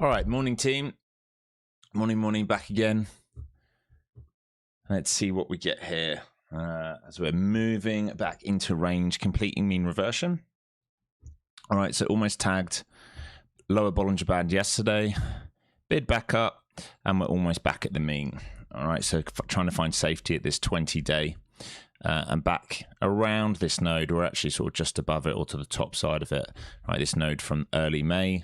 All right, morning team. Morning, back again. Let's see what we get here as we're moving back into range, completing mean reversion. All right, so almost tagged lower Bollinger Band yesterday, bid back up, and we're almost back at the mean. All right, so trying to find safety at this 20-day and back around this node. We're actually sort of just above it or to the top side of it. Right, this node from early May.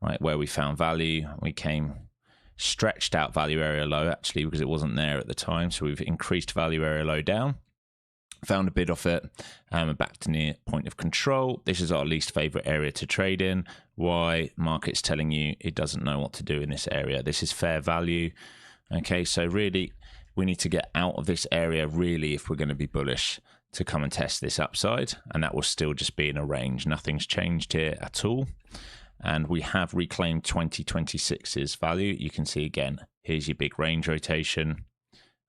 Right, where we found value, we came stretched out value area low actually because it wasn't there at the time. So we've increased value area low down, found a bid off it, and we're back to near point of control. This is our least favorite area to trade in. Why? Market's telling you it doesn't know what to do in this area. This is fair value. Okay, so really we need to get out of this area really if we're going to be bullish to come and test this upside, and that will still just be in a range. Nothing's changed here at all. And we have reclaimed 2026's value. You can see again, here's your big range rotation,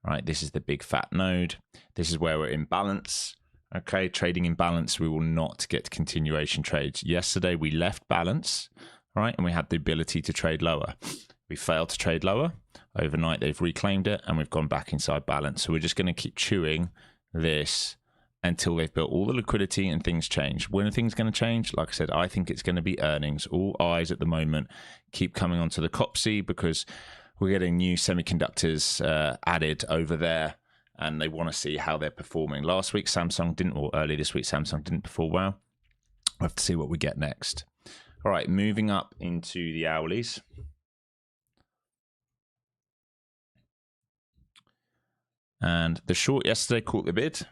right? This is the big fat node. This is where we're in balance. Okay, trading in balance, we will not get continuation trades. Yesterday, we left balance, right? And we had the ability to trade lower. We failed to trade lower. Overnight, they've reclaimed it and we've gone back inside balance. So we're just going to keep chewing this until they've built all the liquidity and things change. When are things going to change? Like I said, I think it's going to be earnings. All eyes at the moment keep coming onto the COPSI because we're getting new semiconductors added over there and they want to see how they're performing. Last week, Samsung didn't, or early this week, Samsung didn't perform well. We'll have to see what we get next. All right, moving up into the hourlies. And the short yesterday caught the bid.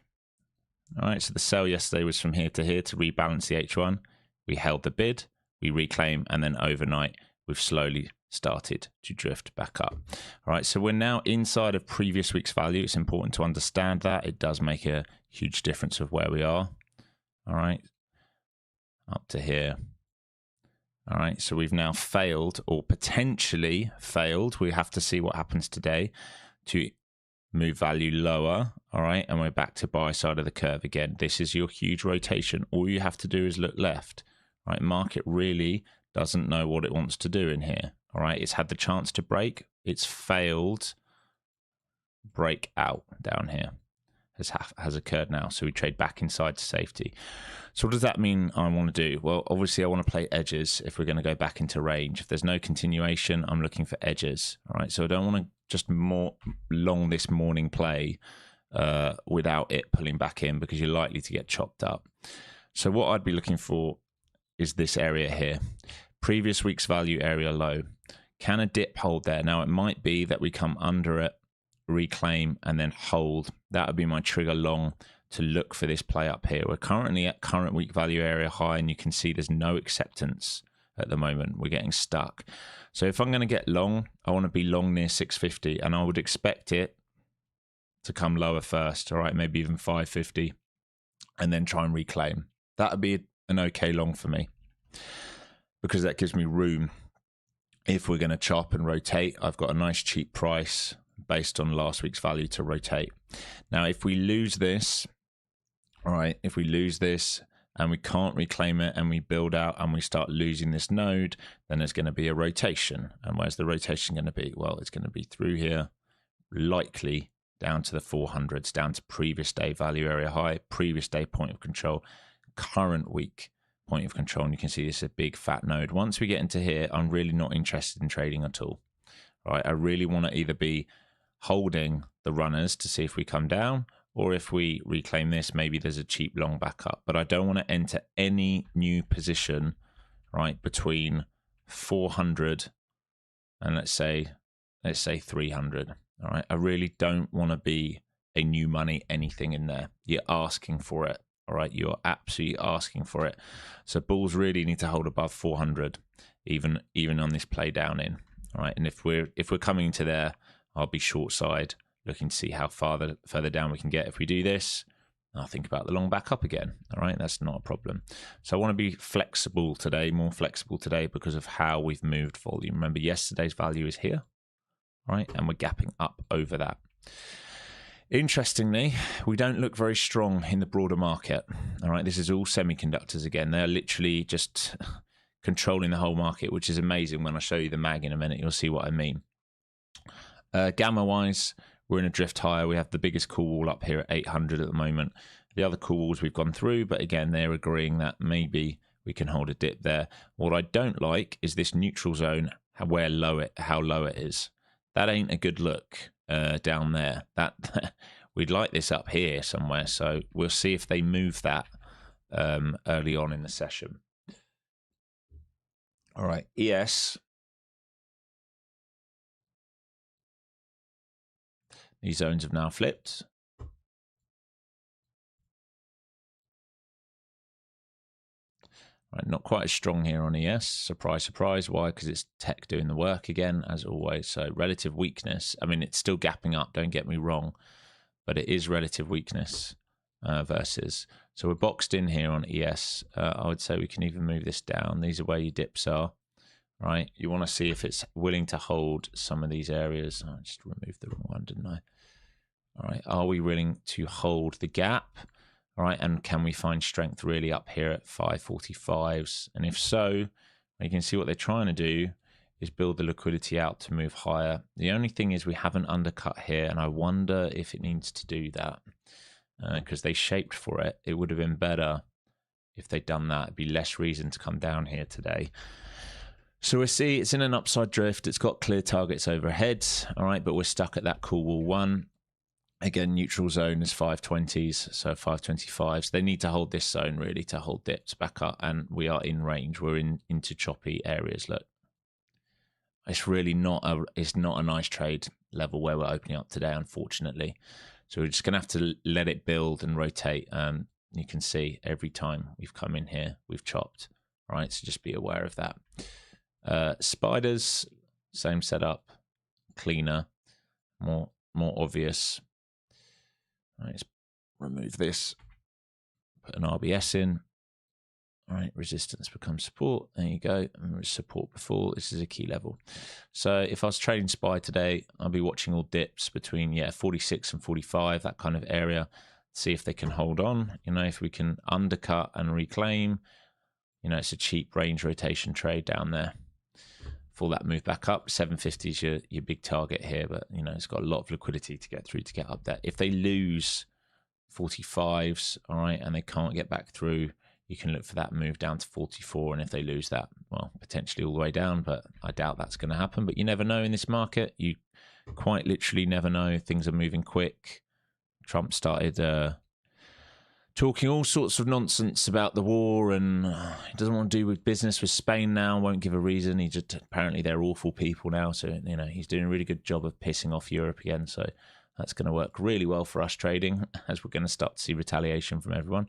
All right, so the sell yesterday was from here to rebalance the H1. We held the bid, we reclaim, and then overnight we've slowly started to drift back up. All right, so we're now inside of previous week's value. It's important to understand that. It does make a huge difference of where we are. All right, up to here. All right, so we've now failed or potentially failed. We have to see what happens today to move value lower. All right, and we're back to buy side of the curve again. This is your huge rotation. All you have to do is look left. Right, market really doesn't know what it wants to do in here. All right, it's had the chance to break. It's failed. Breakout down here has occurred now. So we trade back inside to safety. So what does that mean I want to do? Well, obviously I want to play edges if we're going to go back into range. If there's no continuation, I'm looking for edges. All right, so I don't want to just more long this morning play without it pulling back in because you're likely to get chopped up. So what I'd be looking for is this area here. Previous week's value area low. Can a dip hold there? Now it might be that we come under it, reclaim, and then hold. That would be my trigger long to look for this play up here. We're currently at current week value area high, and you can see there's no acceptance at the moment. We're getting stuck. So if I'm going to get long, I want to be long near 650, and I would expect it to come lower first. All right, maybe even 550, and then try and reclaim. That would be an okay long for me because that gives me room. If we're going to chop and rotate, I've got a nice cheap price based on last week's value to rotate. Now, if we lose this, all right, if we lose this and we can't reclaim it and we build out and we start losing this node, then there's going to be a rotation. And where's the rotation going to be? Well, it's going to be through here, likely down to the 400s, down to previous day value area high, previous day point of control, current week point of control. And you can see this is a big fat node. Once we get into here, I'm really not interested in trading at all. All right, I really want to either be holding the runners to see if we come down, or if we reclaim this, maybe there's a cheap long back up. But I don't want to enter any new position, right, between 400 and let's say 300. All right, I really don't want to be a new money anything in there. You're asking for it. All right, you're absolutely asking for it. So bulls really need to hold above 400, even on this play down in. All right, and if we're coming into there, I'll be short side, looking to see how further down we can get. If we do this, I'll think about the long back up again. All right, that's not a problem. So I want to be flexible today, more flexible today because of how we've moved volume. Remember, yesterday's value is here, right? And we're gapping up over that. Interestingly, we don't look very strong in the broader market. All right, this is all semiconductors again. They're literally just controlling the whole market, which is amazing. When I show you the mag in a minute, you'll see what I mean. Gamma wise, we're in a drift higher. We have the biggest call wall up here at 800 at the moment. The other call walls we've gone through, but again, they're agreeing that maybe we can hold a dip there. What I don't like is this neutral zone, how low it is. That ain't a good look down there. That we'd like this up here somewhere. So we'll see if they move that early on in the session. All right, ES. These zones have now flipped. Right, not quite as strong here on ES. Surprise, surprise. Why? Because it's tech doing the work again, as always. So relative weakness. I mean, it's still gapping up, don't get me wrong, but it is relative weakness versus. So we're boxed in here on ES. I would say we can even move this down. These are where your dips are, right? You want to see if it's willing to hold some of these areas. I just removed the wrong one, didn't I? All right, are we willing to hold the gap? All right, and can we find strength really up here at 545s? And if so, you can see what they're trying to do is build the liquidity out to move higher. The only thing is we haven't undercut here, and I wonder if it needs to do that because they shaped for it. It would have been better if they'd done that. It'd be less reason to come down here today. So we see it's in an upside drift. It's got clear targets overhead, all right, but we're stuck at that call wall 1. Again, neutral zone is 520s, so 525s. They need to hold this zone really to hold dips back up, and we are in range. We're into choppy areas. Look, it's really not a nice trade level where we're opening up today, unfortunately. So we're just going to have to let it build and rotate. You can see every time we've come in here, we've chopped. All right, so just be aware of that. Spiders, same setup, cleaner, more obvious. All right, let's remove this, put an RBS in. All right, resistance becomes support. There you go. And support before. This is a key level. So if I was trading SPY today, I'll be watching all dips between 46 and 45, that kind of area. See if they can hold on. If we can undercut and reclaim, it's a cheap range rotation trade down there. For that move back up, 750 is your big target here, but it's got a lot of liquidity to get through to get up there. If they lose 45s, all right, and they can't get back through, you can look for that move down to 44. And if they lose that, well, potentially all the way down, but I doubt that's going to happen. But you never know in this market. You quite literally never know. Things are moving quick. Trump started talking all sorts of nonsense about the war, and he doesn't want to do with business with Spain now, won't give a reason. He just, apparently they're awful people now, so he's doing a really good job of pissing off Europe again, so that's going to work really well for us trading, as we're going to start to see retaliation from everyone.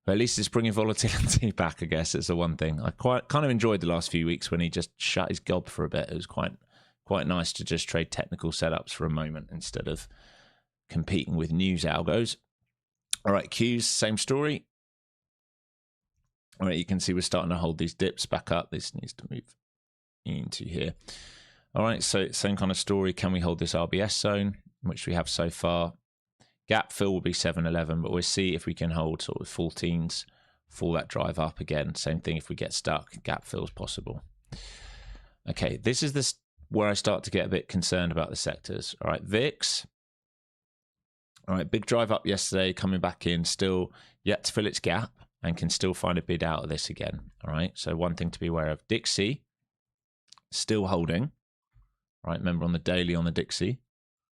But at least it's bringing volatility back, I guess. It's the one thing. I kind of enjoyed the last few weeks when he just shut his gob for a bit. It was quite nice to just trade technical setups for a moment instead of competing with news algos. All right, Qs, same story. All right, you can see we're starting to hold these dips back up. This needs to move into here. All right, so same kind of story. Can we hold this RBS zone, which we have so far? Gap fill will be 711, but we'll see if we can hold sort of 14s, fall that drive up again. Same thing if we get stuck, gap fill is possible. Okay, this is where I start to get a bit concerned about the sectors. All right, VIX. All right, big drive up yesterday, coming back in, still yet to fill its gap and can still find a bid out of this again. All right, so one thing to be aware of. Dixie, still holding. All right, remember on the daily on the Dixie,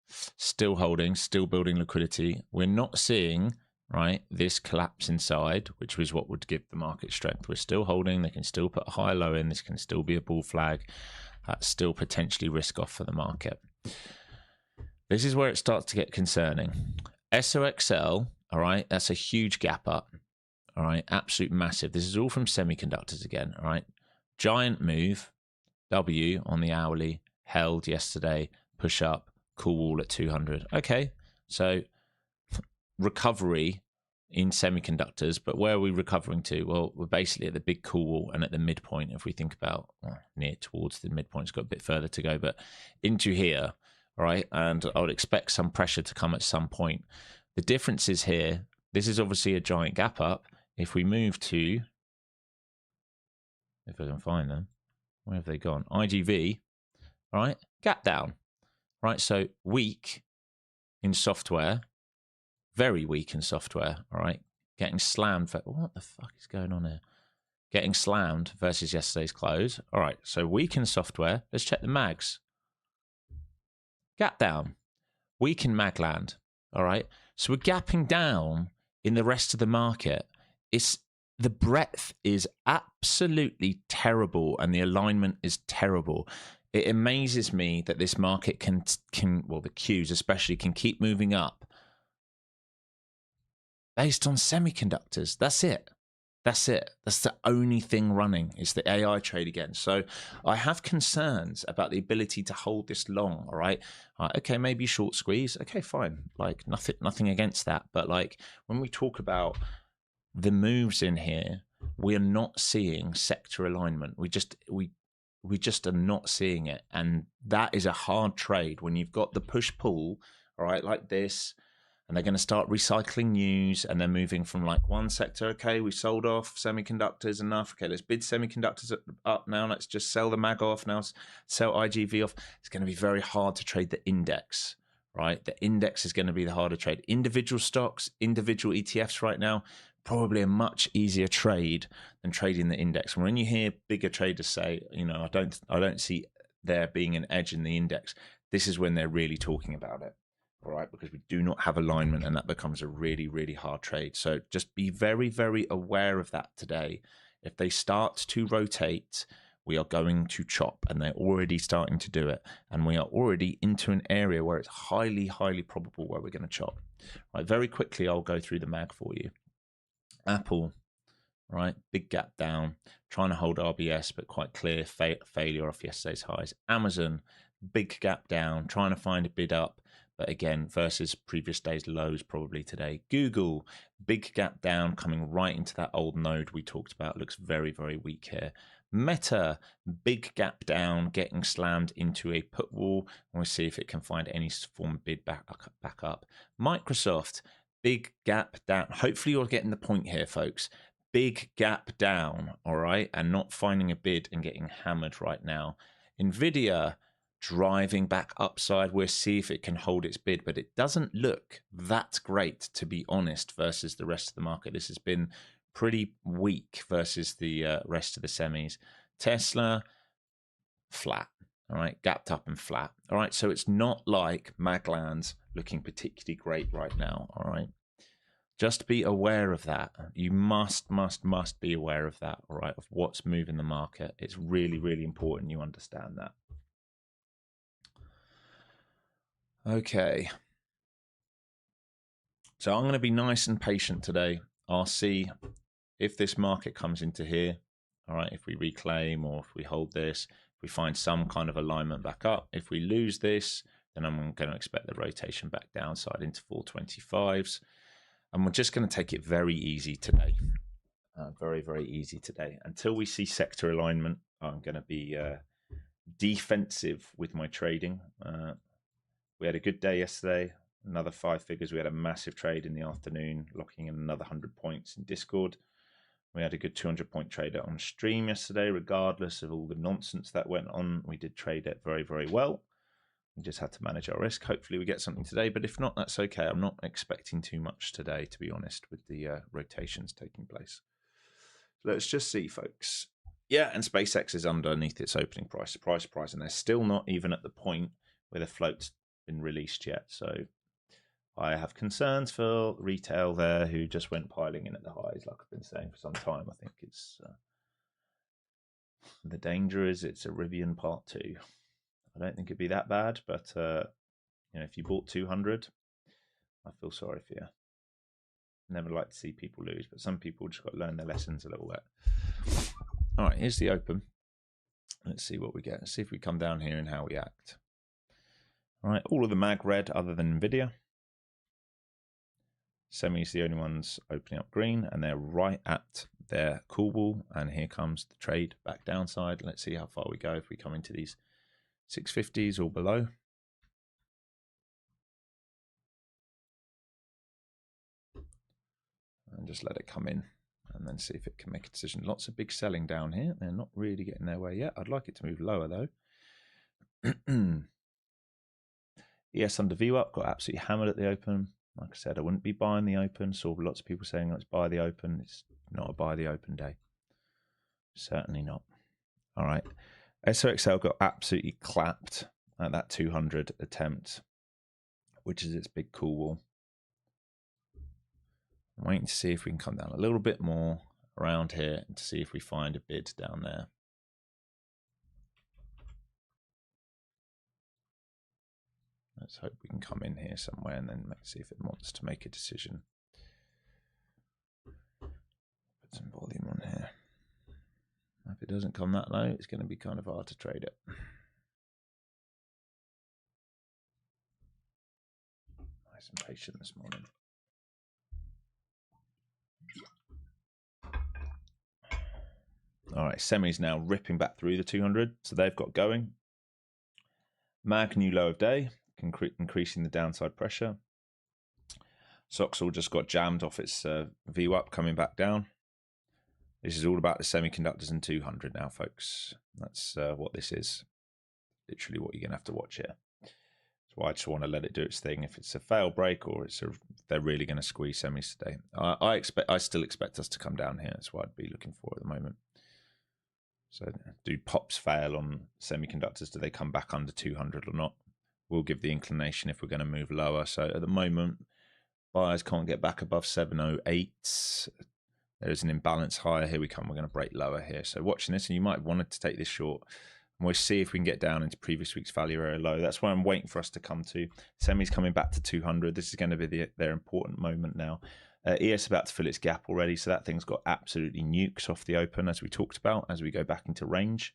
still holding, still building liquidity. We're not seeing, right, this collapse inside, which was what would give the market strength. We're still holding. They can still put a high low in. This can still be a bull flag. That's still potentially risk off for the market. This is where it starts to get concerning. SOXL, all right, that's a huge gap up, all right, absolute massive. This is all from semiconductors again, all right. Giant move, W on the hourly, held yesterday, push up, cool wall at 200. Okay, so recovery in semiconductors, but where are we recovering to? Well, we're basically at the big cool wall and at the midpoint, if we think about near towards the midpoint. It's got a bit further to go, but into here. All right, and I would expect some pressure to come at some point. The difference is here, this is obviously a giant gap up. If we move to if I can find them. Where have they gone? IGV, all right, gap down, right? So weak in software, very weak in software, all right? Getting slammed for, what the fuck is going on here? Getting slammed versus yesterday's close. All right, so weak in software. Let's check the mags. Gap down, weak in magland, all right? So we're gapping down in the rest of the market. The breadth is absolutely terrible and the alignment is terrible. It amazes me that this market can well, the Qs especially, can keep moving up based on semiconductors. That's it. That's it. That's the only thing running is the AI trade again. So I have concerns about the ability to hold this long. All right. Okay, maybe short squeeze. Okay, fine. Like nothing against that. But like when we talk about the moves in here, we are not seeing sector alignment. We just are not seeing it. And that is a hard trade when you've got the push-pull, all right, like this, and they're going to start recycling news, and they're moving from like one sector. Okay, we sold off semiconductors enough. Okay, let's bid semiconductors up now. Let's just sell the mag off now, sell IGV off. It's going to be very hard to trade the index, right? The index is going to be the harder trade. Individual stocks, individual ETFs right now, probably a much easier trade than trading the index. When you hear bigger traders say, you know, I don't see there being an edge in the index, this is when they're really talking about it. All right, because we do not have alignment, and that becomes a really, really hard trade. So just be very, very aware of that today. If they start to rotate, we are going to chop, and they're already starting to do it. And we are already into an area where it's highly, highly probable where we're going to chop. All right, very quickly, I'll go through the mag for you. Apple, right, big gap down, trying to hold RBS, but quite clear failure off yesterday's highs. Amazon, big gap down, trying to find a bid up. But again, versus previous day's lows probably today. Google, big gap down, coming right into that old node we talked about. Looks very, very weak here. Meta, big gap down, getting slammed into a put wall. We'll see if it can find any form of bid back up. Microsoft, big gap down. Hopefully you're getting the point here, folks. Big gap down, all right? And not finding a bid and getting hammered right now. Nvidia, driving back upside. We'll see if it can hold its bid, but it doesn't look that great, to be honest, versus the rest of the market. This has been pretty weak versus the rest of the semis. Tesla, flat, all right, gapped up and flat, all right. So it's not like Magland's looking particularly great right now, all right. Just be aware of that. You must be aware of that, all right, of what's moving the market. It's really, really important you understand that. Okay, so I'm going to be nice and patient today. I'll see if this market comes into here, all right, if we reclaim or if we hold this, if we find some kind of alignment back up. If we lose this, then I'm going to expect the rotation back downside into 425s. And we're just going to take it very easy today. Very, very easy today. Until we see sector alignment, I'm going to be defensive with my trading. We had a good day yesterday, another 5 figures. We had a massive trade in the afternoon, locking in another 100 points in Discord. We had a good 200-point trade on stream yesterday, regardless of all the nonsense that went on. We did trade it very, very well. We just had to manage our risk. Hopefully we get something today, but if not, that's okay. I'm not expecting too much today, to be honest, with the rotations taking place. Let's just see, folks. Yeah, and SpaceX is underneath its opening price, and they're still not even at the point where the float's been released yet. So I have concerns for retail there, who just went piling in at the highs, like I've been saying for some time. I think it's the danger is it's a Rivian Part 2. I don't think it'd be that bad, but you know, if you bought 200, I feel sorry for you. Never like to see people lose, but some people just got to learn their lessons a little bit. All right, here's the open. Let's see what we get. Let's see if we come down here and how we act. All right, all of the mag red other than Nvidia. Semi's the only ones opening up green, and they're right at their cool wall. And here comes the trade back downside. Let's see how far we go if we come into these 650s or below. And just let it come in and then see if it can make a decision. Lots of big selling down here. They're not really getting their way yet. I'd like it to move lower though. ES under VWAP got absolutely hammered at the open. Like I said, I wouldn't be buying the open. Saw lots of people saying let's buy the open. It's not a buy the open day. Certainly not. All right. SOXL got absolutely clapped at that 200 attempt, which is its big cool wall. I'm waiting to see if we can come down a little bit more around here and to see if we find a bid down there. Let's hope we can come in here somewhere and then see if it wants to make a decision. Put some volume on here. If it doesn't come that low, it's going to be kind of hard to trade it. Nice and patient this morning. All right, semis now ripping back through the 200. So they've got going. MAG new low of day, increasing the downside pressure. SOXL just got jammed off its VWAP coming back down. This is all about the semiconductors and 200 now, folks. That's what this is. Literally what you're going to have to watch here. That's why I just want to let it do its thing. If it's a fail break or they're really going to squeeze semis today. I still expect us to come down here. That's what I'd be looking for at the moment. So do pops fail on semiconductors? Do they come back under 200 or not? We'll give the inclination if we're going to move lower. So at the moment, buyers can't get back above 708. There is an imbalance higher. Here we come. We're going to break lower here. So watching this, and you might want to take this short. And we'll see if we can get down into previous week's value area low. That's where I'm waiting for us to come to. Semi's coming back to 200. This is going to be their important moment now. ES about to fill its gap already, so that thing's got absolutely nukes off the open, as we talked about, as we go back into range.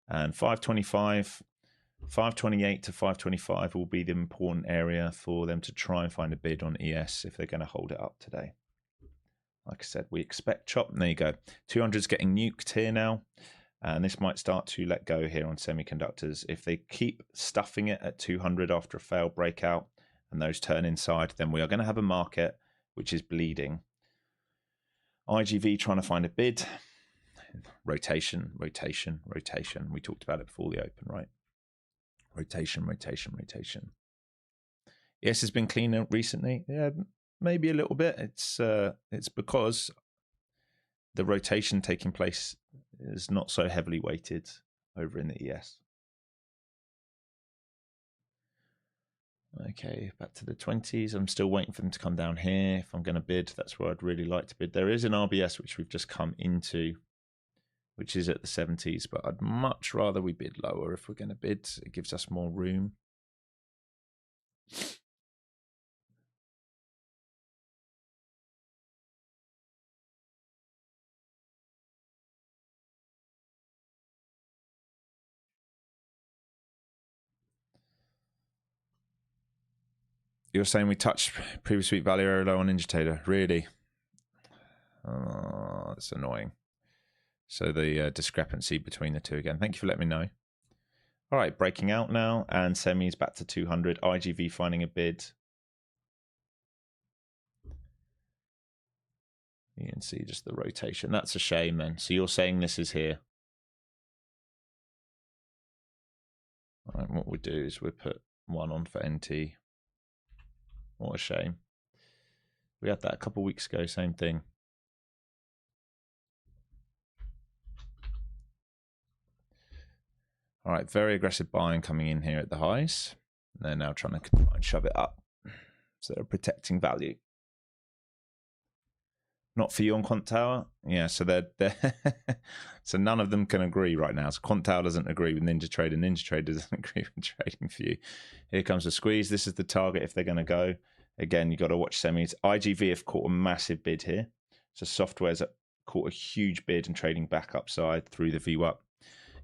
And 525, 528 to 525 will be the important area for them to try and find a bid on ES if they're going to hold it up today. Like I said, we expect chop. And there you go. 200 is getting nuked here now. And this might start to let go here on semiconductors. If they keep stuffing it at 200 after a failed breakout and those turn inside, then we are going to have a market which is bleeding. IGV trying to find a bid. Rotation, rotation, rotation. We talked about it before the open, right? Rotation, rotation, rotation. Yes, it's been cleaner recently. Yeah, maybe a little bit. It's because the rotation taking place is not so heavily weighted over in the ES. Okay, back to the 20s. I'm still waiting for them to come down here. If I'm going to bid, that's where I'd really like to bid. There is an RBS which we've just come into, which is at the 70s, but I'd much rather we bid lower if we're going to bid. It gives us more room. You're saying we touched previous week value area low on indicator. Really? Oh, that's annoying. So the discrepancy between the two again. Thank you for letting me know. All right, breaking out now, and semis back to 200. IGV finding a bid. You can see just the rotation. That's a shame then. So you're saying this is here. All right, what we do is we put one on for NT. What a shame. We had that a couple of weeks ago, same thing. All right, very aggressive buying coming in here at the highs. They're now trying to try and shove it up. So they're protecting value. Not for you on Quant Tower. Yeah, so they're so none of them can agree right now. So Quant Tower doesn't agree with NinjaTrade, and NinjaTrade doesn't agree with Trading for You. Here comes the squeeze. This is the target if they're going to go. Again, you've got to watch semis. IGV have caught a massive bid here. So software's caught a huge bid and trading back upside through the VWAP.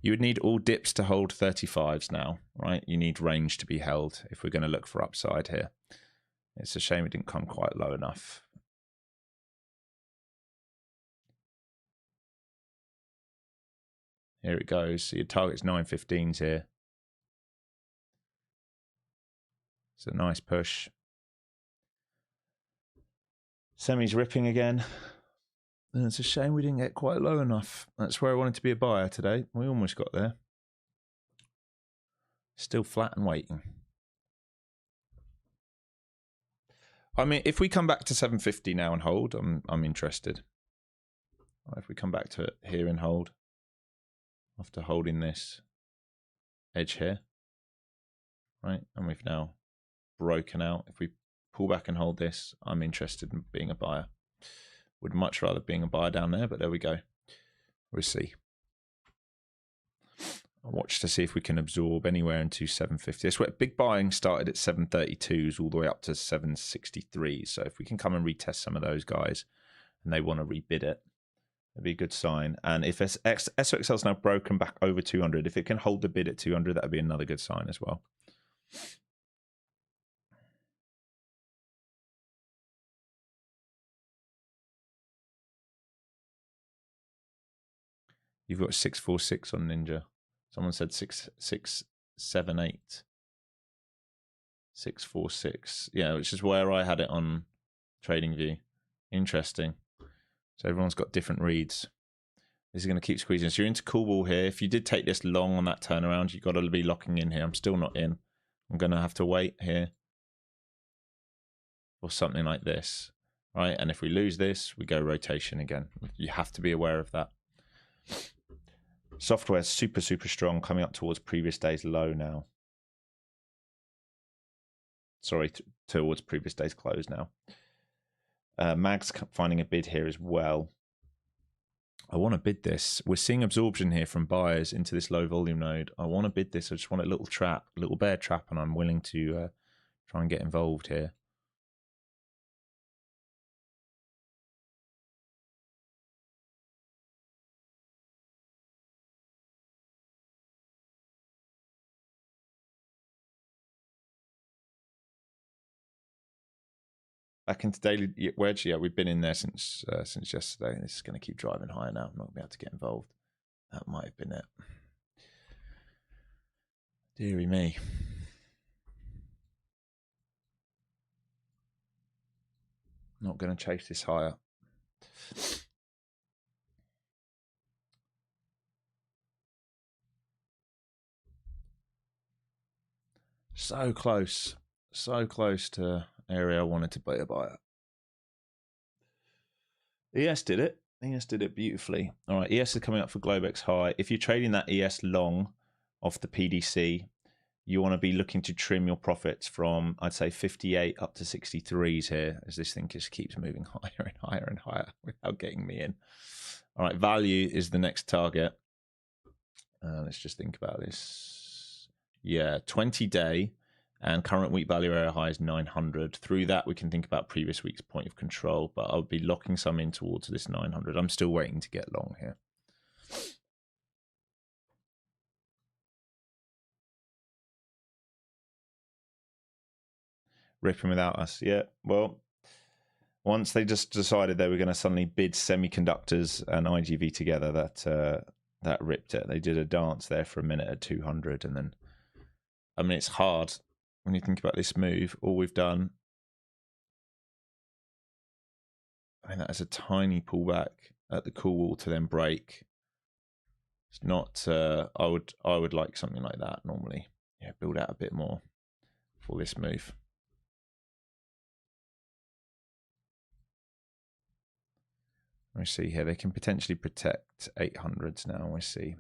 You would need all dips to hold 35s now, right? You need range to be held if we're going to look for upside here. It's a shame it didn't come quite low enough. Here it goes. So your target's 915s here. It's a nice push. Semi's ripping again. And it's a shame we didn't get quite low enough. That's where I wanted to be a buyer today. We almost got there. Still flat and waiting. I mean, if we come back to 750 now and hold, I'm interested. If we come back to it here and hold, after holding this edge here, right, and we've now broken out. If we pull back and hold this, I'm interested in being a buyer. Would much rather being a buyer down there, but there we go. We'll see. I'll watch to see if we can absorb anywhere into 750. That's where big buying started at 732s all the way up to 763. So if we can come and retest some of those guys and they want to rebid it, it'd be a good sign. And if SOXL's now broken back over 200, if it can hold the bid at 200, that would be another good sign as well. You've got 646 on Ninja. Someone said 678. 646. Yeah, which is where I had it on TradingView. Interesting. So everyone's got different reads. This is going to keep squeezing. So you're into cool wall here. If you did take this long on that turnaround, you've got to be locking in here. I'm still not in. I'm going to have to wait here or something like this, right? And if we lose this, we go rotation again. You have to be aware of that. Software is super, super strong, coming up towards previous day's low now. Sorry, towards previous day's close now. Mag's finding a bid here as well. I want to bid this. We're seeing absorption here from buyers into this low volume node. I want to bid this. I just want a little trap, a little bear trap, and I'm willing to try and get involved here. Back into daily wedge, yeah, we've been in there since yesterday. This is going to keep driving higher now. I'm not going to be able to get involved. That might have been it. Deary me. Not going to chase this higher. So close to area I wanted to be a buyer. ES did it. ES did it beautifully. All right, ES is coming up for Globex high. If you're trading that ES long off the PDC, you want to be looking to trim your profits from, I'd say, 58 up to 63s here, as this thing just keeps moving higher and higher and higher without getting me in. All right, value is the next target. Let's just think about this. Yeah, 20-day and current week value area high is 900. Through that, we can think about previous week's point of control, but I'll be locking some in towards this 900. I'm still waiting to get long here. Ripping without us. Yeah, well, once they just decided they were going to suddenly bid semiconductors and IGV together, that ripped it. They did a dance there for a minute at 200, and then, I mean, it's hard when you think about this move. All we've done, I mean, that is a tiny pullback at the cool wall to then break. It's not. I would like something like that normally. Yeah, build out a bit more for this move. We see here they can potentially protect 800s now. We see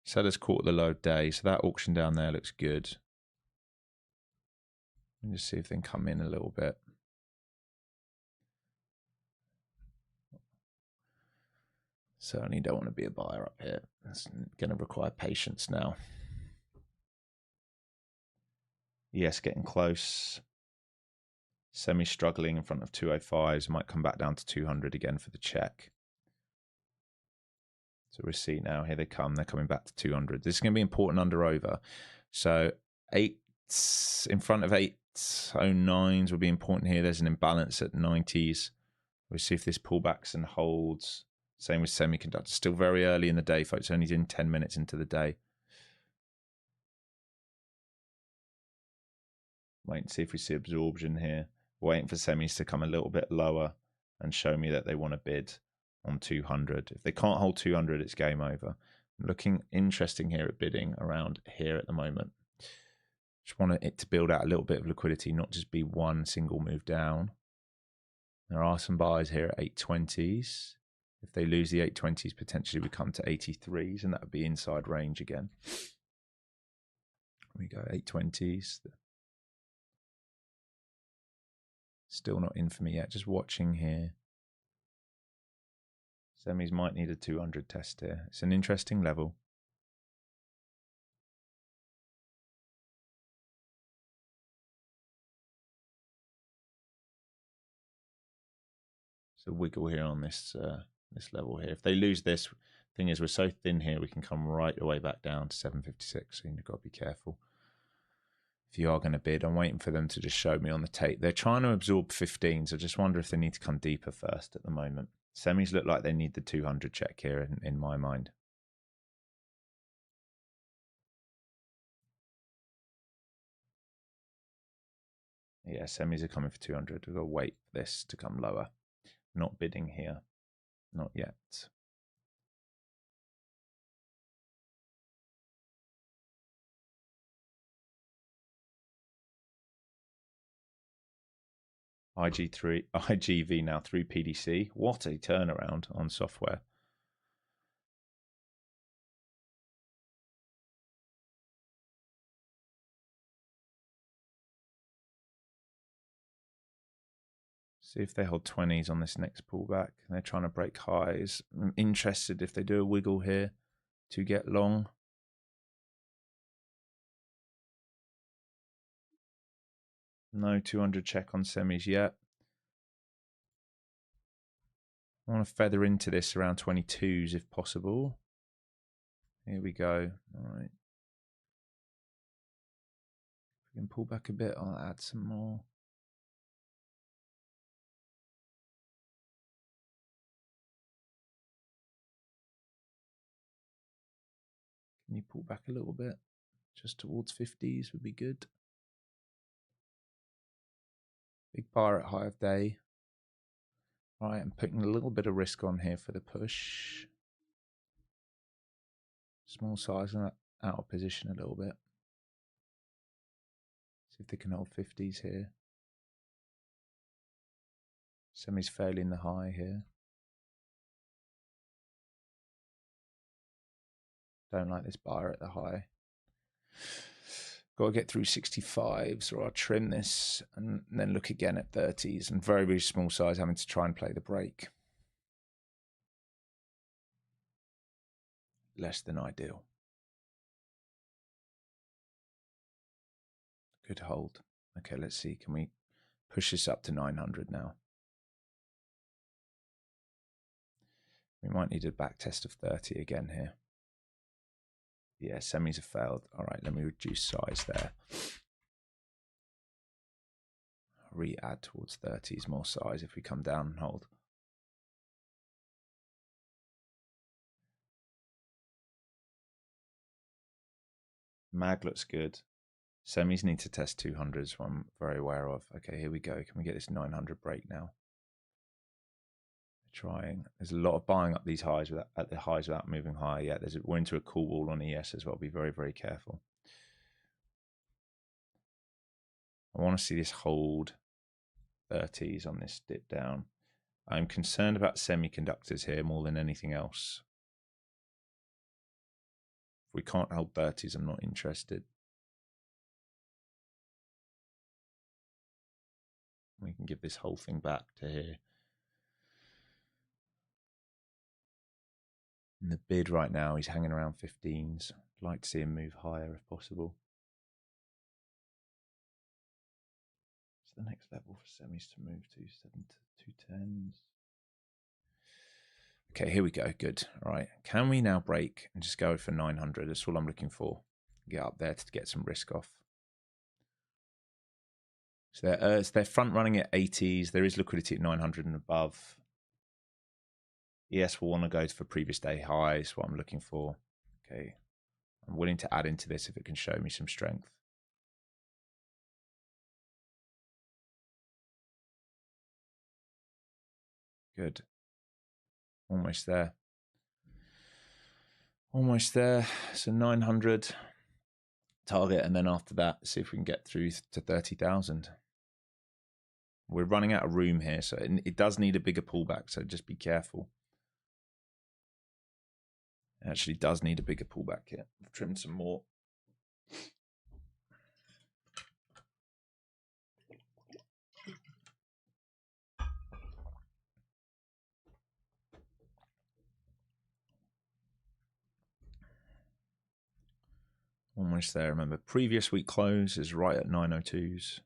sellers caught the low day, so that auction down there looks good. Let me just see if they can come in a little bit. Certainly don't want to be a buyer up here. It's going to require patience now. Yes, getting close. Semi struggling in front of 205s. Might come back down to 200 again for the check. So we see now, here they come. They're coming back to 200. This is going to be important under over. So 8s in front of 809s will be important here. There's an imbalance at 90s. We'll see if this pullbacks and holds. Same with semiconductors. Still very early in the day, folks. Only in 10 minutes into the day. Wait and see if we see absorption here. waiting for semis to come a little bit lower and show me that they want to bid on 200. If they can't hold 200, it's game over. Looking interesting here at bidding around here at the moment. Just want it to build out a little bit of liquidity, not just be one single move down. There are some buys here at 820s. If they lose the 820s, potentially we come to 83s, and that would be inside range again. We go 820s. Still not in for me yet. Just watching here. Semis might need a 200 test here. It's an interesting level. So wiggle here on this this level here. If they lose this, thing is we're so thin here, we can come right away back down to 756. So you've got to be careful if you are going to bid. I'm waiting for them to just show me on the tape. They're trying to absorb 15s. I just wonder if they need to come deeper first at the moment. Semis look like they need the 200 check here in my mind. Yeah, semis are coming for 200. We've got to wait for this to come lower. Not bidding here. Not yet. IGV now through PDC. What a turnaround on software. See if they hold 20s on this next pullback. They're trying to break highs. I'm interested if they do a wiggle here to get long. No 200 check on semis yet. I want to feather into this around 22s if possible. Here we go. All right. If we can pull back a bit, I'll add some more. Can you pull back a little bit? Just towards 50s would be good. Big bar at high of day. All right, I'm putting a little bit of risk on here for the push. Small size and out of position a little bit. See if they can hold 50s here. Semi's fairly in the high here. Don't like this buyer at the high. Got to get through 65s or I'll trim this and then look again at 30s and very, very small size, having to try and play the break. Less than ideal. Good hold. Okay, let's see. Can we push this up to 900 now? We might need a back test of 30 again here. Yeah, semis have failed. All right, let me reduce size there. Re-add towards 30s, more size if we come down and hold. Mag looks good. Semis need to test 200s, what I'm very aware of. Okay, here we go. Can we get this 900 break now? Trying. There's a lot of buying up these highs at the highs without moving higher yet. We're into a cool wall on ES as well. Be very, very careful. I want to see this hold 30s on this dip down. I'm concerned about semiconductors here more than anything else. If we can't hold 30s, I'm not interested. We can give this whole thing back to here. And the bid right now, he's hanging around 15s. I'd like to see him move higher if possible. What's the next level for semis to move to? 7 to 210s. Okay, here we go. Good. All right. Can we now break and just go for 900? That's all I'm looking for. Get up there to get some risk off. So they're front running at 80s. There is liquidity at 900 and above. ES will want to go for previous day highs, what I'm looking for. Okay. I'm willing to add into this if it can show me some strength. Good. Almost there. Almost there. So 900 target, and then after that, see if we can get through to 30,000. We're running out of room here, so it does need a bigger pullback, so just be careful. It actually does need a bigger pullback here. I've trimmed some more. Almost there. Remember, previous week close is right at 902s.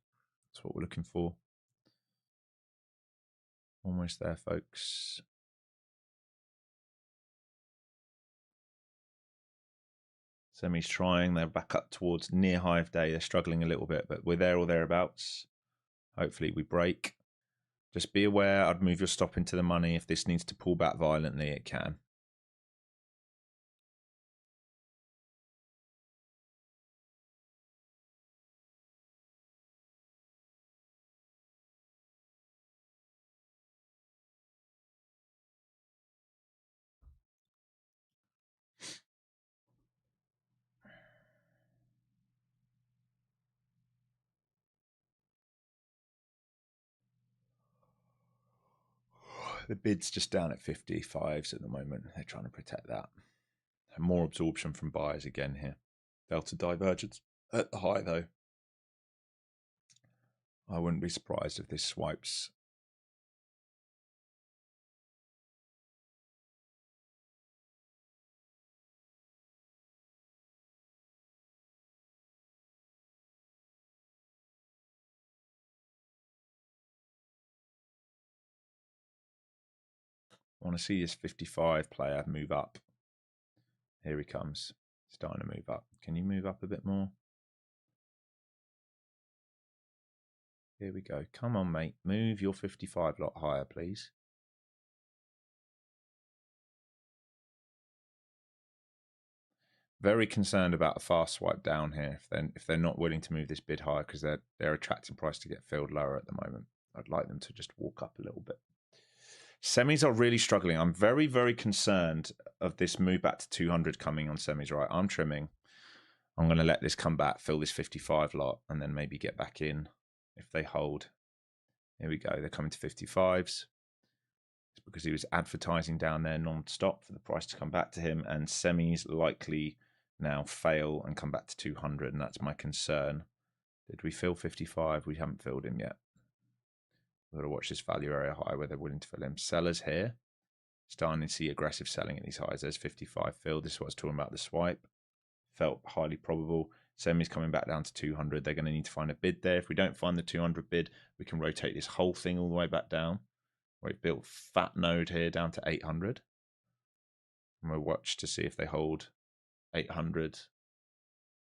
That's what we're looking for. Almost there, folks. Semi's trying. They're back up towards near high of day. They're struggling a little bit, but we're there or thereabouts. Hopefully we break. Just be aware. I'd move your stop into the money. If this needs to pull back violently, it can. The bid's just down at 55s at the moment. They're trying to protect that. And more absorption from buyers again here. Delta divergence at the high, though. I wouldn't be surprised if this swipes. I want to see this 55 player move up. Here he comes. Starting to move up. Can you move up a bit more? Here we go. Come on, mate. Move your 55 lot higher, please. Very concerned about a fast swipe down here if they're not willing to move this bid higher, because they're attracting price to get filled lower at the moment. I'd like them to just walk up a little bit. Semis are really struggling. I'm very, very concerned of this move back to 200 coming on semis, right? I'm trimming. I'm going to let this come back, fill this 55 lot, and then maybe get back in if they hold. Here we go. They're coming to 55s. It's because he was advertising down there non-stop for the price to come back to him, and semis likely now fail and come back to 200, and that's my concern. Did we fill 55? We haven't filled him yet. We've got to watch this value area high where they're willing to fill him. Sellers here, starting to see aggressive selling at these highs. There's 55 filled. This is what I was talking about, the swipe. Felt highly probable. Semi's coming back down to 200. They're going to need to find a bid there. If we don't find the 200 bid, we can rotate this whole thing all the way back down. We've built fat node here down to 800. And we'll watch to see if they hold 800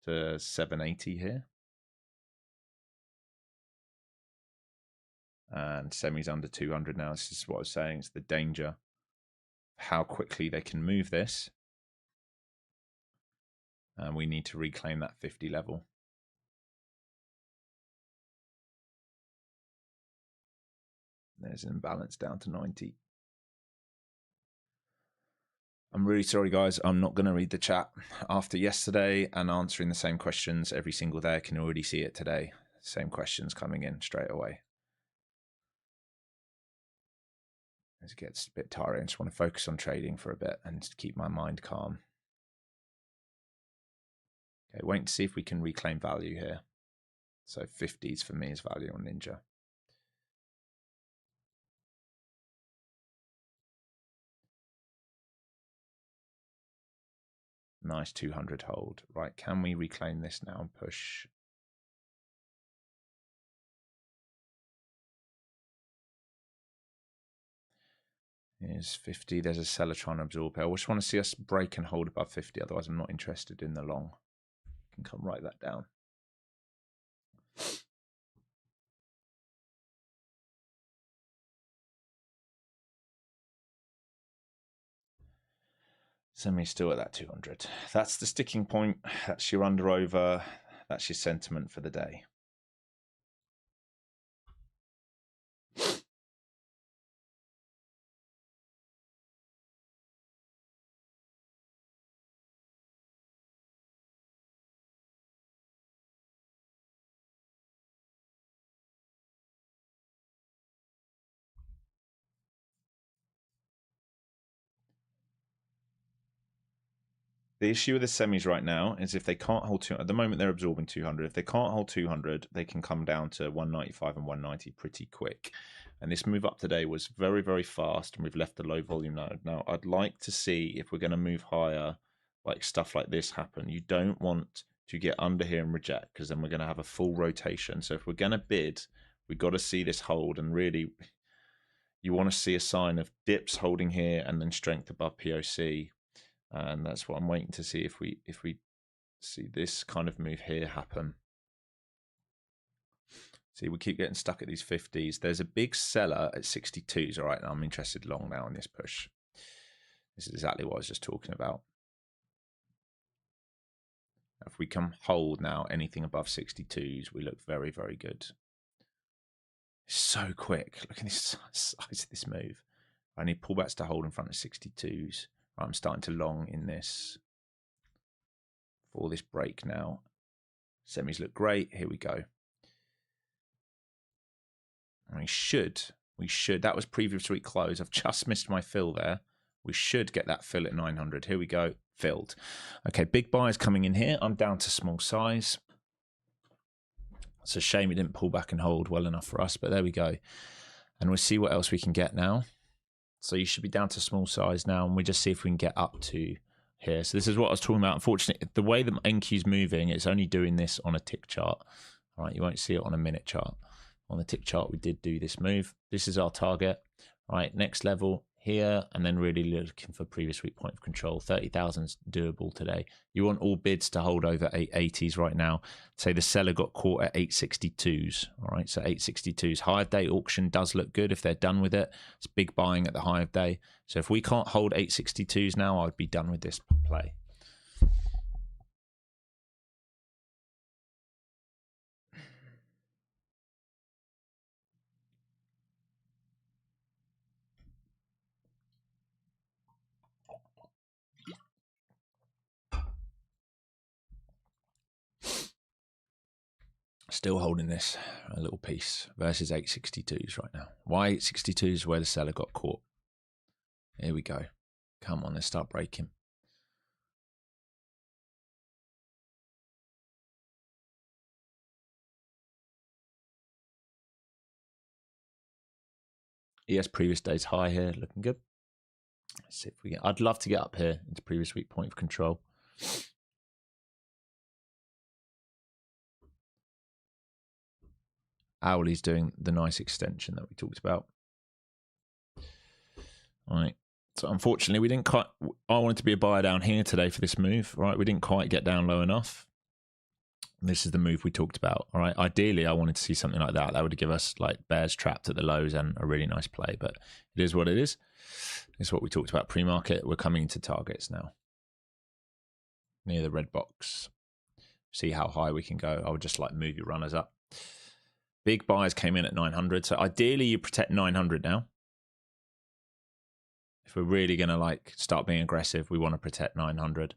to 780 here. And semi's under 200 now. This is what I was saying. It's the danger. How quickly they can move this. And we need to reclaim that 50 level. There's an imbalance down to 90. I'm really sorry, guys. I'm not going to read the chat. After yesterday and answering the same questions every single day, I can already see it today. Same questions coming in straight away. It gets a bit tiring. I just want to focus on trading for a bit and keep my mind calm. Okay, wait to see if we can reclaim value here. So 50s for me is value on Ninja. Nice 200 hold. Right, can we reclaim this now and push? Here's 50. There's a seller trying to absorb here. I just want to see us break and hold above 50. Otherwise, I'm not interested in the long. Can come write that down. Semi still at that 200. That's the sticking point. That's your under over. That's your sentiment for the day. The issue with the semis right now is if they can't hold 200, at the moment they're absorbing 200. If they can't hold 200, they can come down to 195 and 190 pretty quick. And this move up today was very, very fast, and we've left a low volume node. Now, I'd like to see if we're going to move higher, like stuff like this happen. You don't want to get under here and reject, because then we're going to have a full rotation. So if we're going to bid, we've got to see this hold, and really you want to see a sign of dips holding here and then strength above POC. And that's what I'm waiting to see, if we see this kind of move here happen. See, we keep getting stuck at these 50s. There's a big seller at 62s. All right, I'm interested long now in this push. This is exactly what I was just talking about. If we can hold now anything above 62s, we look very, very good. So quick. Look at this size of this move. I need pullbacks to hold in front of 62s. I'm starting to long in this for this break now. Semis look great. Here we go. And we should. That was previous week close. I've just missed my fill there. We should get that fill at 900. Here we go. Filled. Okay, big buyers coming in here. I'm down to small size. It's a shame it didn't pull back and hold well enough for us, but there we go. And we'll see what else we can get now. So you should be down to small size now, and we just see if we can get up to here. So this is what I was talking about. Unfortunately, the way the NQ is moving, it's only doing this on a tick chart. All right, you won't see it on a minute chart. On the tick chart, we did do this move. This is our target. All right, next level here, and then really looking for previous week point of control. 30,000 is doable today. You want all bids to hold over 880s right now. Say the seller got caught at 862s. All right, so 862s. High of day auction does look good if they're done with it. It's big buying at the high of day. So if we can't hold 862s now, I'd be done with this play. Still holding this a little piece versus 862s right now. Why 862s? Where the seller got caught. Here we go. Come on, let's start breaking. Yes, previous day's high here, looking good. Let's see if we get. I'd love to get up here into previous week point of control. Owlie's doing the nice extension that we talked about. All right. So unfortunately, we didn't quite. I wanted to be a buyer down here today for this move. Right, we didn't quite get down low enough. This is the move we talked about. All right. Ideally, I wanted to see something like that. That would give us like bears trapped at the lows and a really nice play. But it is what it is. It's what we talked about pre-market. We're coming into targets now. Near the red box. See how high we can go. I would just like move your runners up. Big buyers came in at 900. So ideally, you protect 900 now. If we're really going to like start being aggressive, we want to protect 900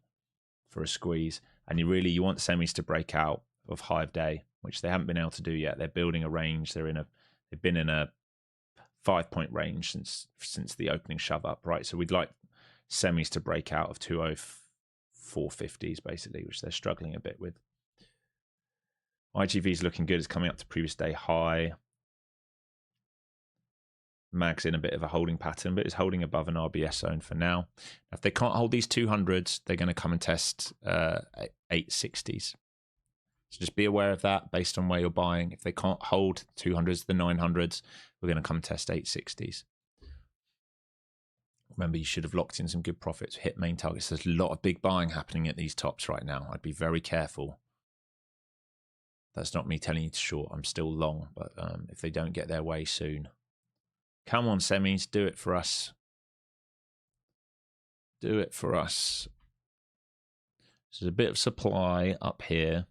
for a squeeze. And you want semis to break out of high of day, which they haven't been able to do yet. They're building a range. They've been in a 5-point range since the opening shove up, right? So we'd like semis to break out of 204.50s basically, which they're struggling a bit with. IGV is looking good. It's coming up to previous day high. Mag's in a bit of a holding pattern, but it's holding above an RBS zone for now. If they can't hold these 200s, they're going to come and test 860s. So just be aware of that based on where you're buying. If they can't hold 200s, the 900s, we're going to come test 860s. Remember, you should have locked in some good profits, hit main targets. There's a lot of big buying happening at these tops right now. I'd be very careful. That's not me telling you to short. I'm still long, but if they don't get their way soon. Come on, semis, do it for us. Do it for us. So there's a bit of supply up here.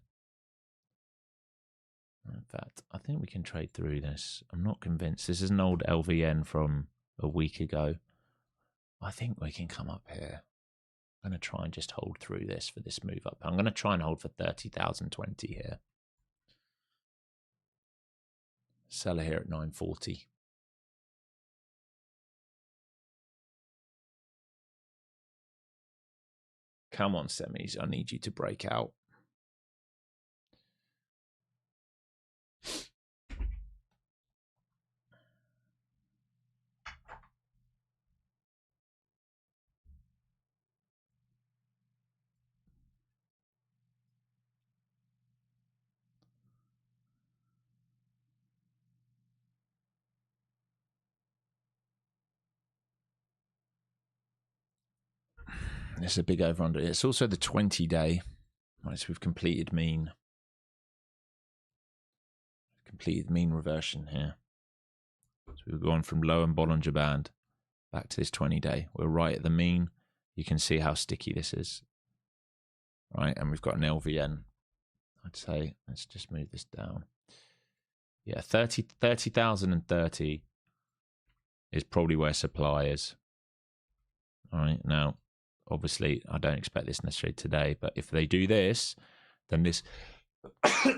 In fact, I think we can trade through this. I'm not convinced. This is an old LVN from a week ago. I think we can come up here. I'm going to try and just hold through this for this move up. I'm going to try and hold for 30,020 here. Seller here at 940. Come on, semis. I need you to break out. It's a big over under. It's also the 20-day. Right, so we've completed mean. Completed mean reversion here. So we've gone from low and Bollinger Band back to this 20-day. We're right at the mean. You can see how sticky this is. Right, and we've got an LVN. I'd say, let's just move this down. Yeah, 30,030 is probably where supply is. All right, now, obviously, I don't expect this necessarily today, but if they do this, then this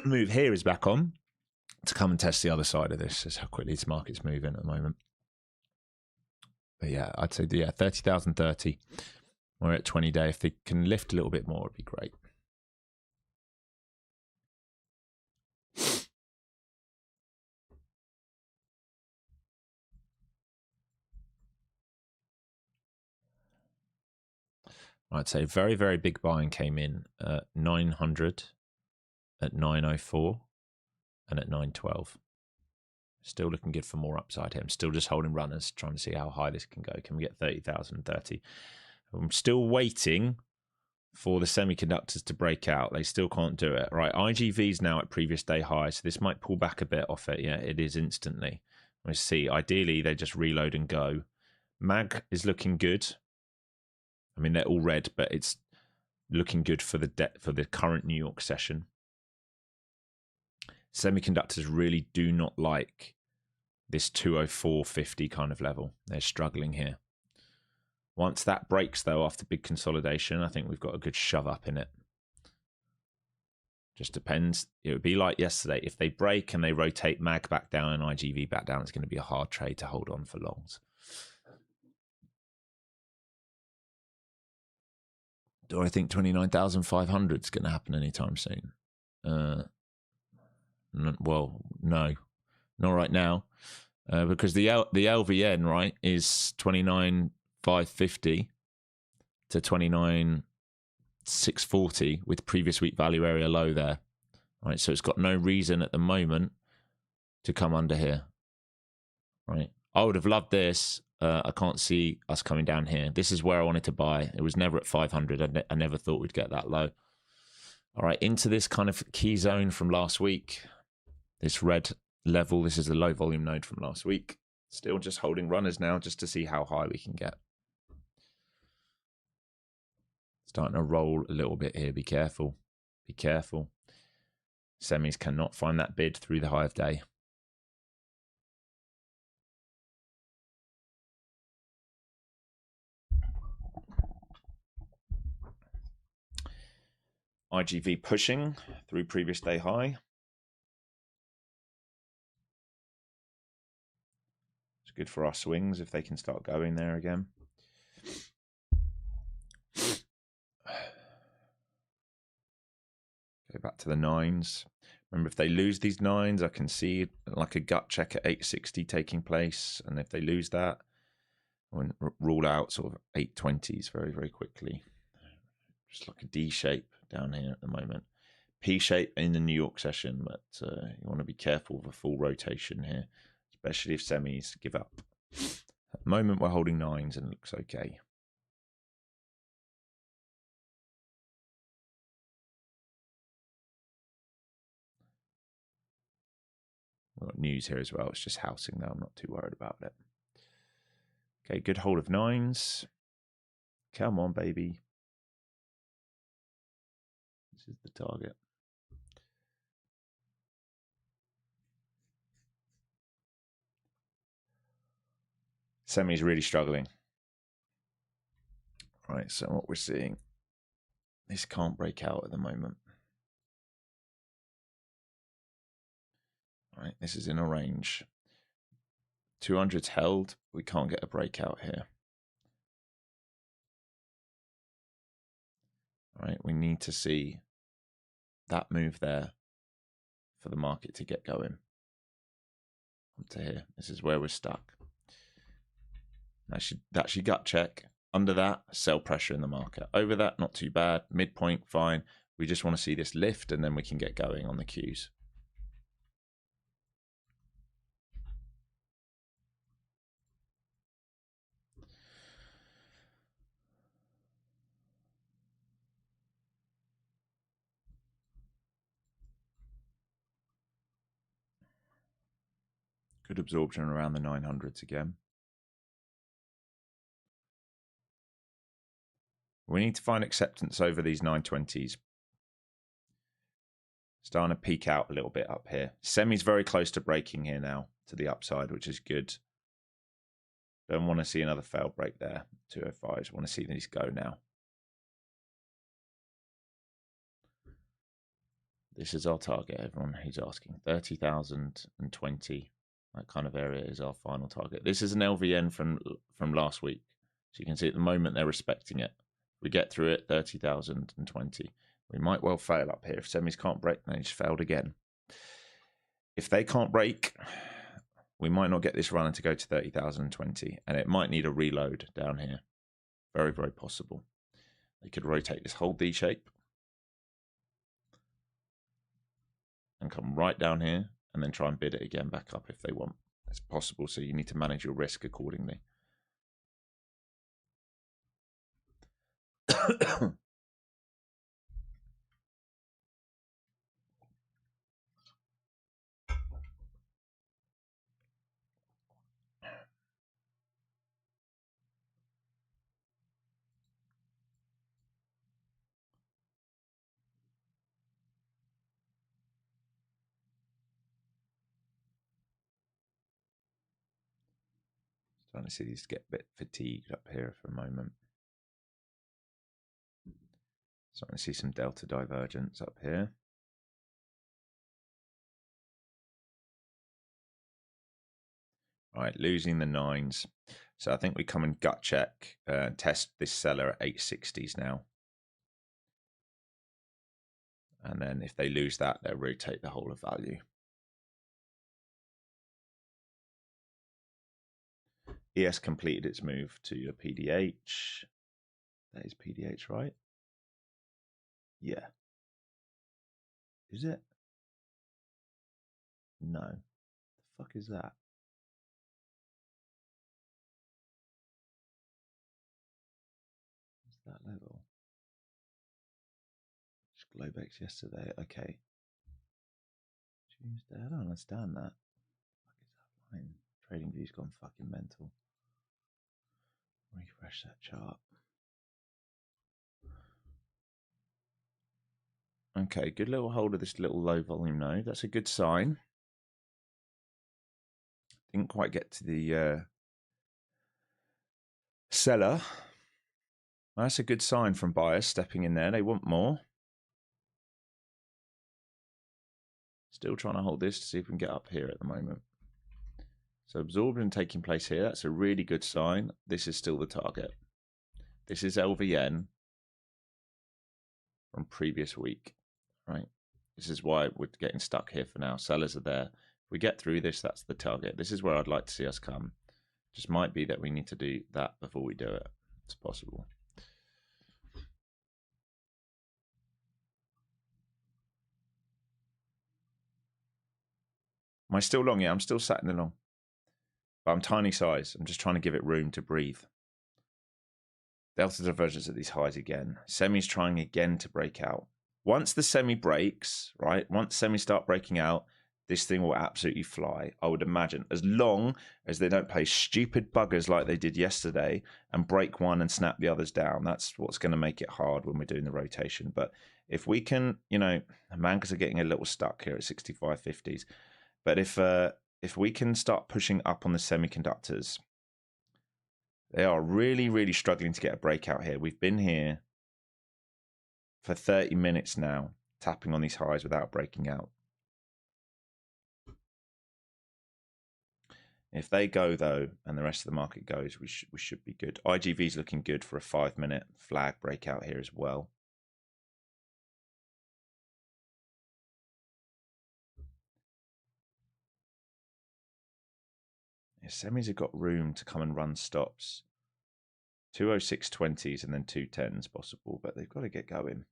move here is back on to come and test the other side of this. Is how quickly this market's moving at the moment. But yeah, I'd say, yeah, 30,030. We're at 20-day. If they can lift a little bit more, it'd be great. I'd say very, very big buying came in at 900, at 904, and at 912. Still looking good for more upside here. I'm still just holding runners, trying to see how high this can go. Can we get 30,030? I'm still waiting for the semiconductors to break out. They still can't do it. Right, IGV's now at previous day high, so this might pull back a bit off it. Yeah, it is instantly. Let's see. Ideally, they just reload and go. MAG is looking good. I mean, they're all red, but it's looking good for the current New York session. Semiconductors really do not like this 204.50 kind of level. They're struggling here. Once that breaks, though, after big consolidation, I think we've got a good shove up in it. Just depends. It would be like yesterday. If they break and they rotate MAG back down and IGV back down, it's going to be a hard trade to hold on for longs. Do I think 29,500 is going to happen anytime soon? Well, no, not right now, because the LVN, right, is 29,550 to 29,640 with previous week value area low there, right? So it's got no reason at the moment to come under here, right? I would have loved this. I can't see us coming down here. This is where I wanted to buy. It was never at 500. I never thought we'd get that low. All right, into this kind of key zone from last week. This red level, this is the low volume node from last week. Still just holding runners now just to see how high we can get. Starting to roll a little bit here. Be careful. Be careful. Semis cannot find that bid through the high of day. IGV pushing through previous day high. It's good for our swings if they can start going there again. Go back to the nines. Remember, if they lose these nines, I can see like a gut check at 860 taking place. And if they lose that, I will rule out sort of 820s very, very quickly. Just like a D shape down here at the moment. P shape in the New York session, but you want to be careful of a full rotation here, especially if semis give up. At the moment, we're holding nines and it looks okay. We've got news here as well. It's just housing now. I'm not too worried about it. Okay, good hold of nines. Come on, baby. This is the target. Semi's really struggling. Right, so what we're seeing, this can't break out at the moment. Right, this is in a range. 200's held. We can't get a breakout here. right? We need to see that move there for the market to get going. Up to here. This is where we're stuck. That's your gut check. Under that, sell pressure in the market. Over that, not too bad. Midpoint, fine. We just want to see this lift and then we can get going on the Qs. Good absorption around the 900s again. We need to find acceptance over these 920s. Starting to peak out a little bit up here. Semi's very close to breaking here now to the upside, which is good. Don't want to see another failed break there. 205s. Want to see these go now. This is our target, everyone who's asking. 30,020. That kind of area is our final target. This is an LVN from last week. So you can see at the moment they're respecting it. We get through it, 30,020. We might well fail up here. If semis can't break, then they just failed again. If they can't break, we might not get this run to go to 30,020. And it might need a reload down here. Very, very possible. They could rotate this whole D shape. And come right down here. And then try and bid it again back up if they want. It's possible, so you need to manage your risk accordingly. Starting to see these get a bit fatigued up here for a moment. Starting to see some delta divergence up here. All right, losing the 9s. So I think we come and gut check, test this seller at 860s now. And then if they lose that, they'll rotate the whole of value. ES completed its move to a PDH. That is PDH, right? Yeah. Is it? No. The fuck is that? What's that level? Just Globex yesterday. Okay. Tuesday. I don't understand that. What the fuck is that line? Trading view's gone fucking mental. Refresh that chart. Okay, good little hold of this little low volume node. That's a good sign. Didn't quite get to the seller. That's a good sign from buyers stepping in there. They want more. Still trying to hold this to see if we can get up here at the moment. So absorption taking place here. That's a really good sign. This is still the target. This is LVN from previous week, right? This is why we're getting stuck here for now. Sellers are there. If we get through this, that's the target. This is where I'd like to see us come. Just might be that we need to do that before we do it. It's possible. Am I still long? Yeah, I'm still sat in the long. But I'm tiny size. I'm just trying to give it room to breathe. Delta divergence at these highs again. Semi's trying again to break out. Once the semi breaks, right? Once semi start breaking out, this thing will absolutely fly. I would imagine, as long as they don't play stupid buggers like they did yesterday and break one and snap the others down. That's what's going to make it hard when we're doing the rotation. But if we can, you know, mangas are getting a little stuck here at 65.50s. But if we can start pushing up on the semiconductors, they are really, really struggling to get a breakout here. We've been here for 30 minutes now, tapping on these highs without breaking out. If they go, though, and the rest of the market goes, we should be good. IGV is looking good for a 5-minute flag breakout here as well. Yeah, semis have got room to come and run stops. 206.20s and then 210s possible, but they've got to get going.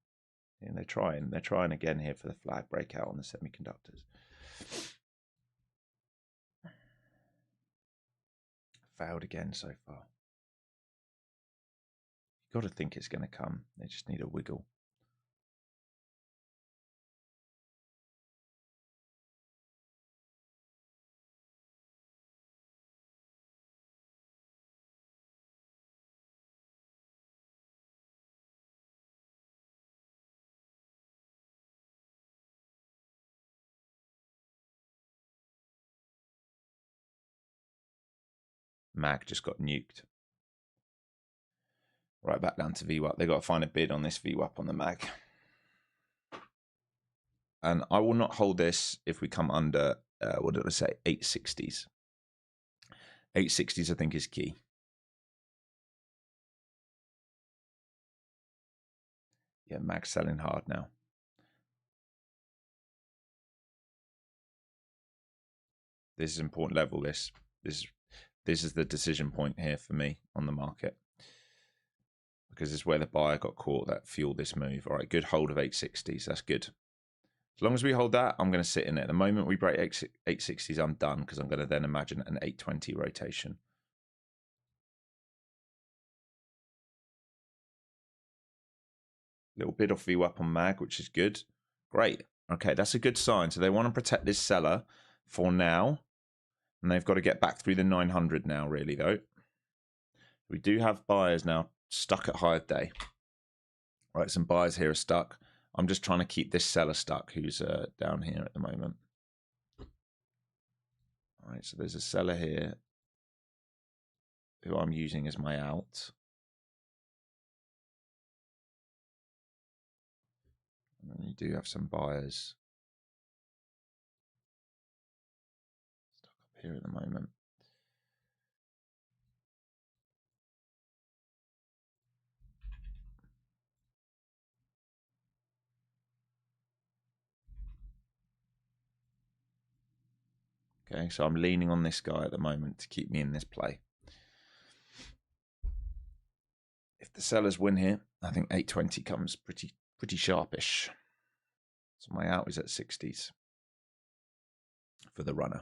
And they're trying again here for the flag breakout on the semiconductors. Failed again so far. You've got to think it's going to come. They just need a wiggle. Mag just got nuked. Right back down to VWAP. They've got to find a bid on this VWAP on the mag. And I will not hold this if we come under, what did I say, 860s. 860s I think is key. Yeah, mag selling hard now. This is an important level. This is the decision point here for me on the market, because it's where the buyer got caught that fueled this move. All right, good hold of 860s. That's good. As long as we hold that, I'm going to sit in it. The moment we break 860s, I'm done, because I'm going to then imagine an 820 rotation. Little bit off VWAP on mag, which is good. Great. Okay, that's a good sign. So they want to protect this seller for now. And they've got to get back through the 900 now, really, though. We do have buyers now stuck at high of day. All right, some buyers here are stuck. I'm just trying to keep this seller stuck who's down here at the moment. All right, so there's a seller here who I'm using as my out. And then you do have some buyers stuck up here at the moment. Okay, so I'm leaning on this guy at the moment to keep me in this play. If the sellers win here, I think 820 comes pretty sharpish. So my out is at 60s for the runner.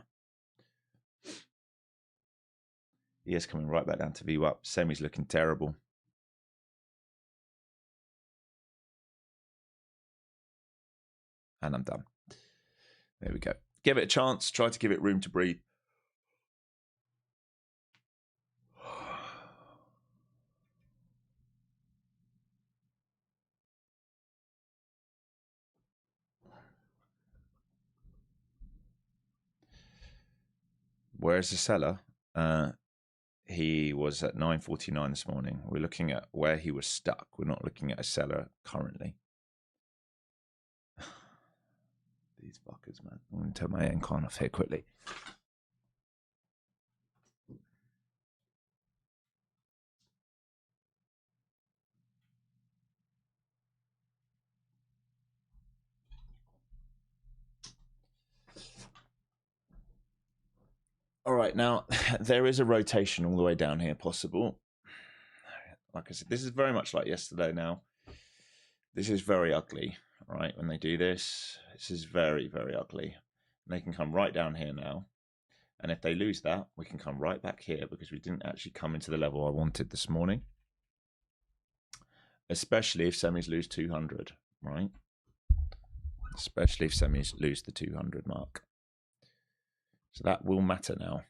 ES coming right back down to VWAP. Semi's looking terrible. And I'm done. There we go. Give it a chance. Try to give it room to breathe. Where's the seller? He was at 9.49 this morning. We're looking at where he was stuck. We're not looking at a seller currently. These fuckers, man. I'm going to turn my aircon off here quickly. All right, now there is a rotation all the way down here possible. Like I said, this is very much like yesterday now. This is very ugly, right? When they do this, this is very, very ugly. And they can come right down here now. And if they lose that, we can come right back here, because we didn't actually come into the level I wanted this morning. Especially if semis lose 200, right? Especially if semis lose the 200 mark. So that will matter now.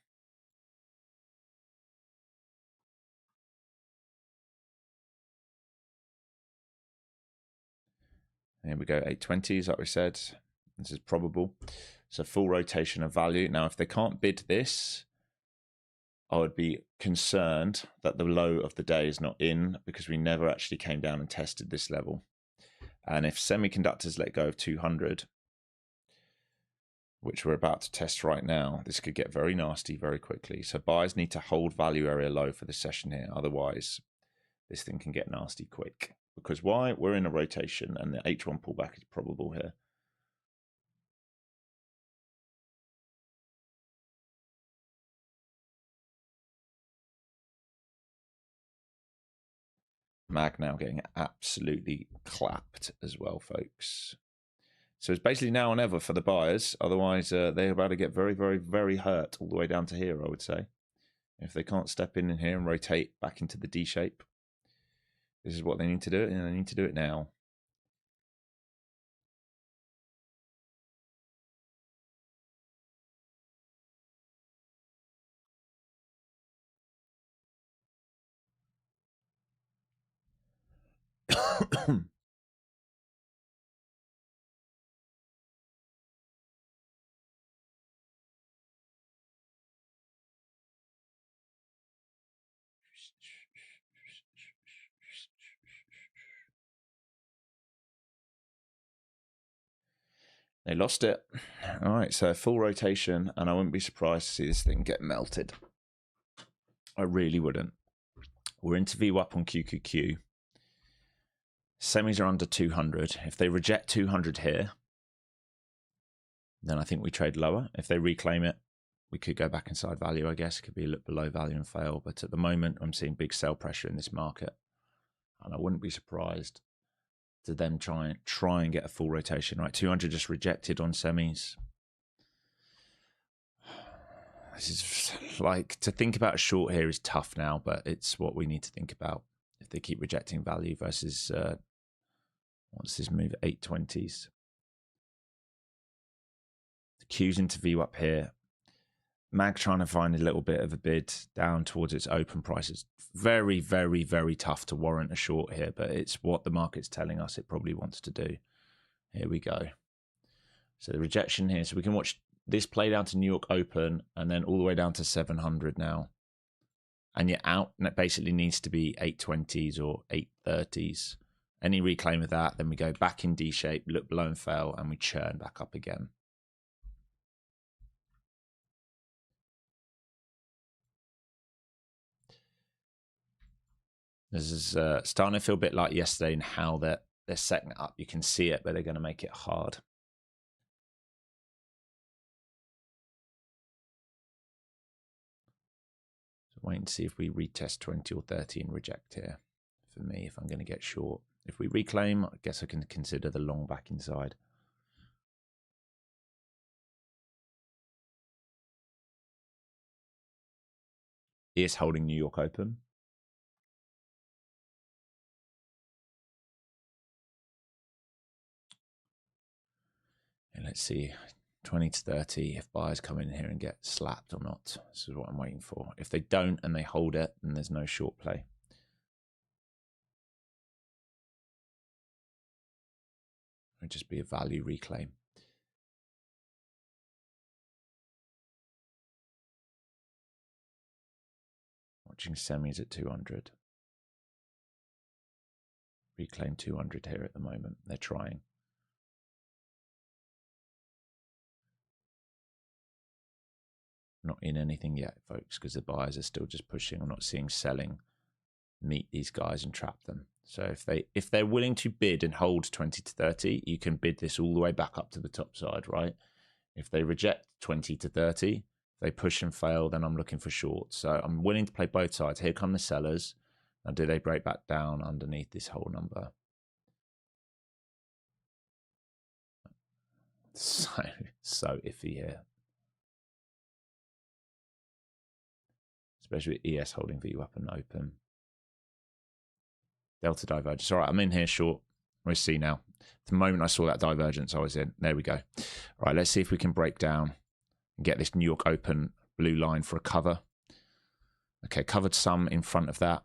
Here we go, 820s, like we said. This is probable. So full rotation of value. Now, if they can't bid this, I would be concerned that the low of the day is not in, because we never actually came down and tested this level. And if semiconductors let go of 200, which we're about to test right now, this could get very nasty very quickly. So buyers need to hold value area low for this session here. Otherwise, this thing can get nasty quick. Because why? We're in a rotation and the H1 pullback is probable here. Mag now getting absolutely clapped as well, folks. So it's basically now or never for the buyers. Otherwise, they're about to get very, very, very hurt all the way down to here, I would say. If they can't step in here and rotate back into the D shape, this is what they need to do, and they need to do it now. They lost it. All right, so full rotation, and I wouldn't be surprised to see this thing get melted. I really wouldn't. We're into VWAP on QQQ. Semis are under 200. If they reject 200 here, then I think we trade lower. If they reclaim it, we could go back inside value, I guess. It could be a little below value and fail. But at the moment, I'm seeing big sell pressure in this market. And I wouldn't be surprised to them try and get a full rotation. Right, 200 just rejected on semis. This is like, to think about a short here is tough now, but it's what we need to think about. If they keep rejecting value versus, what's this move? 820s. The Q's into VWAP here. Mag trying to find a little bit of a bid down towards its open price. It's very, very, very tough to warrant a short here, but it's what the market's telling us it probably wants to do. Here we go. So the rejection here. So we can watch this play down to New York Open and then all the way down to 700 now. And you're out, and it basically needs to be 820s or 830s. Any reclaim of that, then we go back in D shape, look below and fail, and we churn back up again. This is starting to feel a bit like yesterday in how they're setting it up. You can see it, but they're going to make it hard. So wait and see if we retest 20 or 30 and reject here. For me, if I'm going to get short. If we reclaim, I guess I can consider the long back inside. Is holding New York Open. And let's see, 20 to 30, if buyers come in here and get slapped or not. This is what I'm waiting for. If they don't and they hold it, then there's no short play. It'll just be a value reclaim. Watching semis at 200. Reclaim 200 here at the moment. They're trying. Not in anything yet, folks, because the buyers are still just pushing. I'm not seeing selling meet these guys and trap them. So if they're willing to bid and hold 20 to 30, you can bid this all the way back up to the top side, right? If they reject 20 to 30, if they push and fail, then I'm looking for shorts. So I'm willing to play both sides. Here come the sellers. And do they break back down underneath this whole number? So iffy here. Especially with ES holding VWAP and open. Delta divergence. All right, I'm in here short. We'll see now. The moment I saw that divergence, I was in. There we go. All right, let's see if we can break down and get this New York Open blue line for a cover. Okay, covered some in front of that.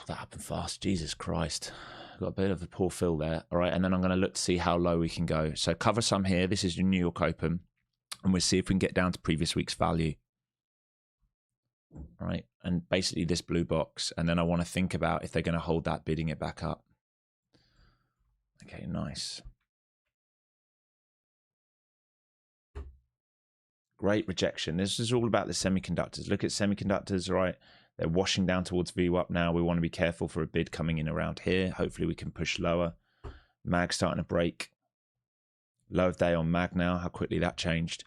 That happened fast. Jesus Christ. Got a bit of a poor fill there. All right, and then I'm going to look to see how low we can go. So cover some here. This is your New York Open. And we'll see if we can get down to previous week's value. All right, and basically this blue box. And then I want to think about if they're going to hold that, bidding it back up. Okay, nice. Great rejection. This is all about the semiconductors. Look at semiconductors, right? They're washing down towards VWAP now. We want to be careful for a bid coming in around here. Hopefully we can push lower. Mag starting to break. Low of day on Mag now. How quickly that changed.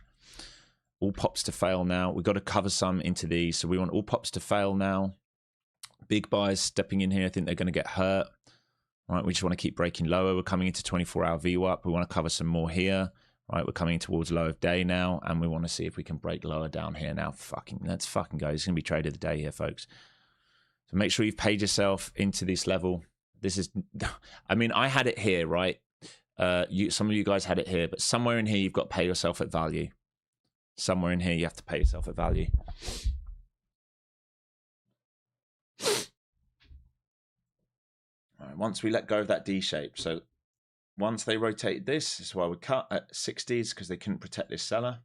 All pops to fail now. We've got to cover some into these. So we want all pops to fail now. Big buyers stepping in here. I think they're going to get hurt. All right, we just want to keep breaking lower. We're coming into 24-hour VWAP. We want to cover some more here. All right, we're coming towards low of day now, and we want to see if we can break lower down here now. Let's fucking go. It's going to be trade of the day here, folks. So make sure you've paid yourself into this level. This is, I mean, I had it here, right? Some of you guys had it here, but somewhere in here you've got to pay yourself at value. Somewhere in here you have to pay yourself at value. All right, once we let go of that D shape, so once they rotated this is why we cut at 60s, because they couldn't protect this seller.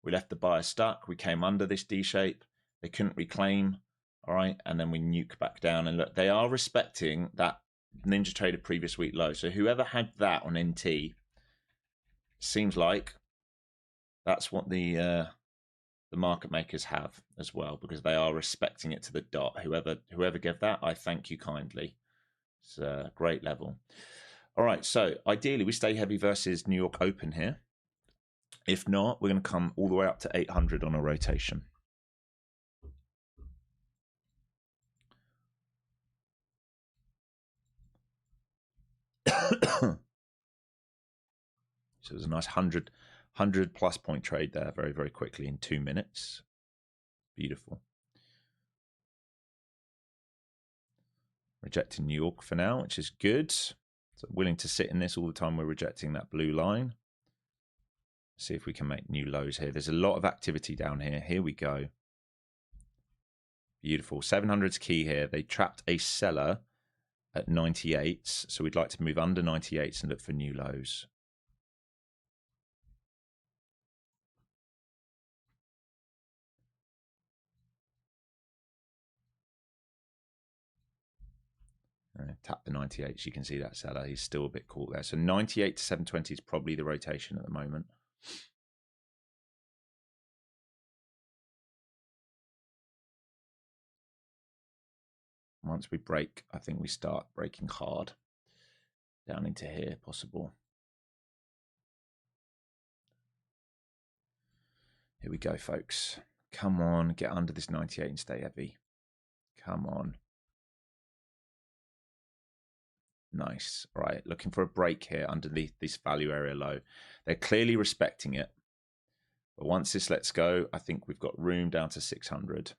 We left the buyer stuck. We came under this D shape. They couldn't reclaim. All right, and then we nuke back down. And look, they are respecting that Ninja Trader previous week low. So whoever had that on NT, seems like that's what the market makers have as well, because they are respecting it to the dot. Whoever gave that, I thank you kindly. It's a great level. All right, so ideally we stay heavy versus New York Open here. If not, we're going to come all the way up to 800 on a rotation. So it was a nice 100 plus point trade there very, very quickly in 2 minutes. Beautiful. Rejecting New York for now, which is good. So willing to sit in this all the time. We're rejecting that blue line. See if we can make new lows here. There's a lot of activity down here. Here we go. Beautiful. 700's key here. They trapped a seller at 98. So we'd like to move under 98 and look for new lows. Tap the 98s. You can see that seller. He's still a bit caught there. So 98 to 720 is probably the rotation at the moment. Once we break, I think we start breaking hard down into here, possible. Here we go, folks. Come on, get under this 98 and stay heavy. Come on. Nice. All right, looking for a break here underneath this value area low. They're clearly respecting it. But once this lets go, I think we've got room down to 600.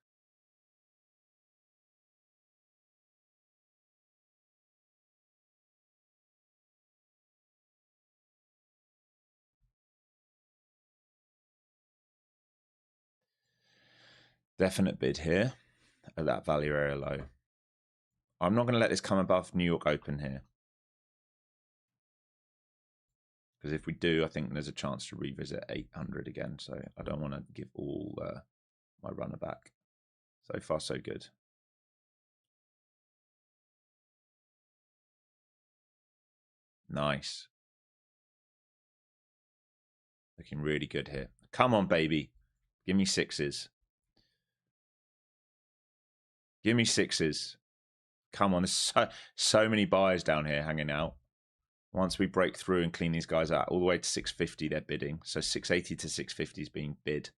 Definite bid here at that value area low. I'm not going to let this come above New York Open here. Because if we do, I think there's a chance to revisit 800 again. So I don't want to give all my runner back. So far, so good. Nice. Looking really good here. Come on, baby. Give me sixes. Give me sixes. Come on. There's so many buyers down here hanging out. Once we break through and clean these guys out, all the way to 650, they're bidding. So 680 to 650 is being bid.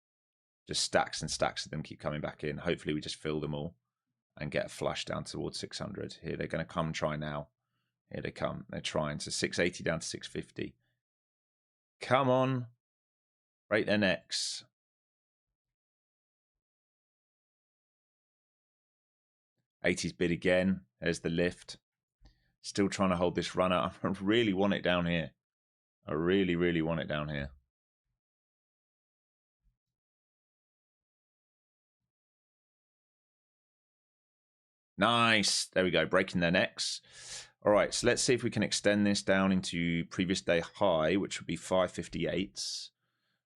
Just stacks and stacks of them keep coming back in. Hopefully we just fill them all and get a flush down towards 600. Here they're going to come try now. Here they come. They're trying. So 680 down to 650. Come on. Break their necks. '80s bid again. There's the lift. Still trying to hold this runner. I really want it down here. I really, really want it down here. Nice. There we go. Breaking their necks. All right. So let's see if we can extend this down into previous day high, which would be 558s.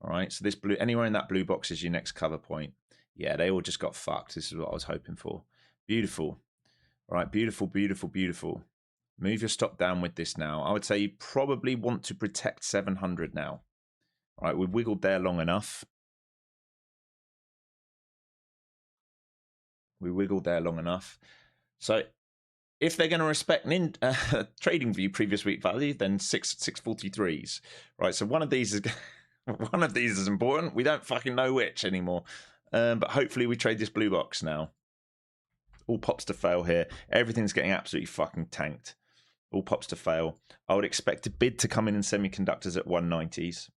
All right. So this blue, anywhere in that blue box is your next cover point. Yeah, they all just got fucked. This is what I was hoping for. Beautiful. All right. Beautiful, beautiful, beautiful. Move your stop down with this now. I would say you probably want to protect 700 now. All right, we've wiggled there long enough. We wiggled there long enough. So if they're going to respect trading view previous week value, then 643s. Right, so one of these is One of these is important. We don't fucking know which anymore. But hopefully we trade this blue box now. All pops to fail here. Everything's getting absolutely fucking tanked. All pops to fail. I would expect a bid to come in semiconductors at 190s.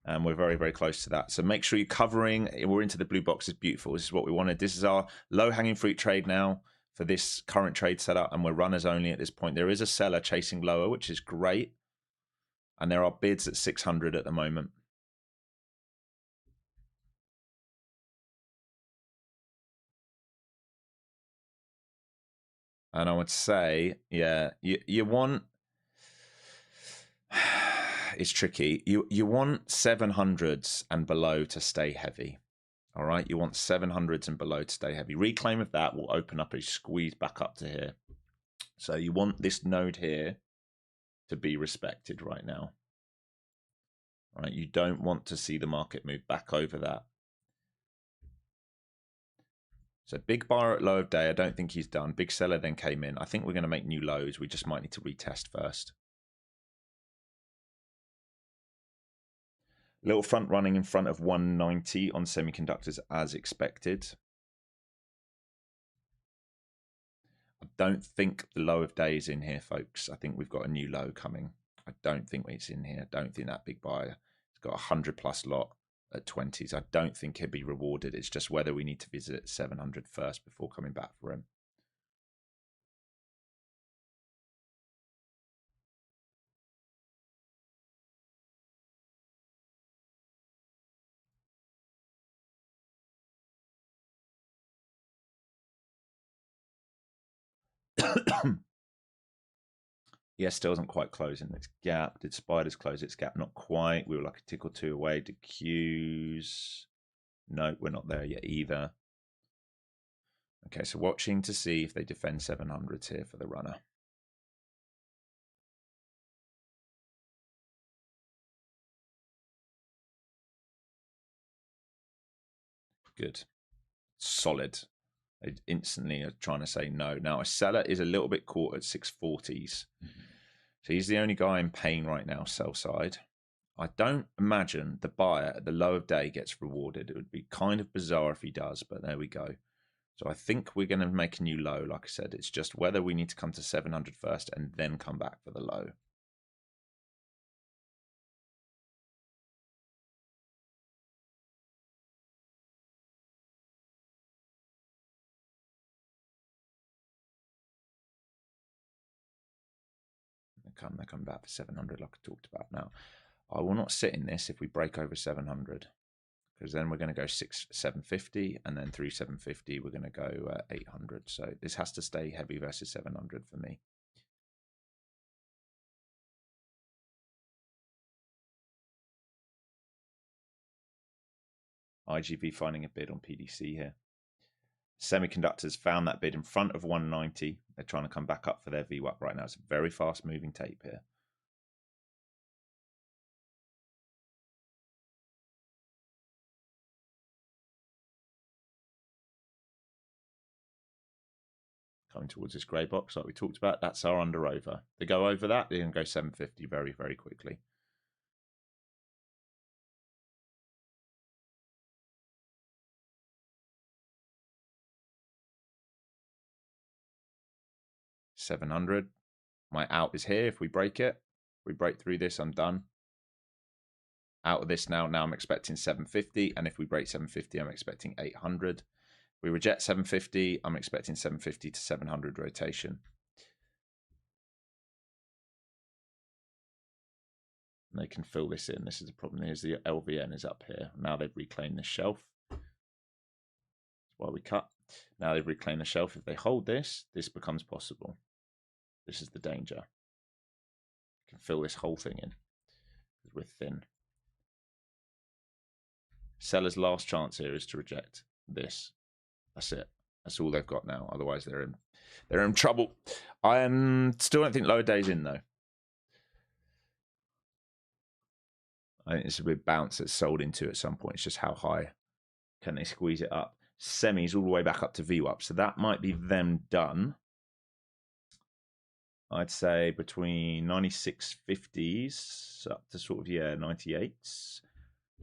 And we're very, very close to that. So make sure you're covering. We're into the blue box. It's beautiful. This is what we wanted. This is our low-hanging fruit trade now for this current trade setup. And we're runners only at this point. There is a seller chasing lower, which is great. And there are bids at 600 at the moment. And I would say, yeah, you want... It's tricky. You want 700s and below to stay heavy. All right, you want 700s and below to stay heavy. Reclaim of that will open up a squeeze back up to here. So you want this node here to be respected right now. All right, you don't want to see the market move back over that. So big buyer at low of day. I don't think he's done. Big seller then came in. I think we're going to make new lows. We just might need to retest first. Little front running in front of 190 on semiconductors as expected. I don't think the low of day is in here, folks. I think we've got a new low coming. I don't think it's in here. I don't think that big buyer has got 100+ lot at 20s. I don't think he'll be rewarded. It's just whether we need to visit 700 first before coming back for him. Yeah, still isn't quite closing its gap. Did spiders close its gap? Not quite. We were like a tick or two away. Did Qs? No, we're not there yet either. Okay, so watching to see if they defend 700s here for the runner. Good. Solid. They instantly are trying to say no. Now, a seller is a little bit caught at 640s. So he's the only guy in pain right now, sell side. I don't imagine the buyer at the low of day gets rewarded. It would be kind of bizarre if he does, but there we go. So I think we're going to make a new low. Like I said, it's just whether we need to come to 700 first and then come back for the low. They come back for 700 like I talked about. Now, I will not sit in this if we break over 700, because then we're going to go 750, and then through 750 we're going to go 800. So this has to stay heavy versus 700 for me. IGV finding a bid on PDC here. Semiconductors found that bid in front of 190. They're trying to come back up for their VWAP right now. It's a very fast moving tape here. Coming towards this grey box like we talked about. That's our under over. They go over that, they're going to go 750 very, very quickly. $700. My out is here. If we break it, we break through this, I'm done. Out of this now. Now I'm expecting 750, and if we break 750, I'm expecting 800. We reject 750, I'm expecting 750 to 700 rotation. And they can fill this in. This is the problem. Here's the LVN is up here. Now they've reclaimed the shelf. That's why we cut. Now they've reclaimed the shelf. If they hold this, this becomes possible. This is the danger. You can fill this whole thing in because we're thin. Seller's last chance here is to reject this. That's it. That's all they've got now. Otherwise, they're in trouble. I still don't think lower days in though. I think it's a big bounce that's sold into at some point. It's just how high can they squeeze it up. Semis all the way back up to VWAP. So that might be them done. I'd say between 96.50s up to sort of, yeah, 98s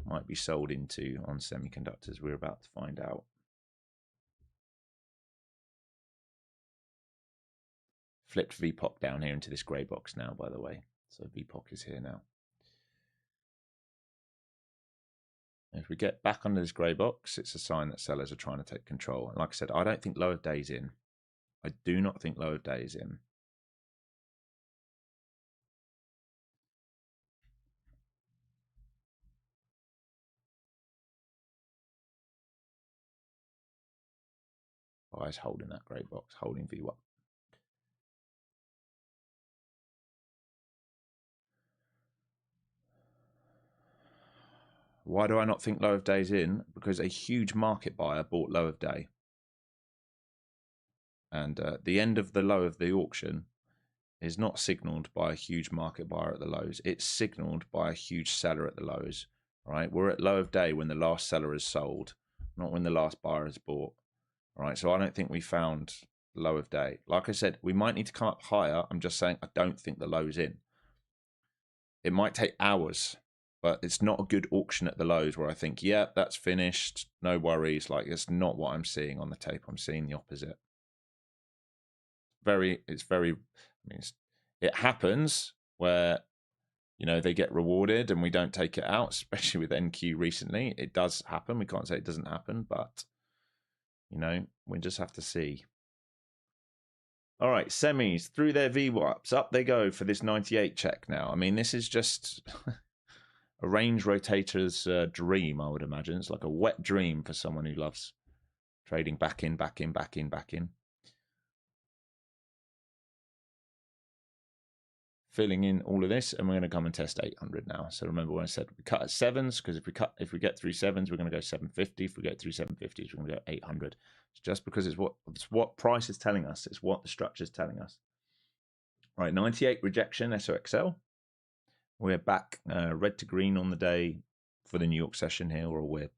might be sold into on semiconductors. We're about to find out. Flipped VPOC down here into this grey box now, by the way. So VPOC is here now. If we get back under this grey box, it's a sign that sellers are trying to take control. And like I said, I don't think low of days in. I do not think low of days in. Buyers holding that grey box, holding V1. Why do I not think low of days in? Because a huge market buyer bought low of day. And the end of the low of the auction is not signaled by a huge market buyer at the lows. It's signaled by a huge seller at the lows. Right? We're at low of day when the last seller has sold, not when the last buyer has bought. All right, so I don't think we found low of day. Like I said, we might need to come up higher. I'm just saying I don't think the low's in. It might take hours, but it's not a good auction at the lows where I think, yeah, that's finished, no worries. Like, it's not what I'm seeing on the tape. I'm seeing the opposite. It happens where, you know, they get rewarded and we don't take it out, especially with NQ recently. It does happen. We can't say it doesn't happen, but, you know, we just have to see. All right, semis through their VWAPs. Up they go for this 98 check now. I mean, this is just a range rotator's dream, I would imagine. It's like a wet dream for someone who loves trading back in, back in, back in, back in. Filling in all of this, and we're going to come and test 800 now. So remember when I said we cut at sevens, because if we get through sevens, we're going to go 750. If we get through 750s, we're going to go 800. It's just because it's what price is telling us. It's what the structure is telling us. All right, 98 rejection SOXL. We're back red to green on the day for the New York session here, or we're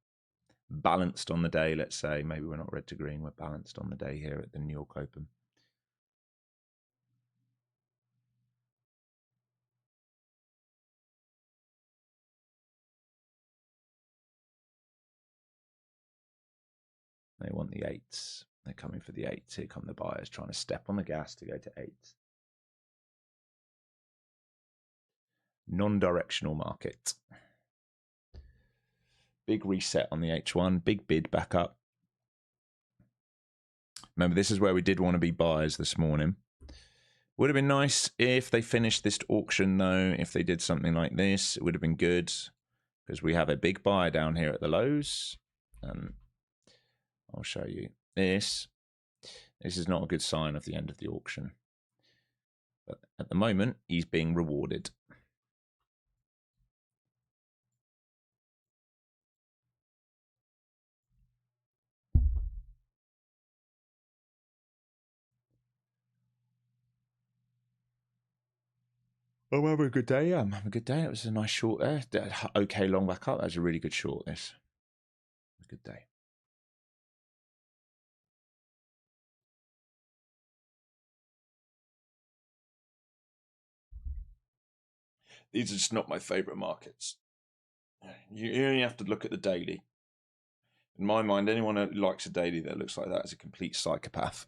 balanced on the day. Let's say maybe we're not red to green. We're balanced on the day here at the New York Open. They want the eights. They're coming for the eights. Here come the buyers trying to step on the gas to go to eights. Non-directional market. Big reset on the H1. Big bid back up. Remember, this is where we did want to be buyers this morning. Would have been nice if they finished this auction, though. If they did something like this, it would have been good, because we have a big buy down here at the lows. I'll show you this. This is not a good sign of the end of the auction. But at the moment, he's being rewarded. I'm having a good day. I'm having a good day. It was a nice short there. Okay, long back up. That was a really good short, this. A good day. These are just not my favorite markets. You only have to look at the daily. In my mind, anyone who likes a daily that looks like that is a complete psychopath.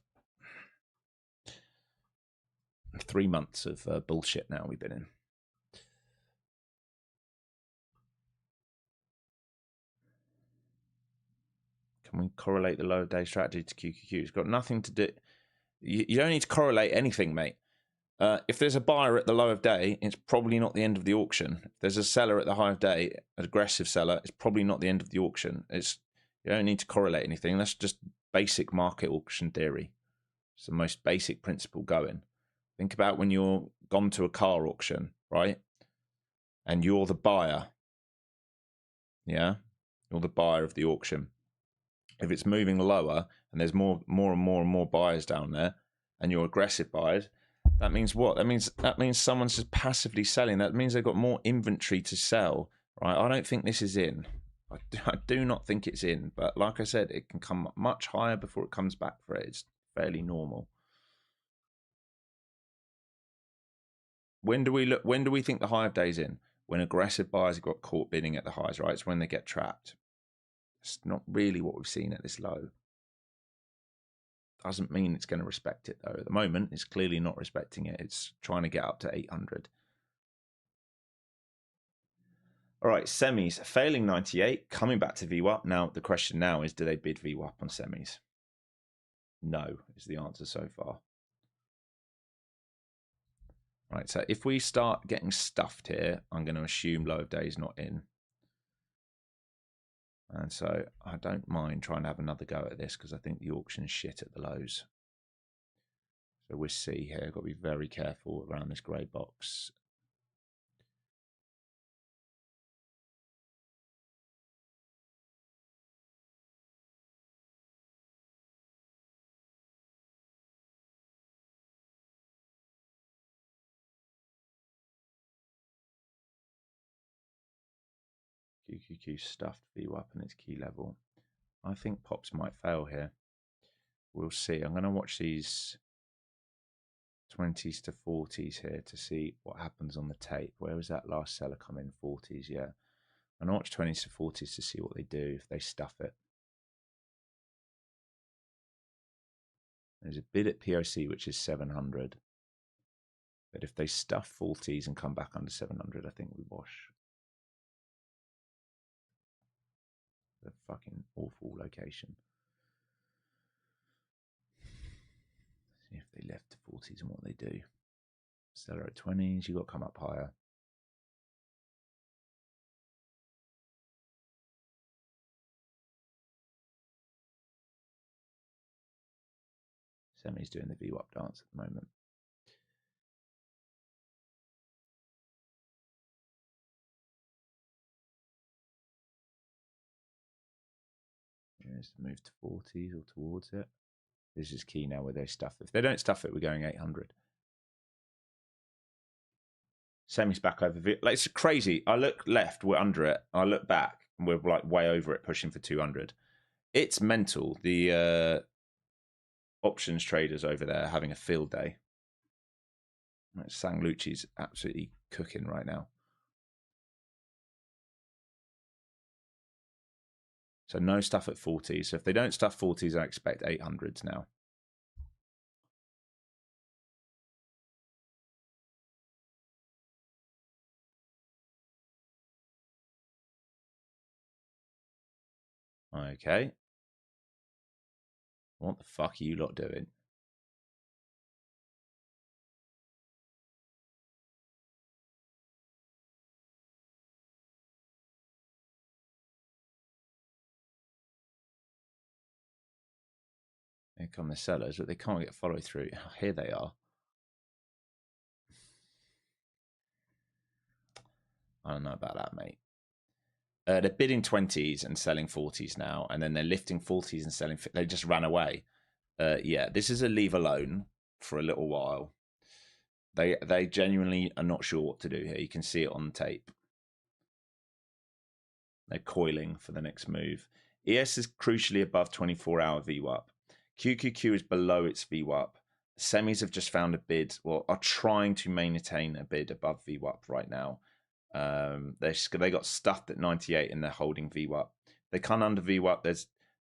3 months of bullshit now we've been in. Can we correlate the low day strategy to QQQ? It's got nothing to do. You don't need to correlate anything, mate. If there's a buyer at the low of day, it's probably not the end of the auction. If there's a seller at the high of day, an aggressive seller, it's probably not the end of the auction. You don't need to correlate anything. That's just basic market auction theory. It's the most basic principle going. Think about when you're gone to a car auction, right? And you're the buyer. Yeah? You're the buyer of the auction. If it's moving lower and there's more and more buyers down there, and you're aggressive buyers, that means what? That means someone's just passively selling. That means they've got more inventory to sell, right? I don't think this is in. I do not think it's in. But like I said, it can come much higher before it comes back for it. It's fairly normal. When do we look? When do we think the high of days in? When aggressive buyers have got caught bidding at the highs, right? It's when they get trapped. It's not really what we've seen at this low. Doesn't mean it's going to respect it though. At the moment, it's clearly not respecting it. It's trying to get up to 800. All right, semis failing 98, coming back to VWAP. Now the question now is, do they bid VWAP on semis? No is the answer so far. Right, so if we start getting stuffed here, I'm going to assume low of days not in. And so I don't mind trying to have another go at this because I think the auction's shit at the lows. So we'll see here. Got to be very careful around this grey box. QQQ stuffed VWAP and its key level. I think pops might fail here. We'll see. I'm going to watch these 20s to 40s here to see what happens on the tape. Where was that last seller come in? 40s, yeah. I'm going to watch 20s to 40s to see what they do if they stuff it. There's a bid at POC, which is 700. But if they stuff 40s and come back under 700, I think we wash. A fucking awful location. See if they left the 40s and what they do. Seller at 20s, you got to come up higher. Semi's doing the VWAP dance at the moment. Here's the move to 40s or towards it. This is key now where they stuff it. If they don't stuff it, we're going 800. Semi's back over. Like, it's crazy. I look left, we're under it. I look back, and we're like way over it, pushing for 200. It's mental. The options traders over there having a field day. Sang Lucci's absolutely cooking right now. So no stuff at 40s. So if they don't stuff 40s, I expect 800s now. Okay. What the fuck are you lot doing? Here come the sellers, but they can't get follow through. Here they are. I don't know about that, mate. They're bidding 20s and selling 40s now, and then they're lifting 40s and selling. They just ran away. Yeah, this is a leave alone for a little while. They genuinely are not sure what to do here. You can see it on the tape. They're coiling for the next move. ES is crucially above 24-hour VWAP. QQQ is below its VWAP. Semis have just found a bid, well, are trying to maintain a bid above VWAP right now. They got stuffed at 98 and they're holding VWAP. They come under VWAP.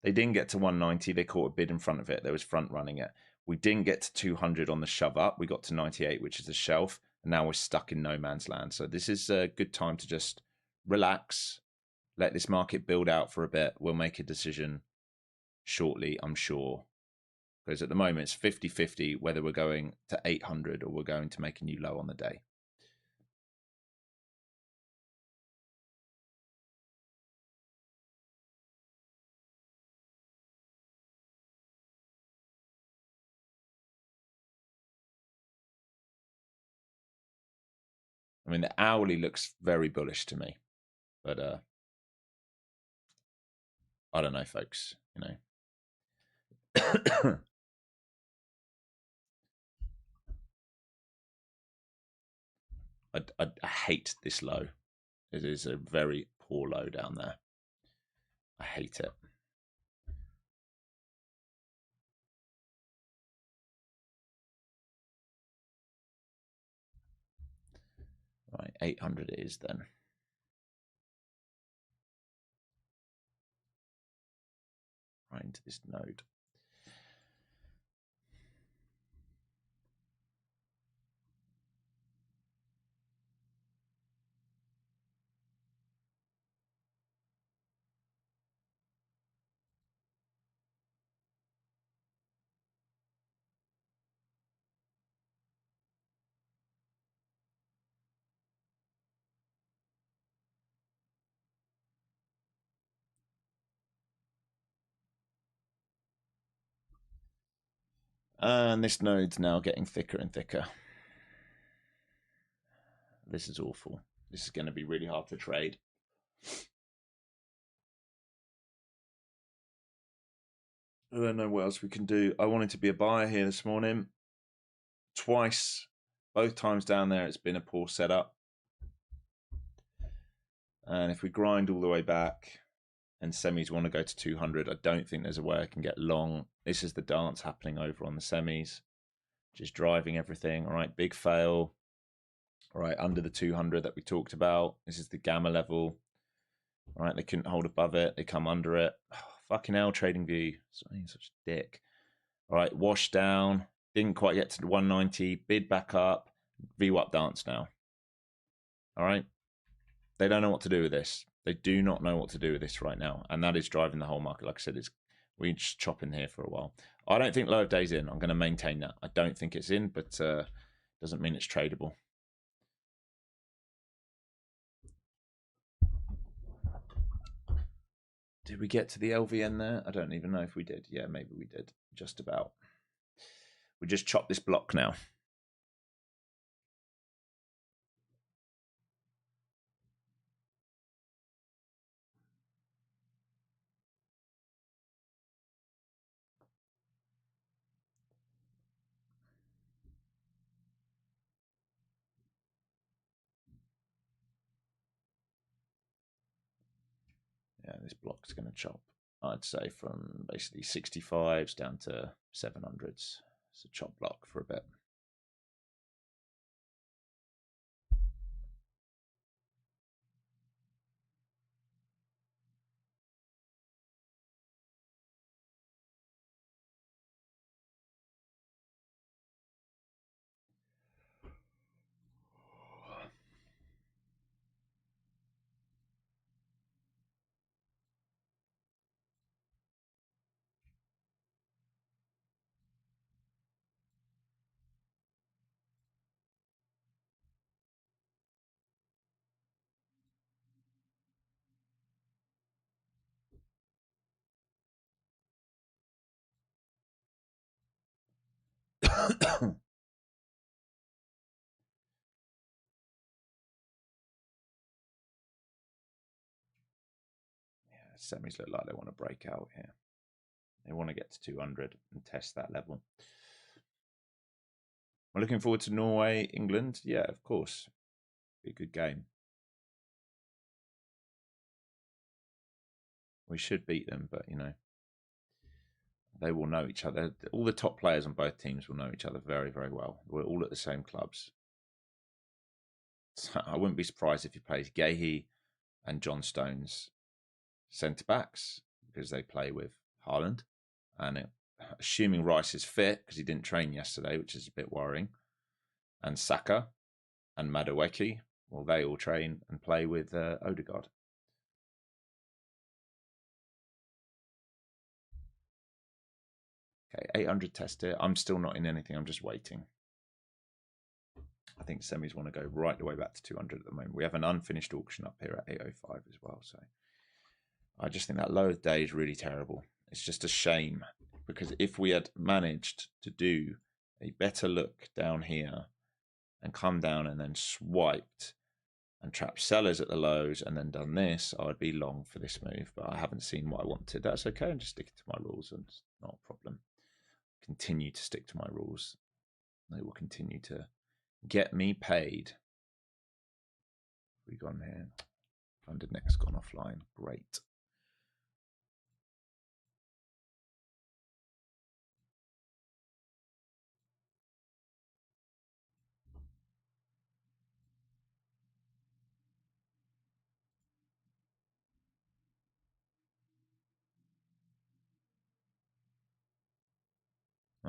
They didn't get to 190. They caught a bid in front of it. There was front running it. We didn't get to 200 on the shove up. We got to 98, which is a shelf. And now we're stuck in no man's land. So this is a good time to just relax, let this market build out for a bit. We'll make a decision shortly, I'm sure. Because at the moment, it's 50-50 whether we're going to 800 or we're going to make a new low on the day. I mean, the hourly looks very bullish to me. But I don't know, folks. You know. I hate this low. It is a very poor low down there. I hate it. Right, 800 it is then. Right into this node. And this node's now getting thicker and thicker. This is awful. This is going to be really hard to trade. I don't know what else we can do. I wanted to be a buyer here this morning. Twice, both times down there, it's been a poor setup. And if we grind all the way back and semis want to go to 200, I don't think there's a way I can get long. This is the dance happening over on the semis. Just driving everything. All right, big fail. All right, under the 200 that we talked about. This is the gamma level. All right, they couldn't hold above it. They come under it. Oh, fucking hell, trading view. Such a dick. All right, wash down. Didn't quite get to the 190. Bid back up. VWAP dance now. All right. They don't know what to do with this. They do not know what to do with this right now. And that is driving the whole market. Like I said, we're just chopping here for a while. I don't think low of days in. I'm going to maintain that. I don't think it's in, but doesn't mean it's tradable. Did we get to the LVN there? I don't even know if we did. Yeah, maybe we did. Just about. We just chopped this block now. Yeah, this block's going to chop, I'd say, from basically 65s down to 700s. It's a chop block for a bit. Yeah, semis look like they want to break out here. They want to get to 200 and test that level. I'm looking forward to Norway, England. Yeah, of course. Be a good game. We should beat them, but, you know, they will know each other. All the top players on both teams will know each other very, very well. We're all at the same clubs. So I wouldn't be surprised if he plays Gahey and John Stones centre-backs because they play with Haaland. And assuming Rice is fit because he didn't train yesterday, which is a bit worrying, and Saka and Madueke, well, they all train and play with Odegaard. Okay, 800 test it. I'm still not in anything. I'm just waiting. I think semis want to go right the way back to 200 at the moment. We have an unfinished auction up here at 805 as well. So I just think that low of day is really terrible. It's just a shame because if we had managed to do a better look down here and come down and then swiped and trapped sellers at the lows and then done this, I'd be long for this move. But I haven't seen what I wanted. That's okay. I'm just sticking to my rules and it's not a problem. Continue to stick to my rules. They will continue to get me paid. We gone here. Funded next gone offline. Great.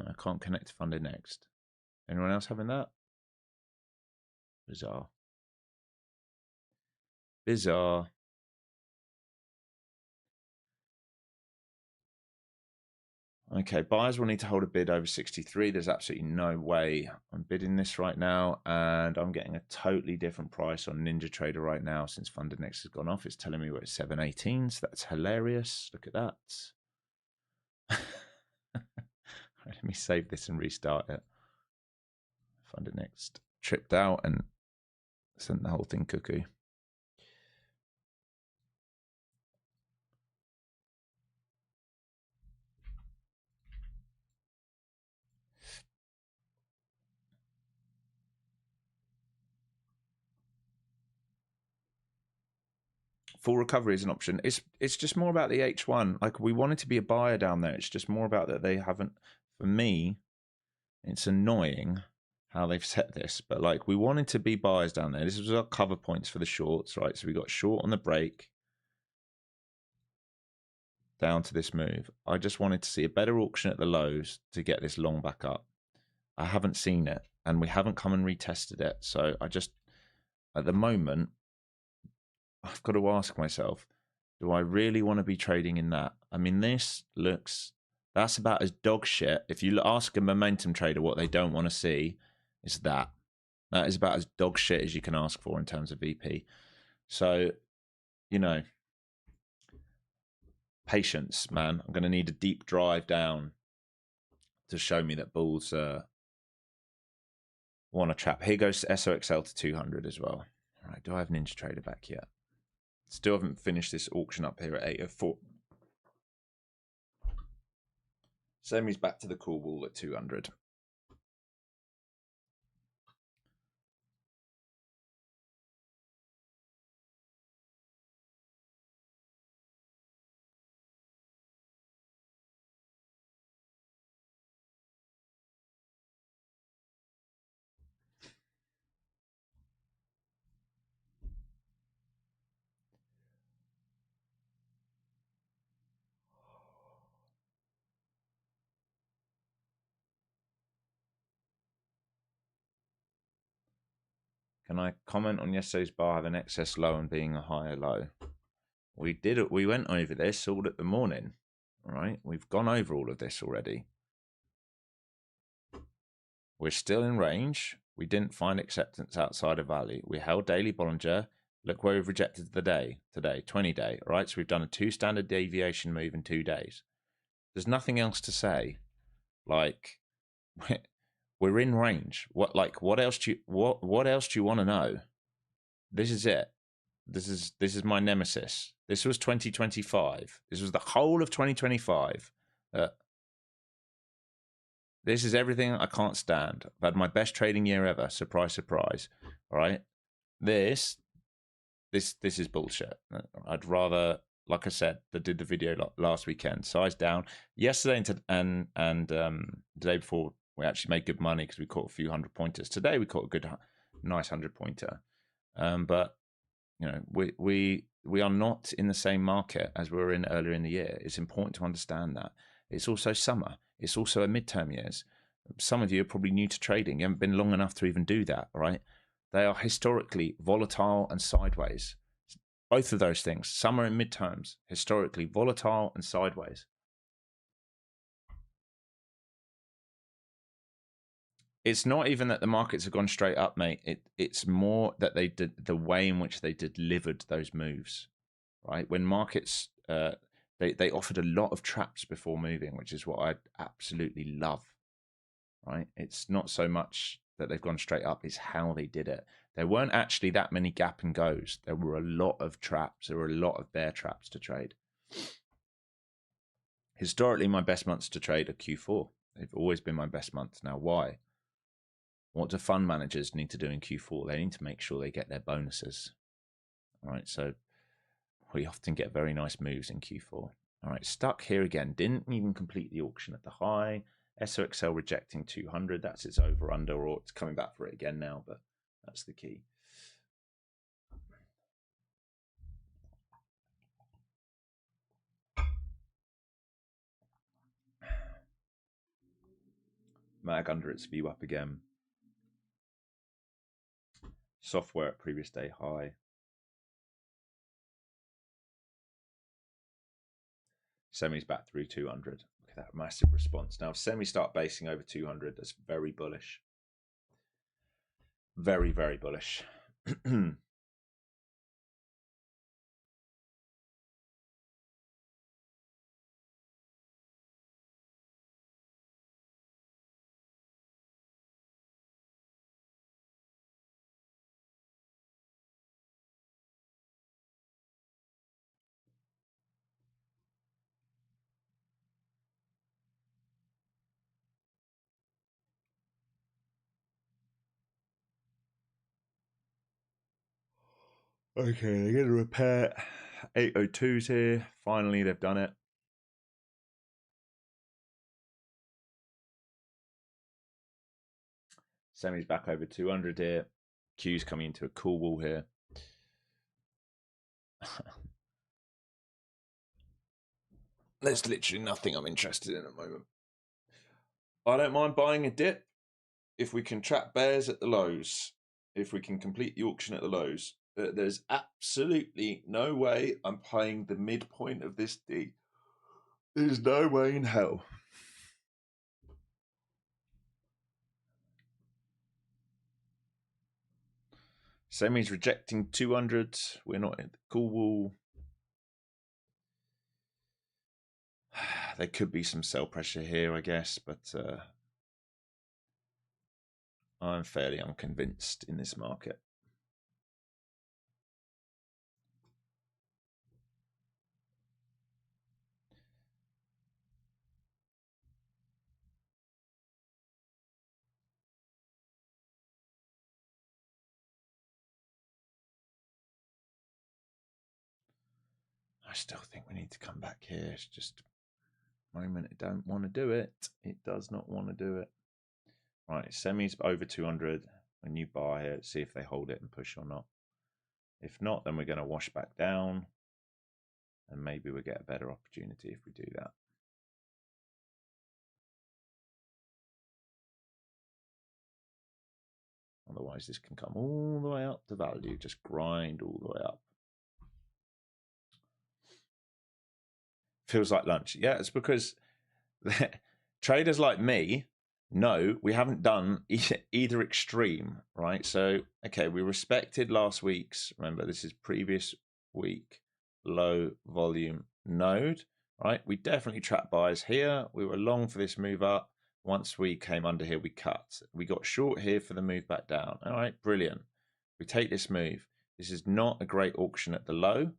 I can't connect to funded next. Anyone else having that? Bizarre. Bizarre. Okay, buyers will need to hold a bid over 63. There's absolutely no way I'm bidding this right now, and I'm getting a totally different price on NinjaTrader right now since funded next has gone off. It's telling me we're at 718, so that's hilarious. Look at that. Let me save this and restart it. Funded next tripped out and sent the whole thing cuckoo. Full recovery is an option. It's just more about the H1. Like, we wanted to be a buyer down there. It's just more about that they haven't. For me, it's annoying how they've set this, but like, we wanted to be buyers down there. This was our cover points for the shorts, right? So we got short on the break down to this move. I just wanted to see a better auction at the lows to get this long back up. I haven't seen it, and we haven't come and retested it. So I just, at the moment, I've got to ask myself, do I really want to be trading in that? I mean, this looks, that's about as dog shit. If you ask a momentum trader what they don't want to see, it's that. That is about as dog shit as you can ask for in terms of VP. So, you know, patience, man. I'm going to need a deep drive down to show me that bulls want to trap. Here goes SOXL to 200 as well. All right, do I have NinjaTrader back yet? Still haven't finished this auction up here at 804. Semi's back to the cool wall at 200. Can I comment on yesterday's bar having excess low and being a higher low? We did it. We went over this all at the morning. All right, we've gone over all of this already. We're still in range. We didn't find acceptance outside of value. We held daily Bollinger. Look where we've rejected the day today, 20 day. All right, so we've done a 2 standard deviation move in 2 days. There's nothing else to say. Like, we're in range. What else do you want to know? This is it. This is my nemesis. This was 2025. This was the whole of 2025. This is everything I can't stand. I've had my best trading year ever. Surprise, surprise. All right. This is bullshit. I'd rather, like I said, that did the video last weekend. Size down yesterday and the day before. We actually made good money because we caught a few 100-pointers. Today we caught a good, nice 100-pointer. But you know, we are not in the same market as we were in earlier in the year. It's important to understand that. It's also summer. It's also a midterm years. Some of you are probably new to trading. You haven't been long enough to even do that, right? They are historically volatile and sideways. Both of those things, summer and midterms, historically volatile and sideways. It's not even that the markets have gone straight up, mate. It's more that they did the way in which they delivered those moves, right? When markets, they offered a lot of traps before moving, which is what I absolutely love, right? It's not so much that they've gone straight up, it's how they did it. There weren't actually that many gap and goes. There were a lot of traps. There were a lot of bear traps to trade. Historically, my best months to trade are Q4. They've always been my best months. Now, why? What do fund managers need to do in Q4? They need to make sure they get their bonuses. All right, so we often get very nice moves in Q4. All right, stuck here again. Didn't even complete the auction at the high. SOXL rejecting 200. That's its over under, or it's coming back for it again now, but that's the key. Mag under its view up again. Software at previous day high. Semis back through 200. Look at that massive response. Now, if semis start basing over 200, that's very bullish. Very, very bullish. Okay, they're going to repair 802s here. Finally, they've done it. Semi's back over 200 here. Q's coming into a cool wall here. There's literally nothing I'm interested in at the moment. I don't mind buying a dip if we can trap bears at the lows, if we can complete the auction at the lows. There's absolutely no way I'm playing the midpoint of this D. There's no way in hell. Semi's rejecting 200. We're not in the cool wall. There could be some sell pressure here, I guess, but I'm fairly unconvinced in this market. I still think we need to come back here. It's just a moment it don't want to do it. It does not want to do it. Right, semis over 200. When you buy it, see if they hold it and push or not. If not, then we're going to wash back down. And maybe we'll get a better opportunity if we do that. Otherwise, this can come all the way up to value. Just grind all the way up. Feels like lunch. Yeah, it's because traders like me know we haven't done either extreme, right? So, okay, we respected last week's, remember, this is previous week, low volume node, right? We definitely trapped buyers here. We were long for this move up. Once we came under here, we cut. We got short here for the move back down. All right, brilliant. We take this move. This is not a great auction at the low.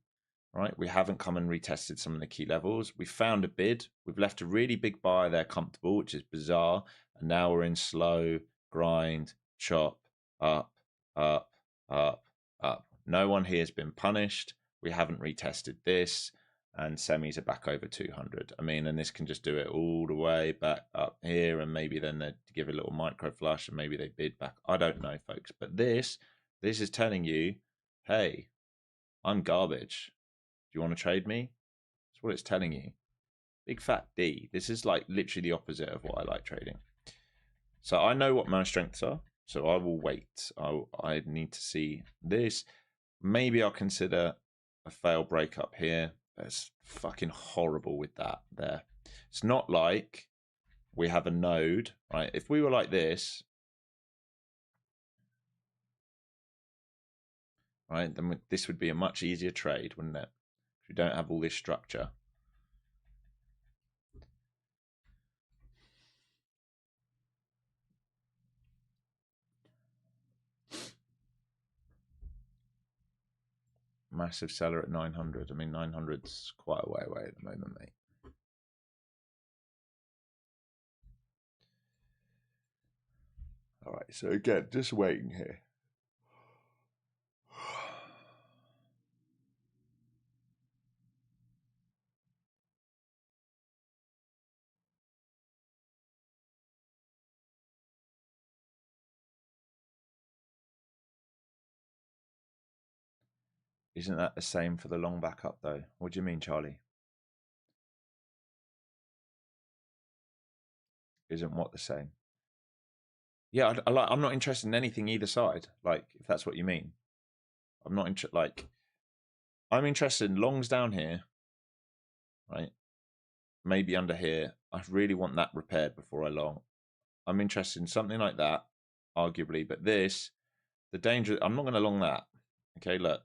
Right, we haven't come and retested some of the key levels. We found a bid. We've left a really big buy there comfortable, which is bizarre. And now we're in slow grind, chop, up, up, up, up. No one here has been punished. We haven't retested this. And semis are back over 200. I mean, and this can just do it all the way back up here. And maybe then they give a little micro flush and maybe they bid back. I don't know, folks. But this is telling you, hey, I'm garbage. Do you want to trade me? That's what it's telling you. Big fat D. This is like literally the opposite of what I like trading. So I know what my strengths are. So I will wait. I need to see this. Maybe I'll consider a fail breakup here. That's fucking horrible with that there. It's not like we have a node, right? If we were like this, right, then this would be a much easier trade, wouldn't it? We don't have all this structure. Massive seller at 900. I mean, 900's quite a way away at the moment, mate. All right, so again, just waiting here. Isn't that the same for the long backup, though? What do you mean, Charlie? Isn't what the same? Yeah, I'm not interested in anything either side. Like, if that's what you mean, I'm not interested. Like, I'm interested in longs down here, right? Maybe under here. I really want that repaired before I long. I'm interested in something like that, arguably. But this, the danger. I'm not going to long that. Okay, look,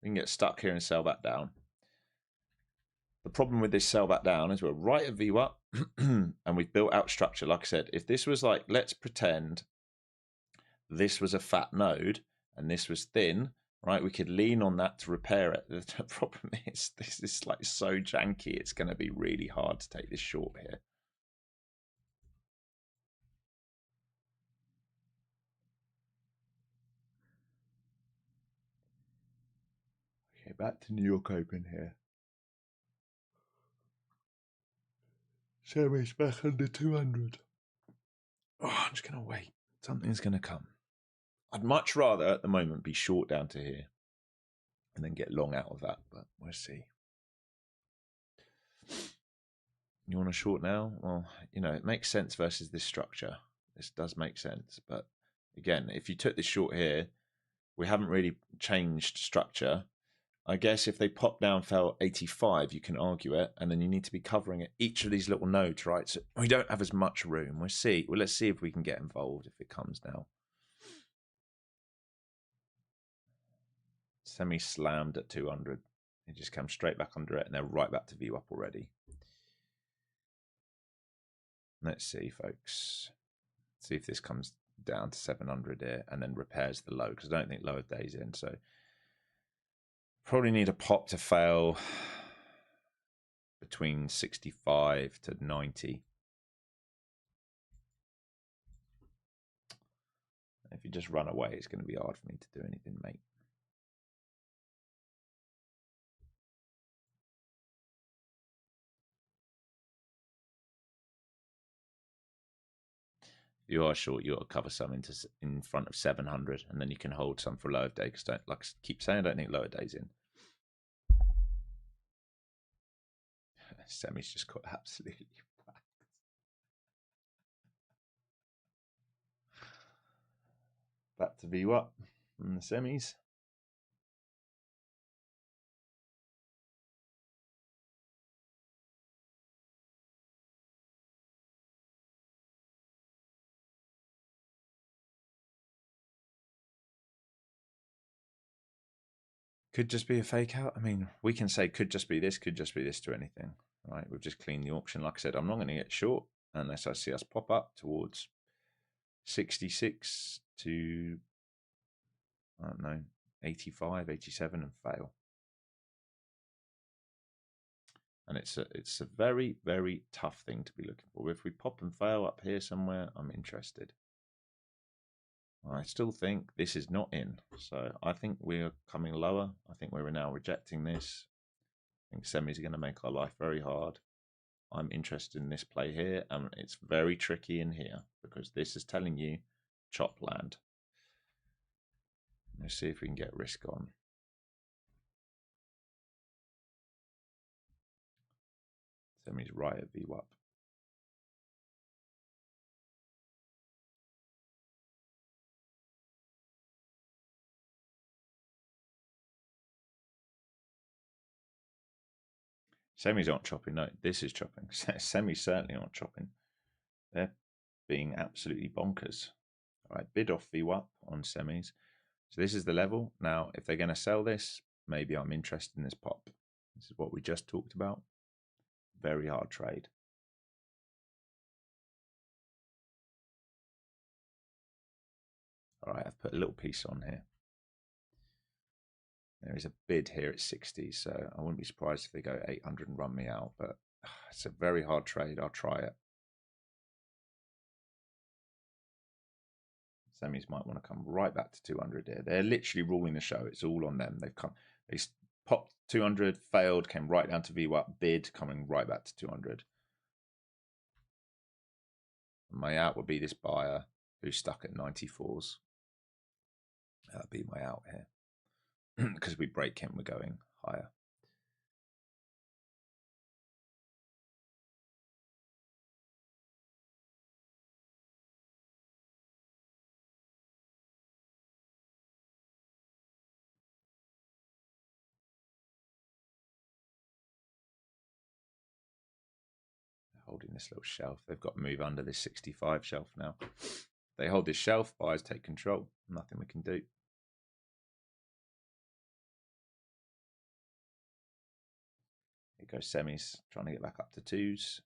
we can get stuck here and sell back down. The problem with this sell back down is we're right at VWAP and we've built out structure. Like I said, if this was like, let's pretend this was a fat node and this was thin, right? We could lean on that to repair it. The problem is this is like so janky. It's going to be really hard to take this short here. Okay, back to New York Open here. Series back under 200. Oh, I'm just going to wait. Something's going to come. I'd much rather at the moment be short down to here and then get long out of that, but we'll see. You want to short now? Well, you know, it makes sense versus this structure. This does make sense. But again, if you took this short here, we haven't really changed structure. I guess if they pop down, fell 85, you can argue it, and then you need to be covering it, each of these little nodes, right? So we don't have as much room. We'll see. Well, let's see if we can get involved if it comes now. Semi slammed at 200. It just comes straight back under it, and they're right back to view up already. Let's see, folks. See if this comes down to 700 here and then repairs the low, because I don't think lower days in. So probably need a pop to fail between 65 to 90. If you just run away, it's going to be hard for me to do anything, mate. If you are short, you got to cover some in front of 700, and then you can hold some for lower day. Because don't, like I keep saying, I don't think lower days in. Semi's just got absolutely whacked. Back to view up from the semis. Could just be a fake out. I mean, we can say could just be this to anything, right? We've just cleaned the auction. Like I said, I'm not going to get short unless I see us pop up towards 66 to, I don't know, 85, 87 and fail. And it's a very, very tough thing to be looking for. If we pop and fail up here somewhere, I'm interested. I still think this is not in. So I think we're coming lower. I think we're now rejecting this. I think semis are going to make our life very hard. I'm interested in this play here, and it's very tricky in here because this is telling you chop land. Let's see if we can get risk on. Semis right at VWAP. Semis aren't chopping. No, this is chopping. Semis certainly aren't chopping. They're being absolutely bonkers. All right, bid off VWAP on semis. So this is the level. Now, if they're going to sell this, maybe I'm interested in this pop. This is what we just talked about. Very hard trade. All right, I've put a little piece on here. There is a bid here at 60, so I wouldn't be surprised if they go 800 and run me out, but it's a very hard trade. I'll try it. Semis might want to come right back to 200 here. They're literally ruling the show. It's all on them. They popped 200, failed, came right down to VWAP, bid, coming right back to 200. My out would be this buyer who's stuck at 94s. That'd be my out here. Because we break him, we're going higher. holding this little shelf. They've got to move under this 65 shelf now. They hold this shelf, buyers take control. Nothing we can do. Here goes semis, trying to get back up to twos.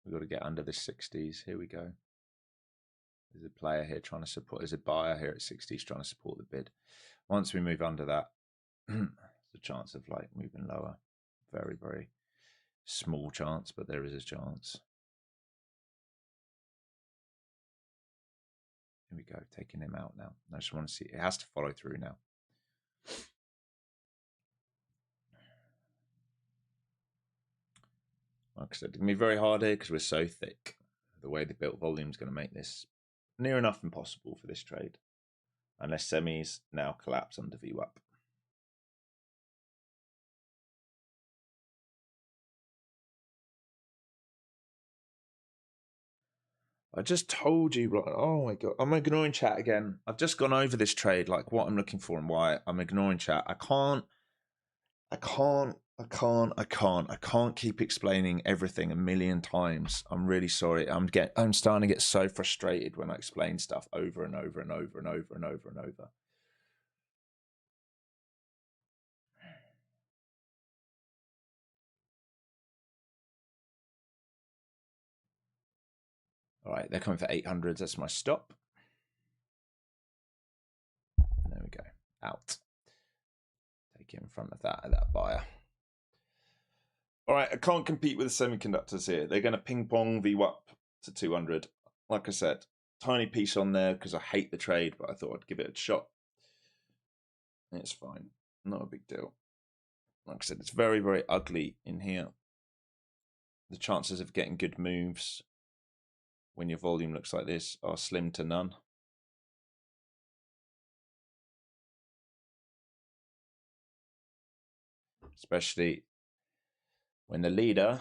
We've got to get under the 60s. Here we go. There's a player here trying to support. There's a buyer here at 60s trying to support the bid. Once we move under that, there's a chance of like moving lower. Very, very small chance, but there is a chance. Here we go, taking him out now. I just want to see. It has to follow through now. Like I said, it's going to be very hard here because we're so thick. The way they built volume is going to make this near enough impossible for this trade. Unless semis now collapse under VWAP. I just told you, oh my God, I'm ignoring chat again. I've just gone over this trade, like what I'm looking for and why. I'm ignoring chat. I can't keep explaining everything a million times. I'm really sorry. I'm starting to get so frustrated when I explain stuff over and over and over and over and over and over. All right, they're coming for 800s. That's my stop. There we go. Out. Take it in front of that buyer. All right, I can't compete with the semiconductors here. They're going to ping pong VWAP to 200. Like I said, tiny piece on there because I hate the trade, but I thought I'd give it a shot. It's fine. Not a big deal. Like I said, it's very, very ugly in here. The chances of getting good moves when your volume looks like this are slim to none. Especially when the leader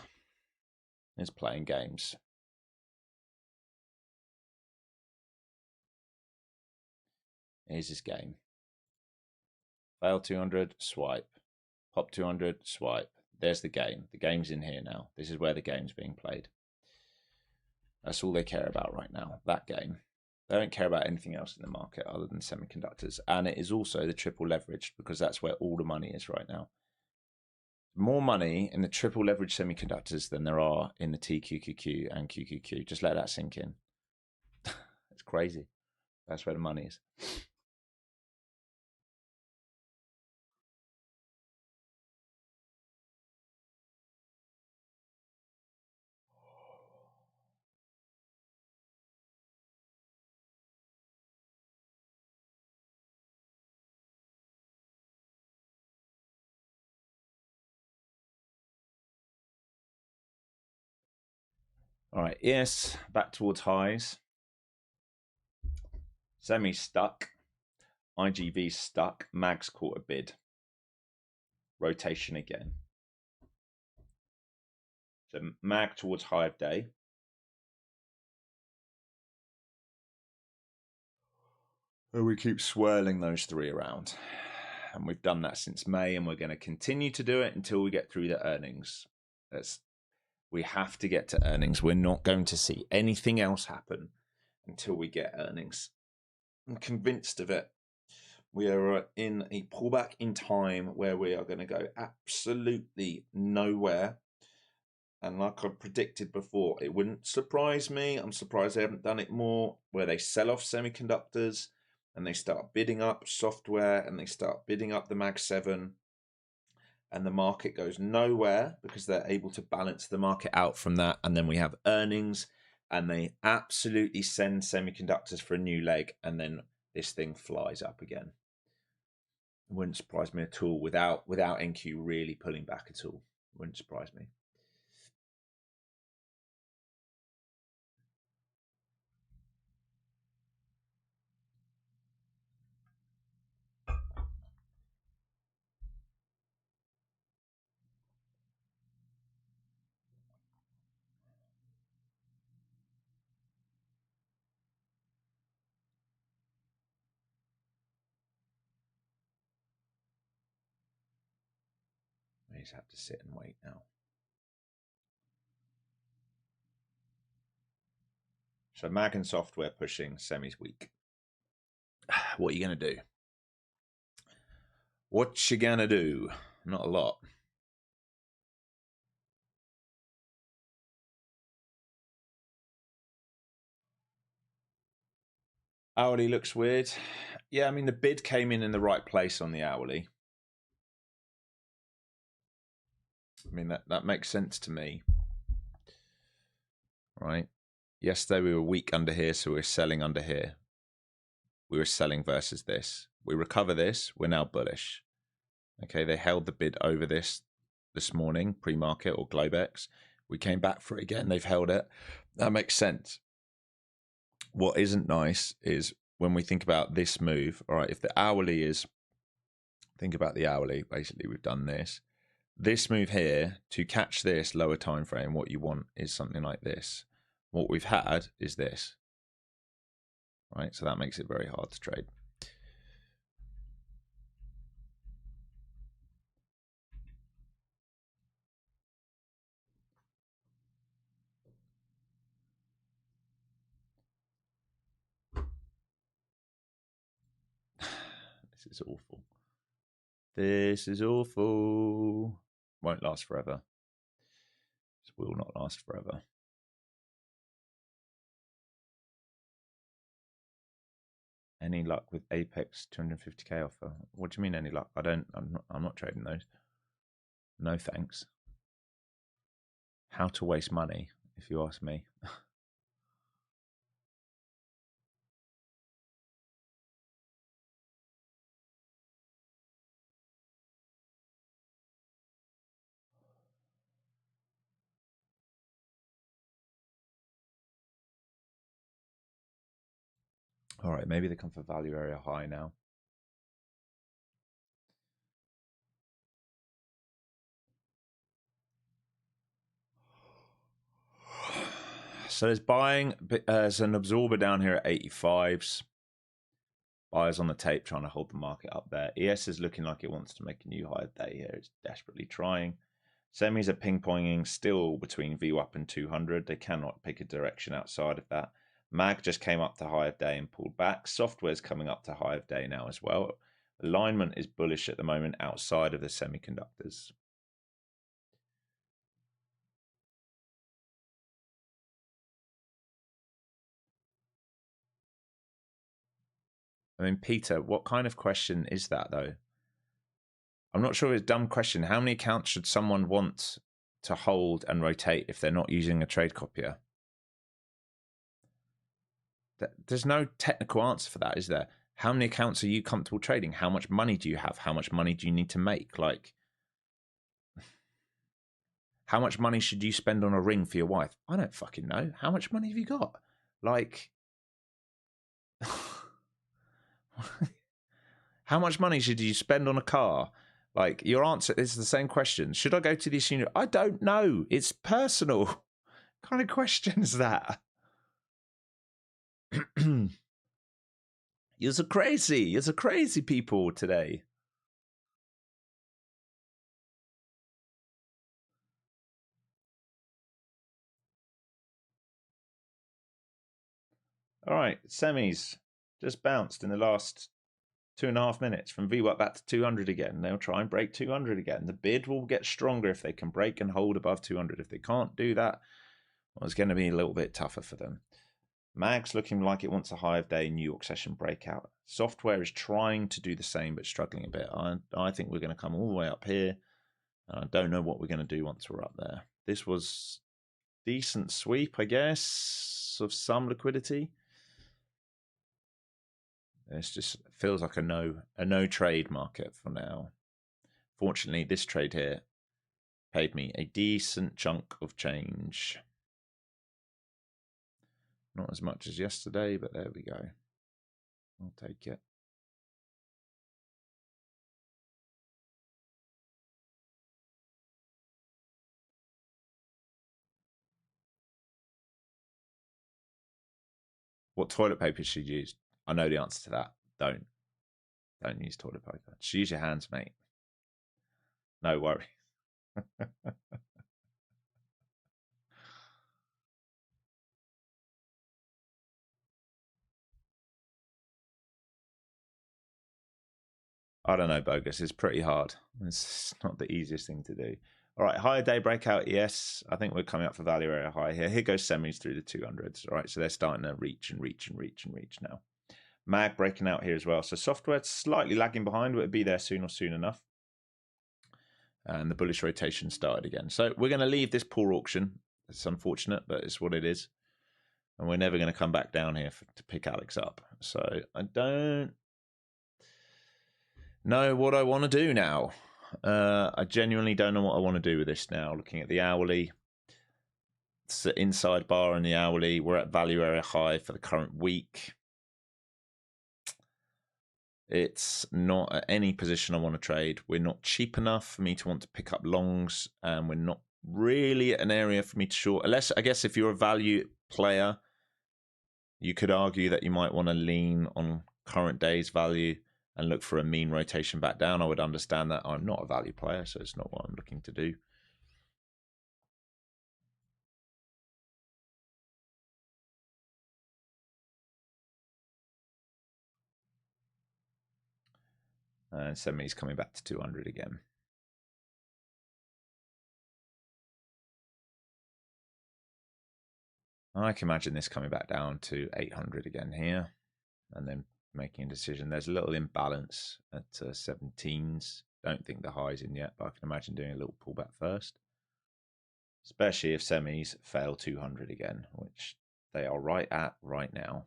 is playing games. Here's his game. Fail 200, swipe. Pop 200, swipe. There's the game. The game's in here now. This is where the game's being played. That's all they care about right now, that game. They don't care about anything else in the market other than semiconductors. And it is also the triple leveraged because that's where all the money is right now. More money in the triple leveraged semiconductors than there are in the TQQQ and QQQ. Just let that sink in. It's crazy. That's where the money is. All right, ES back towards highs. Semi stuck. IGV stuck. Mag's caught a bid. Rotation again. So mag towards high of day. And we keep swirling those three around. And we've done that since May, and we're going to continue to do it until we get through the earnings. We have to get to earnings. We're not going to see anything else happen until we get earnings. I'm convinced of it. We are in a pullback in time where we are going to go absolutely nowhere. And like I predicted before, it wouldn't surprise me. I'm surprised they haven't done it more, where they sell off semiconductors and they start bidding up software and they start bidding up the Mag 7. And the market goes nowhere because they're able to balance the market out from that. And then we have earnings and they absolutely send semiconductors for a new leg. And then this thing flies up again. It wouldn't surprise me at all without NQ really pulling back at all. It wouldn't surprise me. We just have to sit and wait now. So Mag and software pushing, semis weak. What are you going to do? What you going to do? Not a lot. Hourly looks weird. Yeah, I mean, the bid came in the right place on the hourly. I mean, that makes sense to me. Right. Yesterday we were weak under here, so we're selling under here. We were selling versus this. We recover this, we're now bullish. Okay, they held the bid over this morning, pre-market or Globex. We came back for it again, they've held it. That makes sense. What isn't nice is when we think about this move, all right, if the hourly is, think about the hourly, basically we've done this. This move here, to catch this lower time frame, what you want is something like this. What we've had is this, right? So that makes it very hard to trade. This is awful. This is awful. Won't last forever. This will not last forever. Any luck with Apex 250k offer? What do you mean any luck? I'm not trading those. No thanks. How to waste money, if you ask me. All right, maybe they come for value area high now. So there's buying, there's an absorber down here at 85s. Buyers on the tape trying to hold the market up there. ES is looking like it wants to make a new higher day here. It's desperately trying. Semis are ping-ponging still between VWAP and 200. They cannot pick a direction outside of that. Mag just came up to high of day and pulled back. Software's coming up to high of day now as well. Alignment is bullish at the moment outside of the semiconductors. I mean, Peter, what kind of question is that, though? I'm not sure it's a dumb question. How many accounts should someone want to hold and rotate if they're not using a trade copier? There's no technical answer for that, is there? How many accounts are you comfortable trading? How much money do you have? How much money do you need to make? Like, how much money should you spend on a ring for your wife? I don't fucking know. How much money have you got? Like, how much money should you spend on a car? Like, your answer is the same question. Should I go to this unit? I don't know. It's personal. What kind of question is that? You're so crazy. You're so crazy people today. All right, semis just bounced in the last 2.5 minutes from VWAP back to 200 again. They'll try and break 200 again. The bid will get stronger if they can break and hold above 200. If they can't do that, well, it's going to be a little bit tougher for them. Mag's looking like it wants a high of day New York session breakout. Software is trying to do the same but struggling a bit. I think we're going to come all the way up here. I don't know what we're going to do once we're up there. This was decent sweep, I guess, of some liquidity. It just feels like a no trade market for now. Fortunately, this trade here paid me a decent chunk of change. Not as much as yesterday, but there we go. I'll take it. What toilet paper should you use? I know the answer to that. Don't use toilet paper. Just use your hands, mate. No worries. I don't know, Bogus. It's pretty hard. It's not the easiest thing to do. All right, higher day breakout. Yes, I think we're coming up for value area high here. Here goes semis through the 200s. All right, so they're starting to reach and reach and reach and reach now. Mag breaking out here as well. So software's slightly lagging behind, but it'll be there soon or soon enough. And the bullish rotation started again. So we're going to leave this poor auction. It's unfortunate, but it's what it is. And we're never going to come back down here to pick Alex up. So I don't know what I want to do now. I genuinely don't know what I want to do with this now. Looking at the hourly, it's the inside bar in the hourly. We're at value area high for the current week. It's not at any position I want to trade. We're not cheap enough for me to want to pick up longs, and we're not really at an area for me to short. Unless, I guess, if you're a value player, you could argue that you might want to lean on current day's value and look for a mean rotation back down. I would understand that. I'm not a value player, so it's not what I'm looking to do. And semis coming back to 200 again. I can imagine this coming back down to 800 again here, and then making a decision. There's a little imbalance at 17s. Don't think the high's in yet, but I can imagine doing a little pullback first, especially if semis fail 200 again, which they are right at right now.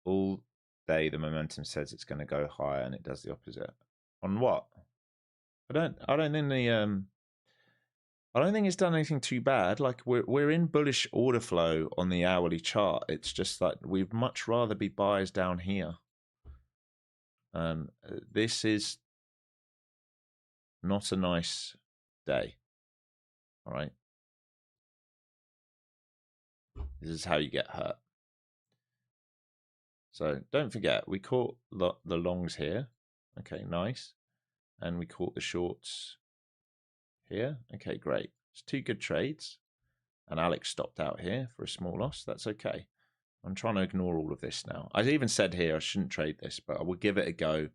All day the momentum says it's going to go higher, and it does the opposite. On what? I don't think it's done anything too bad. Like we're in bullish order flow on the hourly chart. It's just like we'd much rather be buyers down here. This is not a nice day. All right. This is how you get hurt. So don't forget, we caught the longs here. Okay, nice. And we caught the shorts here. Okay, great. It's two good trades. And Alex stopped out here for a small loss. That's okay. I'm trying to ignore all of this now. I even said here I shouldn't trade this, but I will give it a go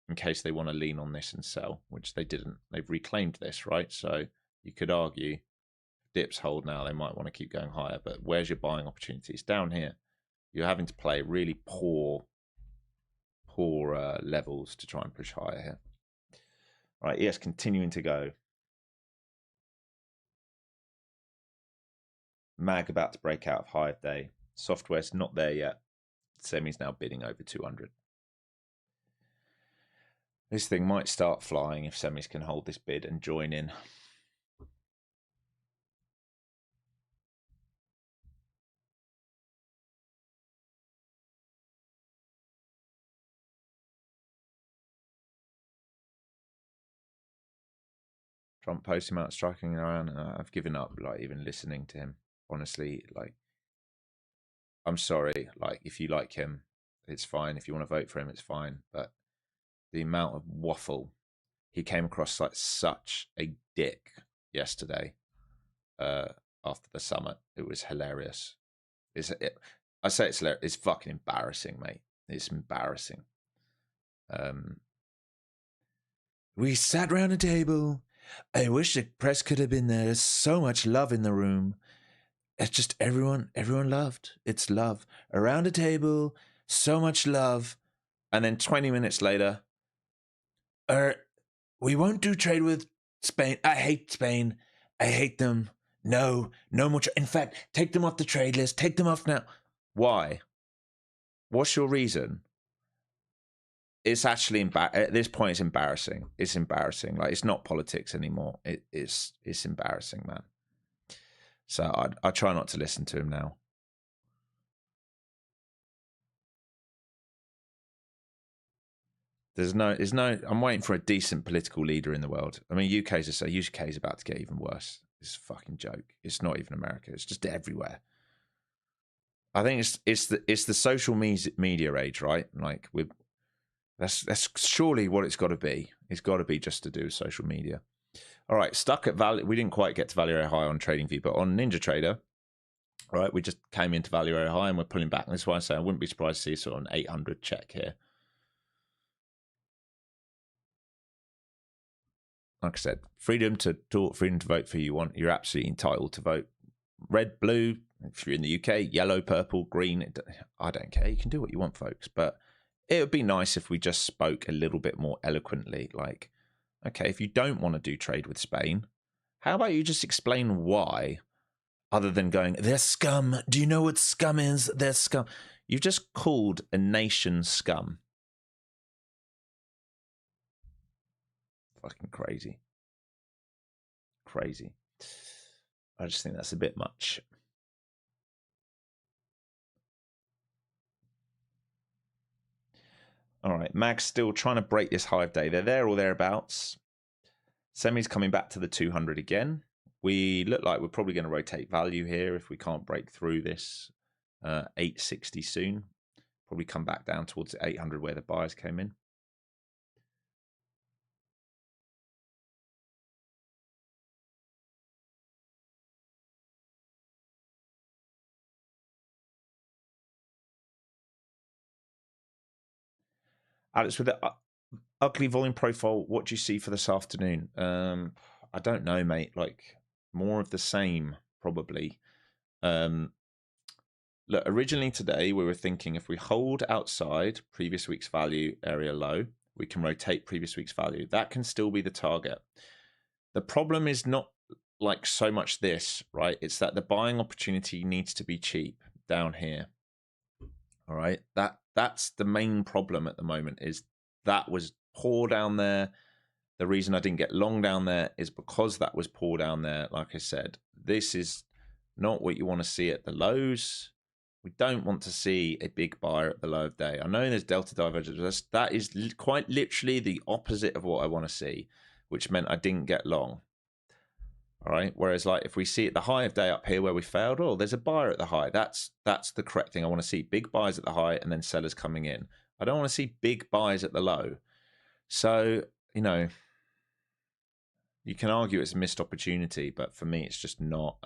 in case they want to lean on this and sell, which they didn't. They've reclaimed this, right? So you could argue dips hold now, they might want to keep going higher, but where's your buying opportunities? Down here. You're having to play really poor levels to try and push higher here. All right, ES continuing to go. Mag about to break out of high of day. Software's not there yet. Semi's now bidding over 200. This thing might start flying if semis can hold this bid and join in. Trump posting about striking around. I've given up, like, even listening to him. Honestly, like, I'm sorry. Like, if you like him, it's fine. If you want to vote for him, it's fine. But the amount of waffle, he came across like such a dick yesterday after the summit. It was hilarious. I say it's hilarious. It's fucking embarrassing, mate. It's embarrassing. We sat round a table. I wish the press could have been there. There's so much love in the room. It's just everyone loved. It's love. Around a table, so much love. And then 20 minutes later, we won't do trade with Spain. I hate Spain. I hate them. No more. In fact, take them off the trade list. Take them off now. Why? What's your reason? It's actually at this point. It's embarrassing. It's embarrassing. Like, it's not politics anymore. It's embarrassing, man. So I try not to listen to him now. There's no. I'm waiting for a decent political leader in the world. I mean, UK is about to get even worse. It's a fucking joke. It's not even America. It's just everywhere. I think it's the social media age, right? Like that's surely what it's got to be. It's got to be just to do with social media. All right, stuck at value. We didn't quite get to value area high on TradingView, but on NinjaTrader, all right, we just came into value area high and we're pulling back. And that's why I say I wouldn't be surprised to see sort of an 800 check here. Like I said, freedom to talk, freedom to vote for who you want. You're absolutely entitled to vote. Red, blue, if you're in the UK, yellow, purple, green. I don't care. You can do what you want, folks. But it would be nice if we just spoke a little bit more eloquently. Like, okay, if you don't want to do trade with Spain, how about you just explain why, other than going, they're scum. Do you know what scum is? They're scum. You've just called a nation scum. Fucking crazy. Crazy. I just think that's a bit much. All right, Mag's still trying to break this high of day. They're there or thereabouts. Semi's coming back to the 200 again. We look like we're probably going to rotate value here if we can't break through this 860 soon. Probably come back down towards the 800 where the buyers came in. Alex, with the ugly volume profile, what do you see for this afternoon? I don't know, mate. Like more of the same, probably. Look, originally today we were thinking if we hold outside previous week's value area low, we can rotate previous week's value. That can still be the target. The problem is not like so much this, right? It's that the buying opportunity needs to be cheap down here. All right, that's the main problem at the moment. Is that was poor down there. The reason I didn't get long down there is because that was poor down there. Like I said, this is not what you want to see at the lows. We don't want to see a big buyer at the low of day. I know there's delta divergence. That is quite literally the opposite of what I want to see, which meant I didn't get long. All right. Whereas, like, if we see at the high of day up here where we failed, oh, there's a buyer at the high. That's the correct thing. I want to see big buys at the high and then sellers coming in. I don't want to see big buys at the low. So, you know, you can argue it's a missed opportunity, but for me, it's just not.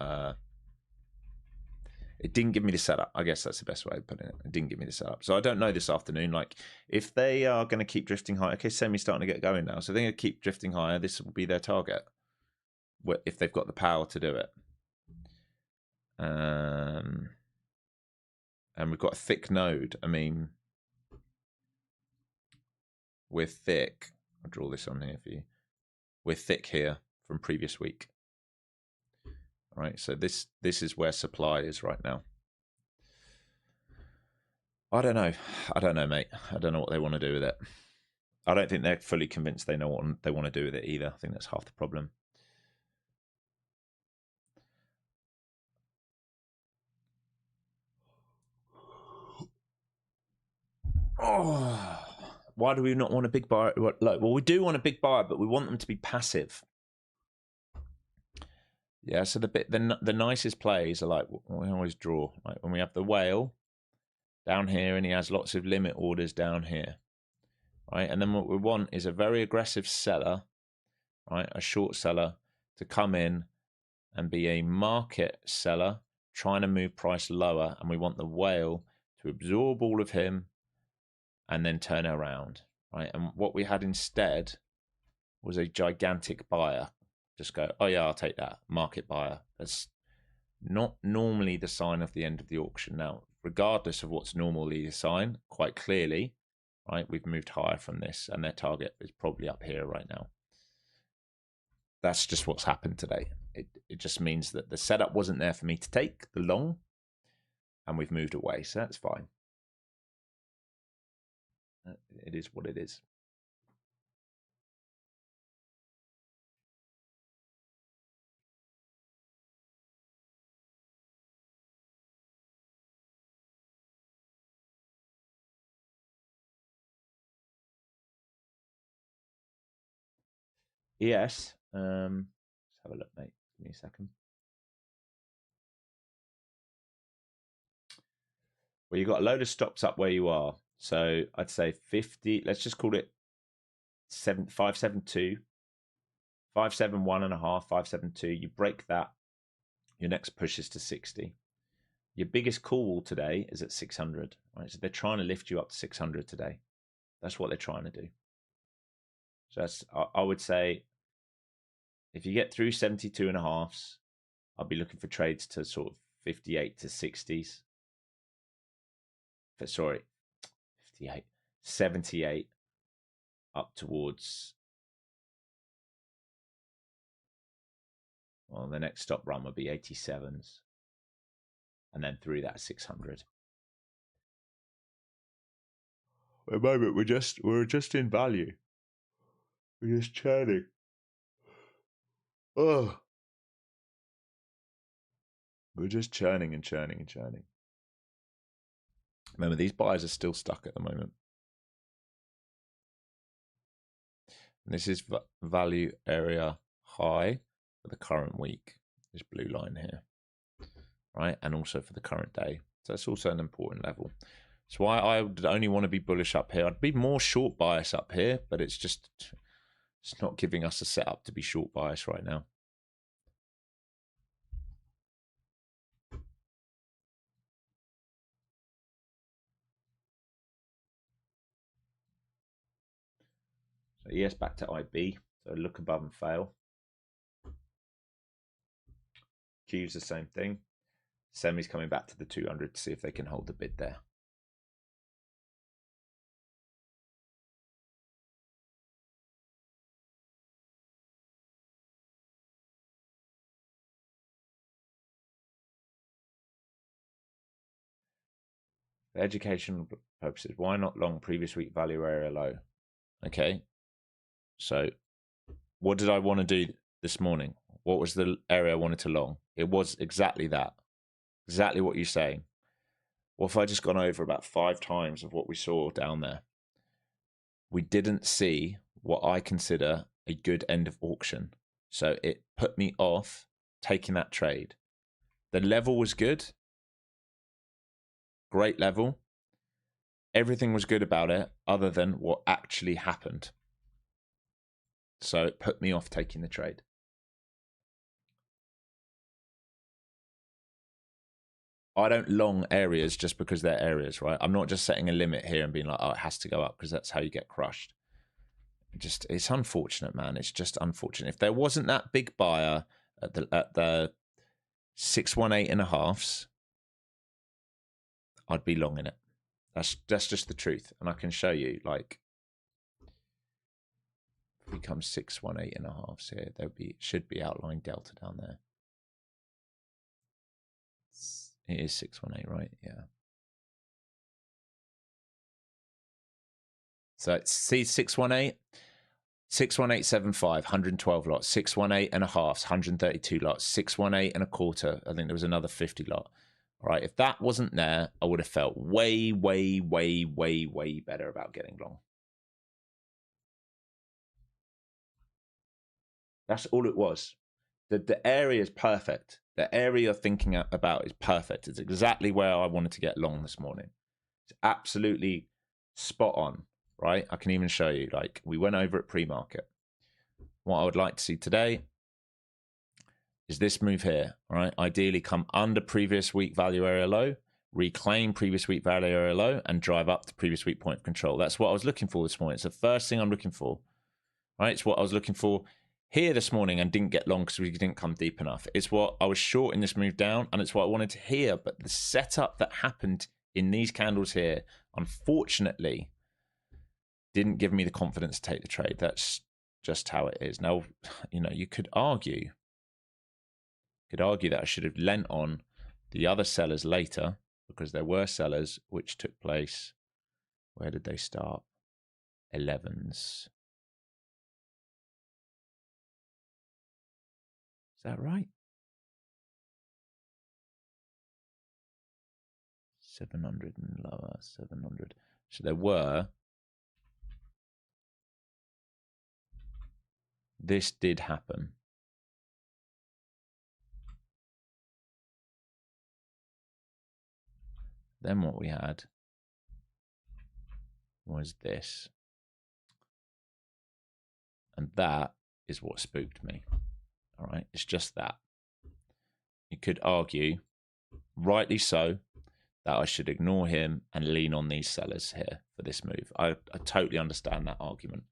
It didn't give me the setup. I guess that's the best way of putting it. It didn't give me the setup. So I don't know this afternoon. Like, if they are going to keep drifting high, okay, semi's starting to get going now. So they're going to keep drifting higher. This will be their target if they've got the power to do it. And we've got a thick node. I mean, we're thick. I'll draw this on here for you. We're thick here from previous week. All right, so this is where supply is right now. I don't know, mate. I don't know what they want to do with it. I don't think they're fully convinced they know what they want to do with it either. I think that's half the problem. Oh, why do we not want a big buyer? Well, we do want a big buyer, but we want them to be passive. Yeah, so the nicest plays are like we always draw. Like when we have the whale down here, and he has lots of limit orders down here, right? And then what we want is a very aggressive seller, right? A short seller to come in and be a market seller trying to move price lower, and we want the whale to absorb all of him and then turn around, right? And what we had instead was a gigantic buyer. Just go, oh yeah, I'll take that. Market buyer. That's not normally the sign of the end of the auction. Now, regardless of what's normally the sign, quite clearly, right, we've moved higher from this, and their target is probably up here right now. That's just what's happened today. It just means that the setup wasn't there for me to take the long, and we've moved away, so that's fine. It is what it is. Yes. Let's have a look, mate. Give me a second. Well, you've got a load of stops up where you are. So I'd say 50, let's just call it 572, 571.5, 572. You break that, your next push is to 60. Your biggest call today is at 600, right? So they're trying to lift you up to 600 today. That's what they're trying to do. So that's, I would say, if you get through 72.5s, I'll be looking for trades to sort of 58 to 60s. Sorry, 58, 78 up towards, well, the next stop run would be 87s. And then through that 600. At the moment, we're just in value. We're just churning. Oh, we're just churning and churning and churning. Remember, these buyers are still stuck at the moment. And this is value area high for the current week. This blue line here, right? And also for the current day. So that's also an important level. That's why I would only want to be bullish up here. I'd be more short bias up here, but it's not giving us a setup to be short bias right now. So ES back to IB. So look above and fail. Q's the same thing. Semi's coming back to the 200 to see if they can hold the bid there. For educational purposes, why not long previous week value area low? Okay. So what did I want to do this morning? What was the area I wanted to long? It was exactly that. Exactly what you're saying. What if I just gone over about 5 times of what we saw down there? We didn't see what I consider a good end of auction. So it put me off taking that trade. The level was good. Great level. Everything was good about it other than what actually happened. So it put me off taking the trade. I don't long areas just because they're areas, right? I'm not just setting a limit here and being like, oh, it has to go up because that's how you get crushed. It's unfortunate, man. It's just unfortunate. If there wasn't that big buyer at the 618.5s, I'd be long in it. That's just the truth. And I can show you, like, if it becomes 618.5s here, should be outlying delta down there. It is 618, right? Yeah. So it's see 618, 618.75, 112 lots, 618.5, 132 lots, 618.25. I think there was another 50 lot. All right. If that wasn't there, I would have felt way, way, way, way, way better about getting long. That's all it was. The area is perfect. The area you're thinking about is perfect. It's exactly where I wanted to get long this morning. It's absolutely spot on, right? I can even show you, like, we went over it pre-market. What I would like to see today is this move here, all right? Ideally come under previous week value area low, reclaim previous week value area low, and drive up to previous week point of control. That's what I was looking for this morning. It's the first thing I'm looking for, right? It's what I was looking for here this morning and didn't get long because we didn't come deep enough. It's what I was short in this move down, and it's what I wanted to hear. But the setup that happened in these candles here, unfortunately, didn't give me the confidence to take the trade. That's just how it is. Now, you know, you could argue that I should have lent on the other sellers later, because there were sellers which took place. Where did they start? 11s. Is that right? 700 and lower, 700. So there were. This did happen. Then what we had was this. And that is what spooked me. All right, it's just that. You could argue, rightly so, that I should ignore him and lean on these sellers here for this move. I totally understand that argument,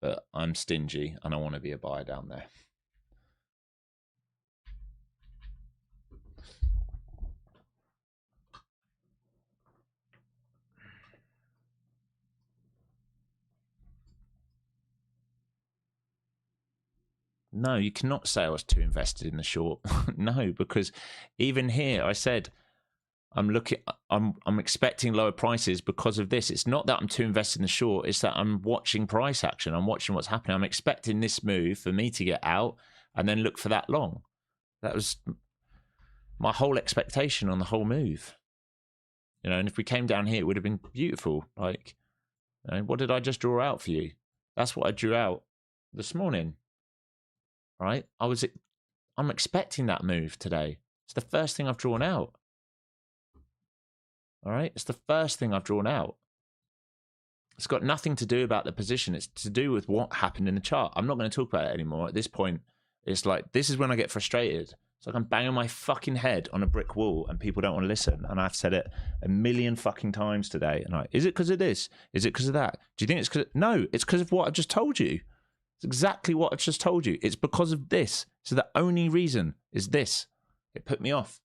but I'm stingy and I want to be a buyer down there. No, you cannot say I was too invested in the short. No, because even here I said I'm expecting lower prices because of this. It's not that I'm too invested in the short, it's that I'm watching price action. I'm watching what's happening. I'm expecting this move for me to get out and then look for that long. That was my whole expectation on the whole move. You know, and if we came down here, it would have been beautiful. Like, you know, what did I just draw out for you? That's what I drew out this morning. Right? I'm expecting that move today. It's the first thing I've drawn out. All right? It's the first thing I've drawn out. It's got nothing to do about the position. It's to do with what happened in the chart. I'm not going to talk about it anymore. At this point, it's like, this is when I get frustrated. It's like I'm banging my fucking head on a brick wall and people don't want to listen. And I've said it a million fucking times today. And is it because of this? Is it because of that? Do you think it's because? No, it's because of what I've just told you. It's exactly what I've just told you. It's because of this. So the only reason is this. It put me off.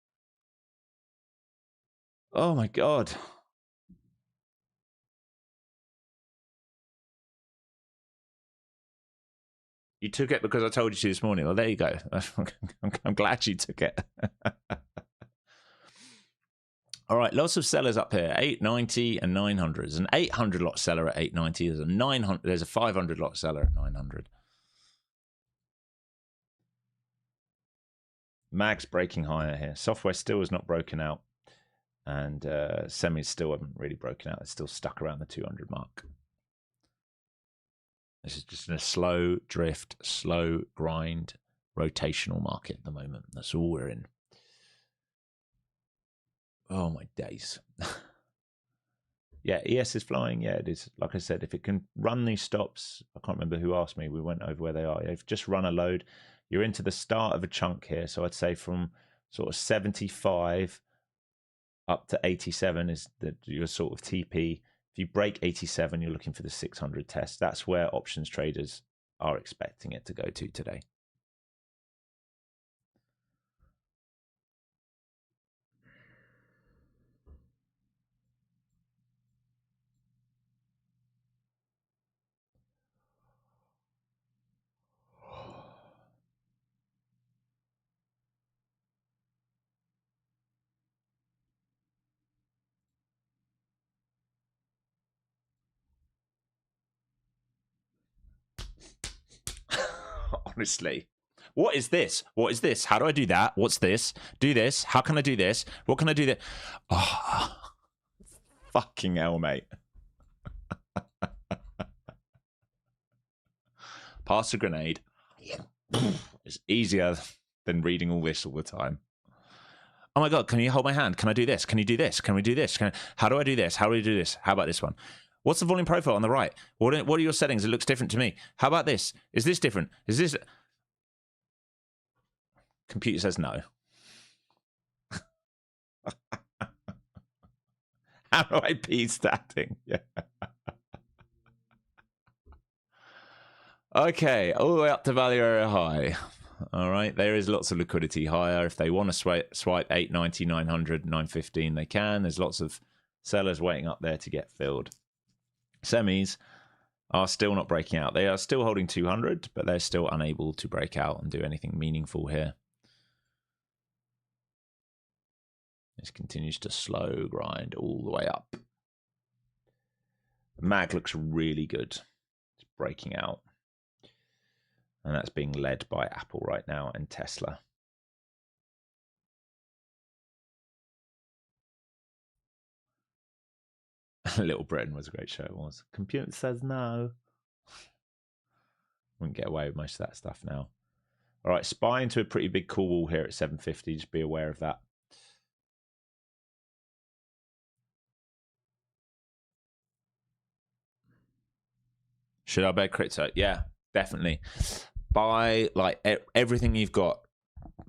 Oh my God. You took it because I told you to this morning. Well, there you go. I'm glad you took it. All right, lots of sellers up here, 890 and 900. There's an 800 lot seller at 890. There's a 900. There's a 500 lot seller at 900. Mag's breaking higher here. Software still is not broken out, and semis still haven't really broken out. It's still stuck around the 200 mark. This is just in a slow drift, slow grind, rotational market at the moment. That's all we're in. Oh, my days. Yeah, ES is flying. Yeah, it is. Like I said, if it can run these stops, I can't remember who asked me. We went over where they are. They've just run a load. You're into the start of a chunk here. So I'd say from sort of 75 up to 87 is your sort of TP. If you break 87, you're looking for the 600 test. That's where options traders are expecting it to go to today. Honestly. What is this? What is this? How do I do that? What's this? Do this. How can I do this? What can I do that? Oh, fucking hell, mate. Pass a grenade. It's easier than reading all this all the time. Oh my God, can you hold my hand? Can I do this? Can you do this? Can we do this? How do I do this? How do we do this? How about this one? What's the volume profile on the right? What are your settings? It looks different to me. How about this? Is this different? Is this... Computer says no. How do I be statting? Yeah. Okay, all the way up to value area high. All right, there is lots of liquidity higher. If they want to swipe 890, 900, 915, they can. There's lots of sellers waiting up there to get filled. Semis are still not breaking out. They are still holding 200, but they're still unable to break out and do anything meaningful here. This continues to slow grind all the way up. Mag looks really good. It's breaking out. And that's being led by Apple right now and Tesla. Little Britain was a great show, it was. Computer says no. Wouldn't get away with most of that stuff now. All right, SPY into a pretty big call wall here at 750. Just be aware of that. Should I bet crypto? Yeah, definitely. Buy like everything you've got.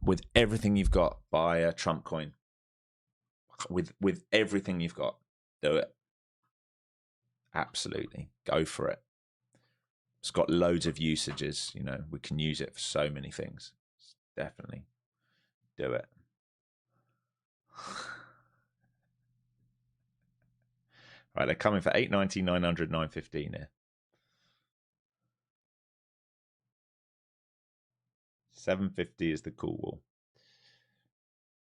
With everything you've got, buy a Trump coin. With everything you've got, do it. Absolutely, go for it. It's got loads of usages. You know, we can use it for so many things. Definitely, do it. Right, they're coming for 890, 900, 915 here. 750 is the cool wall.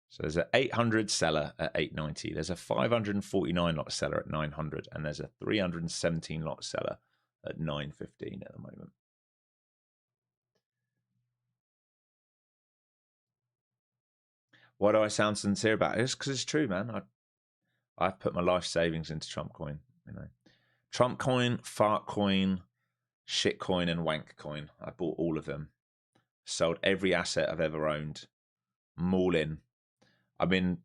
So there's an 800 seller at 890. There's a 549 lot seller at 900, and there's a 317 lot seller at 915 at the moment. Why do I sound sincere about it? It's because it's true, man. I've put my life savings into Trump coin. You know, Trump coin, fart coin, shit coin, and wank coin. I bought all of them. Sold every asset I've ever owned. I'm all in. I've been,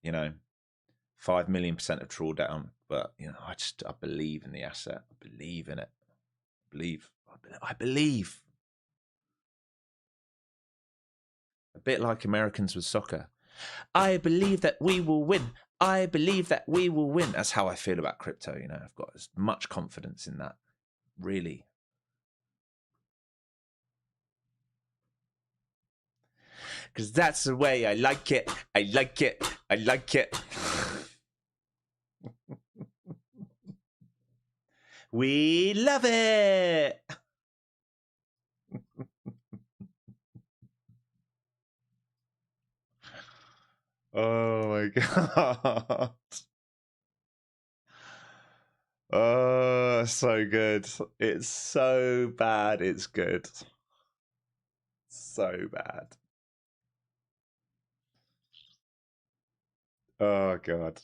you know, 5 million% of drawdown, but you know, I believe in the asset. I believe in it. I believe. A bit like Americans with soccer. I believe that we will win. I believe that we will win. That's how I feel about crypto. You know, I've got as much confidence in that. Really. Because that's the way I like it. I like it. I like it. We love it. Oh my God. Oh, so good. It's so bad. It's good. So bad. Oh God.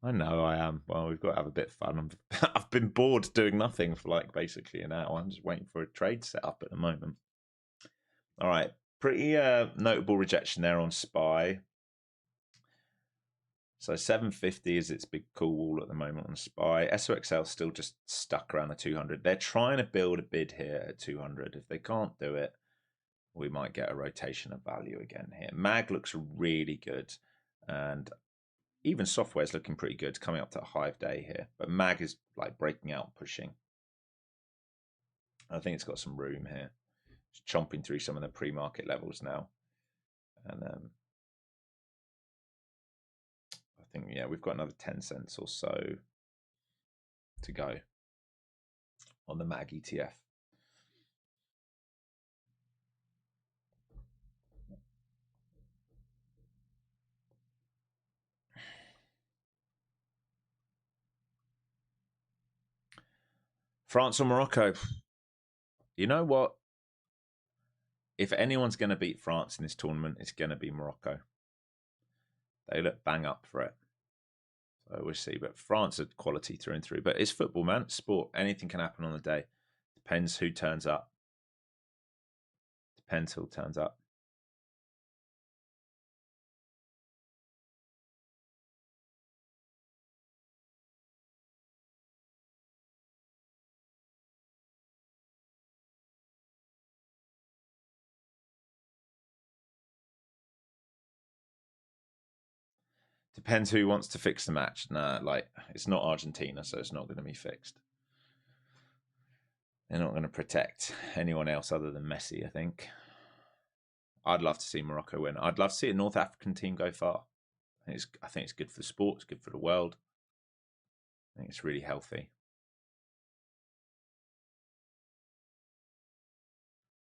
I know I am. Well, we've got to have a bit of fun. I've been bored doing nothing for like basically an hour. I'm just waiting for a trade set up at the moment. All right. Pretty notable rejection there on SPY. So 750 is its big cool wall at the moment on SPY. SOXL still just stuck around the 200. They're trying to build a bid here at 200. If they can't do it, we might get a rotation of value again here. MAG looks really good. And even software is looking pretty good, coming up to a high of day here. But MAG is like breaking out, pushing. I think it's got some room here. It's chomping through some of the pre-market levels now. And I think, yeah, we've got another 10 cents or so to go on the MAG ETF. France or Morocco? You know what? If anyone's going to beat France in this tournament, it's going to be Morocco. They look bang up for it. So we'll see. But France are quality through and through. But it's football, man. It's sport. Anything can happen on the day. Depends who turns up. Depends who turns up. Depends who wants to fix the match. Nah, like it's not Argentina, so it's not going to be fixed. They're not going to protect anyone else other than Messi, I think. I'd love to see Morocco win. I'd love to see a North African team go far. I think it's good for the sport. It's good for the world. I think it's really healthy.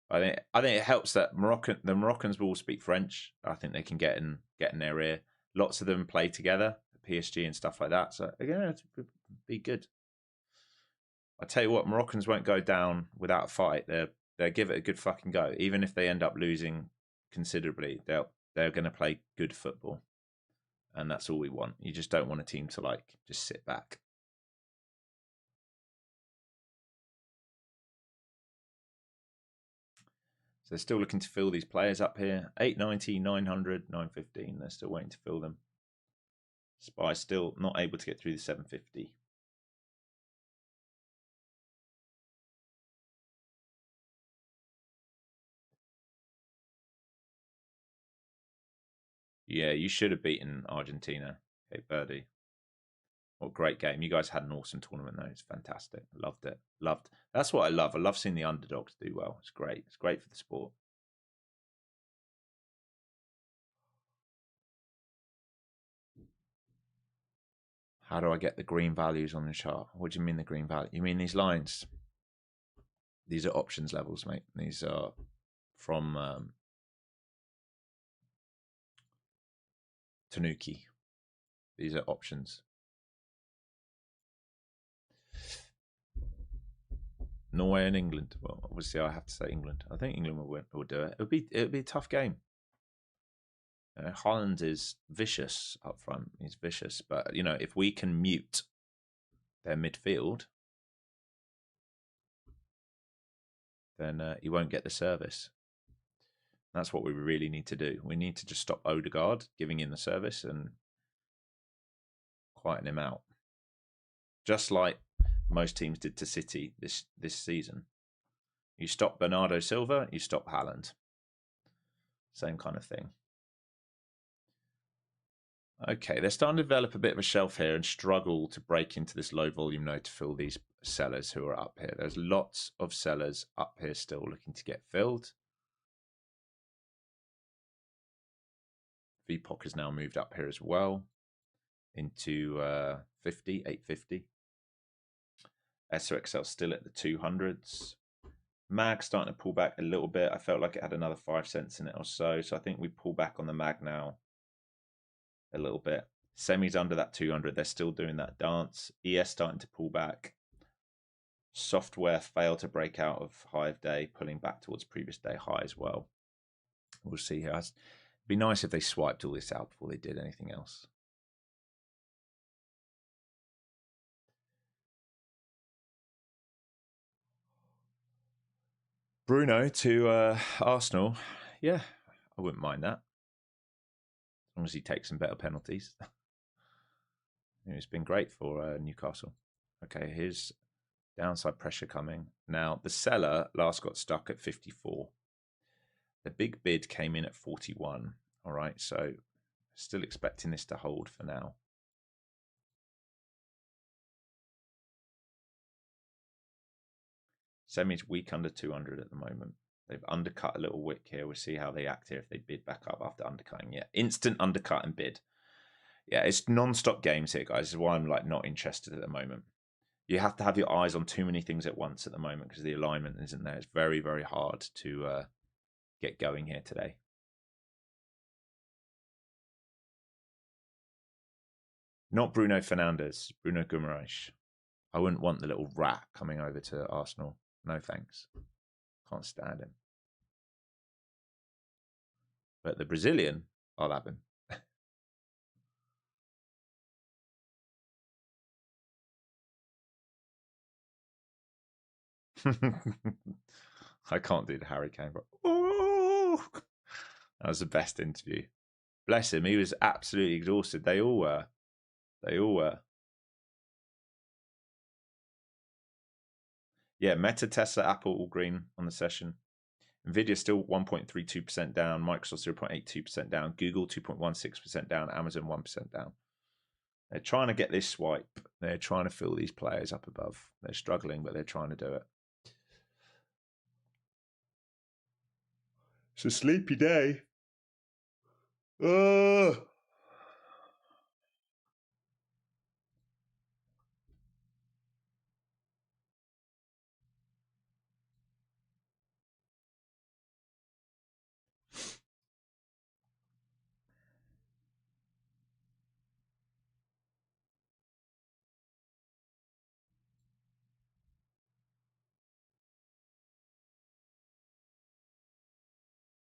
I think it helps that the Moroccans will all speak French. I think they can get in their ear. Lots of them play together, PSG and stuff like that. So again, it would be good. I tell you what, Moroccans won't go down without a fight. They'll give it a good fucking go. Even if they end up losing considerably, they're going to play good football, and that's all we want. You just don't want a team to like just sit back. So they're still looking to fill these players up here. 890, 900, 915. They're still waiting to fill them. SPY still not able to get through the 750. Yeah, you should have beaten Argentina, Cape Verde. What a great game. You guys had an awesome tournament, though. It's fantastic. Loved it. Loved. That's what I love. I love seeing the underdogs do well. It's great. It's great for the sport. How do I get the green values on the chart? What do you mean the green value? You mean these lines? These are options levels, mate. These are from Tanuki. These are options. Norway and England. Well, obviously, I have to say England. I think England will do it. It'll be a tough game. Holland is vicious up front. He's vicious, but you know, if we can mute their midfield, then he won't get the service. That's what we really need to do. We need to just stop Odegaard giving in the service and quieten him out, just like most teams did to City this season. You stop Bernardo Silva, you stop Haaland. Same kind of thing. Okay, they're starting to develop a bit of a shelf here and struggle to break into this low volume node to fill these sellers who are up here. There's lots of sellers up here still looking to get filled. VPOC has now moved up here as well into 850. SOXL still at the 200s. MAG starting to pull back a little bit. I felt like it had another 5 cents in it or so. So I think we pull back on the MAG now a little bit. Semis under that 200. They're still doing that dance. ES starting to pull back. Software failed to break out of high of day, pulling back towards previous day high as well. We'll see here. It'd be nice if they swiped all this out before they did anything else. Bruno to Arsenal. Yeah, I wouldn't mind that. As long as he takes some better penalties. It's been great for Newcastle. Okay, here's downside pressure coming. Now, the seller last got stuck at 54. The big bid came in at 41. All right, so still expecting this to hold for now. Semi's weak under 200 at the moment. They've undercut a little wick here. We'll see how they act here if they bid back up after undercutting. Yeah, instant undercut and bid. Yeah, it's non-stop games here, guys. This is why I'm like not interested at the moment. You have to have your eyes on too many things at once at the moment because the alignment isn't there. It's very, very hard to get going here today. Not Bruno Fernandes, Bruno Guimaraes. I wouldn't want the little rat coming over to Arsenal. No thanks. Can't stand him. But the Brazilian, I'll have him. I can't do the Harry Kane, but oh, that was the best interview. Bless him, he was absolutely exhausted. They all were. They all were. Yeah, Meta, Tesla, Apple all green on the session. Nvidia still 1.32% down, Microsoft 0.82% down, Google 2.16% down, Amazon 1% down. They're trying to get this swipe. They're trying to fill these players up above. They're struggling, but they're trying to do it. It's a sleepy day.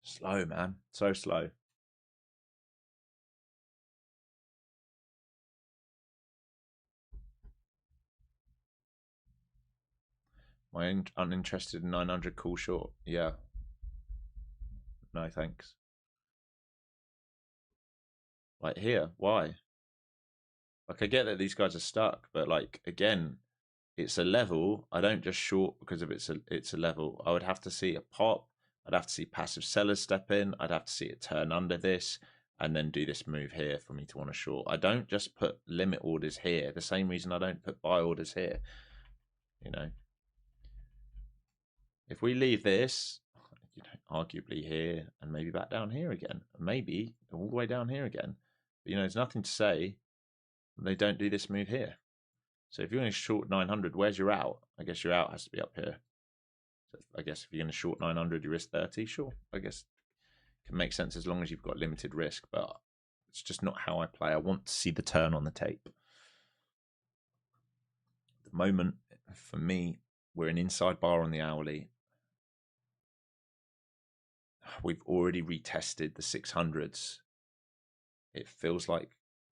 Slow, man. So slow. Am I uninterested in 900 call short? Yeah. No, thanks. Like here, why? Like I get that these guys are stuck, but like again, it's a level. I don't just short because of it's a level. I would have to see a pop. I'd have to see passive sellers step in. I'd have to see it turn under this. and then do this move here for me to want to short. I don't just put limit orders here. The same reason I don't put buy orders here. You know, if we leave this, you know, arguably here and maybe back down here again, maybe all the way down here again. But, you know, there's nothing to say they don't do this move here. So if you're going to short 900, where's your out? I guess your out has to be up here. So I guess if you're going to short 900, you risk 30. Sure, I guess it can make sense as long as you've got limited risk, but it's just not how I play. I want to see the turn on the tape. At the moment, for me, we're an inside bar on the hourly. We've already retested the 600s. It feels like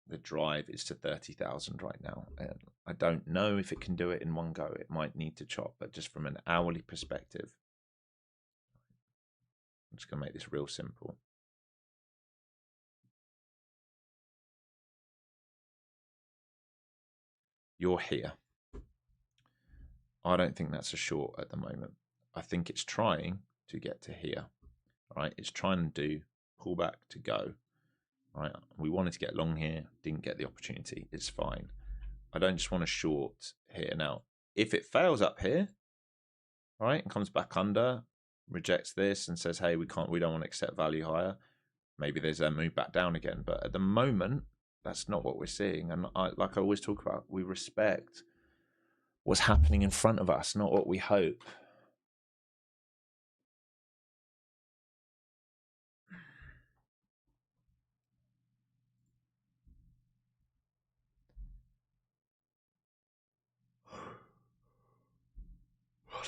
the drive is to 30,000 right now. And I don't know if it can do it in one go. It might need to chop, but just from an hourly perspective, I'm just going to make this real simple. You're here. I don't think that's a short at the moment. I think it's trying to get to here. Right? It's trying to do pullback to go. Right? We wanted to get long here, didn't get the opportunity. It's fine. I don't just want to short here. Now, if it fails up here, right, and comes back under, rejects this and says, hey, we don't want to accept value higher, maybe there's a move back down again. But at the moment, that's not what we're seeing. And like I always talk about, we respect what's happening in front of us, not what we hope.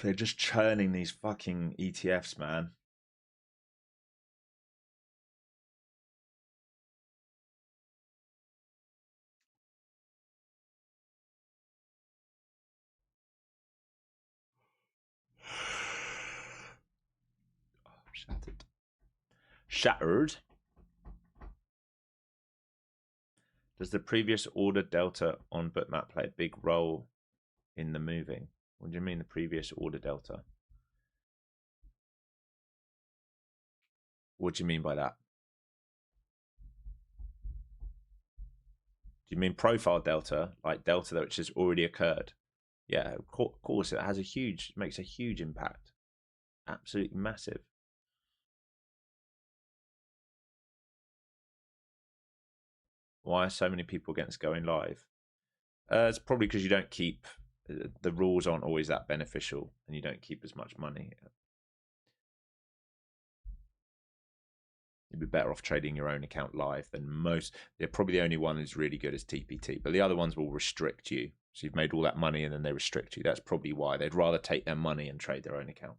They're just churning these fucking ETFs, man. Shattered. Shattered. Does the previous order delta on Bookmap play a big role in the moving? What do you mean the previous order delta? What do you mean by that? Do you mean profile delta, like delta which has already occurred? Yeah, of course it has makes a huge impact. Absolutely massive. Why are so many people against going live? It's probably because you don't keep, the rules aren't always that beneficial and you don't keep as much money. You'd be better off trading your own account live than most. They're probably the only one who's really good is TPT, but the other ones will restrict you. So you've made all that money and then they restrict you. That's probably why they'd rather take their money and trade their own account.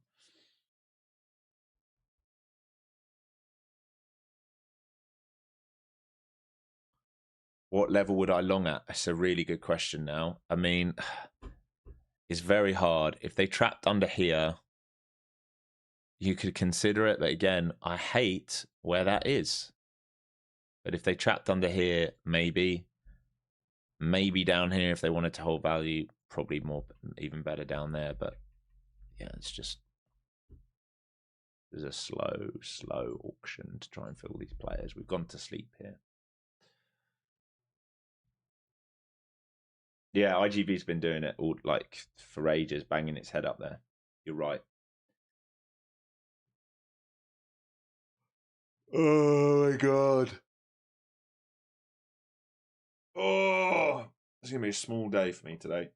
What level would I long at? That's a really good question now. I mean, it's very hard. If they trapped under here, you could consider it. But again, I hate where that is. But if they trapped under here, maybe down here if they wanted to hold value, probably more, even better down there. But yeah, it's just, there's a slow auction to try and fill these players. We've gone to sleep here. Yeah, IGV's been doing it all like for ages, banging its head up there. You're right. Oh my god. Oh, it's gonna be a small day for me today.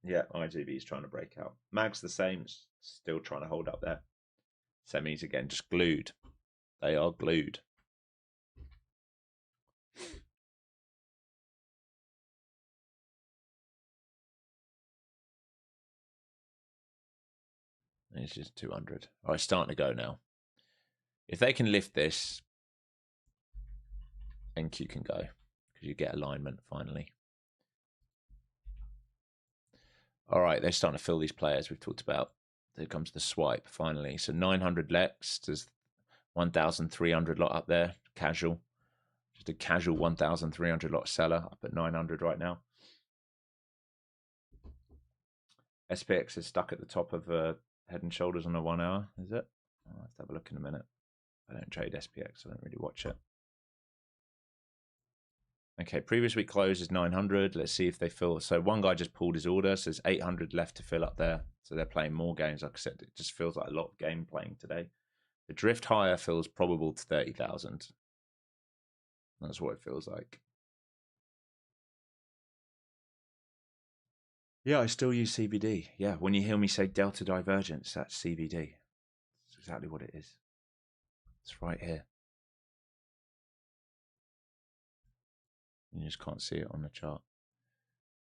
Yeah, IGV is trying to break out. Mag's the same, still trying to hold up there. Semis again, just glued. They are glued. It's just 200. Oh, it's starting to go now. If they can lift this, NQ can go because you get alignment finally. All right, they're starting to fill these players we've talked about. There comes the swipe finally. So 900 Lex, there's 1,300 lot up there, casual. Just a casual 1,300 lot seller up at 900 right now. SPX is stuck at the top of head and shoulders on a 1 hour, is it? I'll have to have a look in a minute. I don't trade SPX, I don't really watch it. Okay, previous week close is 900. Let's see if they fill. So one guy just pulled his order, so there's 800 left to fill up there. So they're playing more games. Like I said, it just feels like a lot of game playing today. The drift higher feels probable to 30,000. That's what it feels like. Yeah, I still use CVD. Yeah, when you hear me say delta divergence, that's CVD. That's exactly what it is. It's right here. You just can't see it on the chart.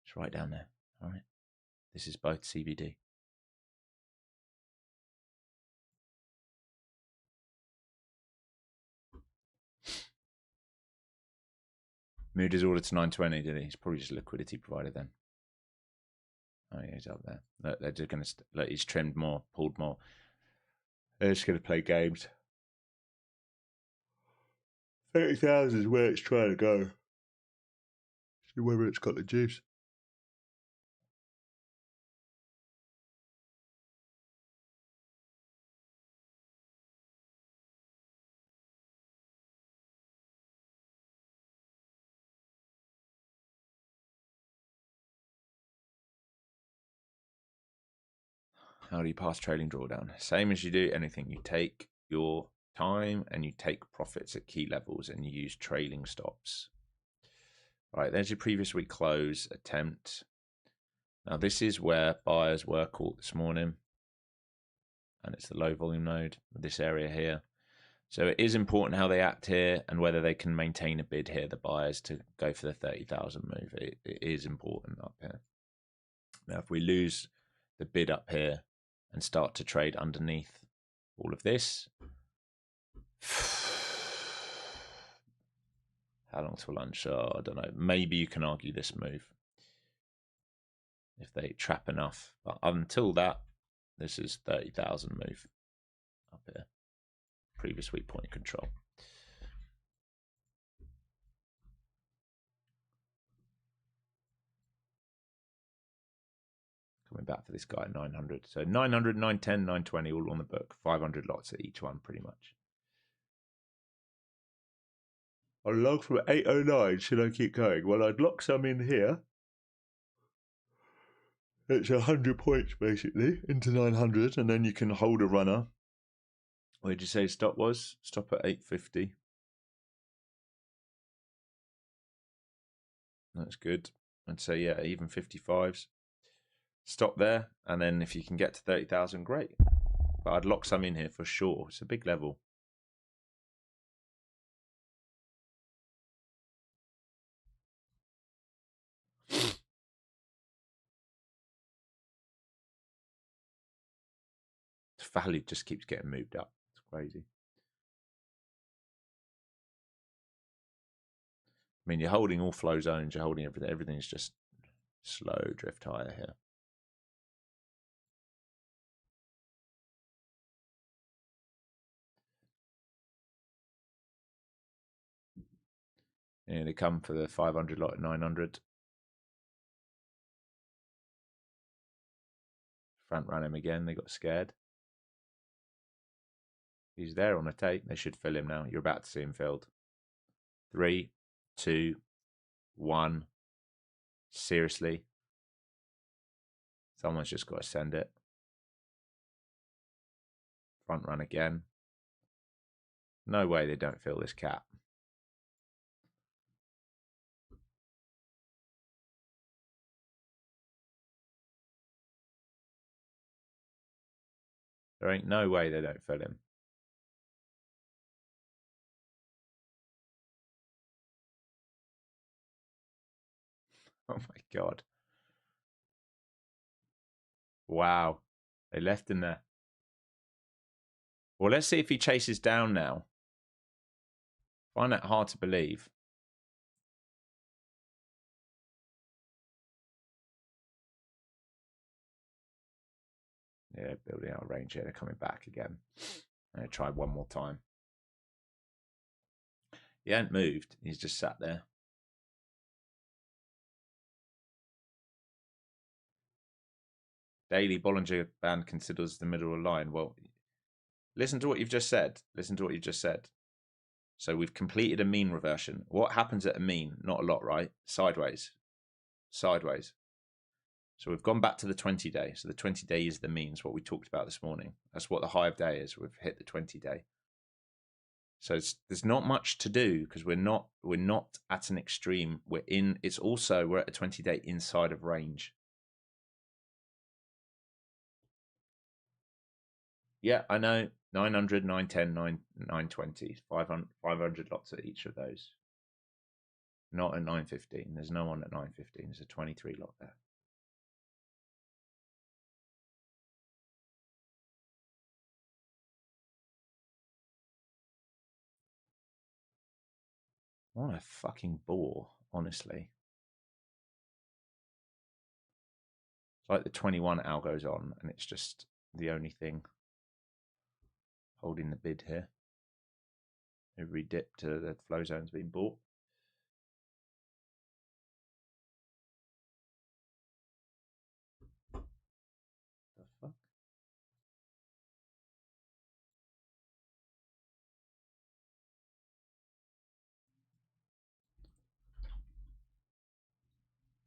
It's right down there. All right. This is both CVD. Moved his order to 920, did he? He's probably just a liquidity provider then. Oh, yeah, he's up there. Look, they're just going to look. He's trimmed more, pulled more. They're just going to play games. 30,000 is where it's trying to go. See whether it's got the juice. How do you pass trading drawdown? Same as you do anything. You take your time and you take profits at key levels and you use trailing stops. Right, there's your previous week close attempt. Now this is where buyers were caught this morning. And it's the low volume node, this area here. So it is important how they act here and whether they can maintain a bid here, the buyers, to go for the 30,000 move. It is important up here. Now, if we lose the bid up here and start to trade underneath all of this, how long till lunch? Oh, I don't know. Maybe you can argue this move if they trap enough. But until that, this is 30,000 move up here. Previous week point control. Coming back for this guy at 900. So 900, 910, 920 all on the book. 500 lots at each one pretty much. I'll log from 809. Should I keep going? Well, I'd lock some in here. It's 100 points basically into 900, and then you can hold a runner. Where did you say stop was? Stop at 850. That's good. I'd say, yeah, even 55s. Stop there, and then if you can get to 30,000, great. But I'd lock some in here for sure. It's a big level. The value just keeps getting moved up. It's crazy. I mean, you're holding all flow zones, you're holding everything. Everything's just slow drift higher here. Yeah, they come for the 500 lot at 900. Front ran him again. They got scared. He's there on a tape. They should fill him now. You're about to see him filled. 3, 2, 1. Seriously. Someone's just got to send it. Front run again. No way they don't fill this cap. There ain't no way they don't fill him. Oh my God. Wow. They left him there. Well, let's see if he chases down now. Find that hard to believe. Yeah, building out a range here. They're coming back again. I'm going to try one more time. He hadn't moved. He's just sat there. Daily Bollinger Band considers the middle of the line. Well, listen to what you've just said. Listen to what you've just said. So we've completed a mean reversion. What happens at a mean? Not a lot, right? Sideways. Sideways. So we've gone back to the 20-day. So the 20-day is the means, what we talked about this morning. That's what the high of day is. We've hit the 20-day. So there's not much to do because we're not at an extreme. We're at a 20-day inside of range. Yeah, I know. 900, 910, 920, 500 lots at each of those. Not at 915. There's no one at 915. There's a 23 lot there. What a fucking bore, honestly. It's like the 21 hour goes on and it's just the only thing holding the bid here. Every dip to the flow zone's been bought. The fuck?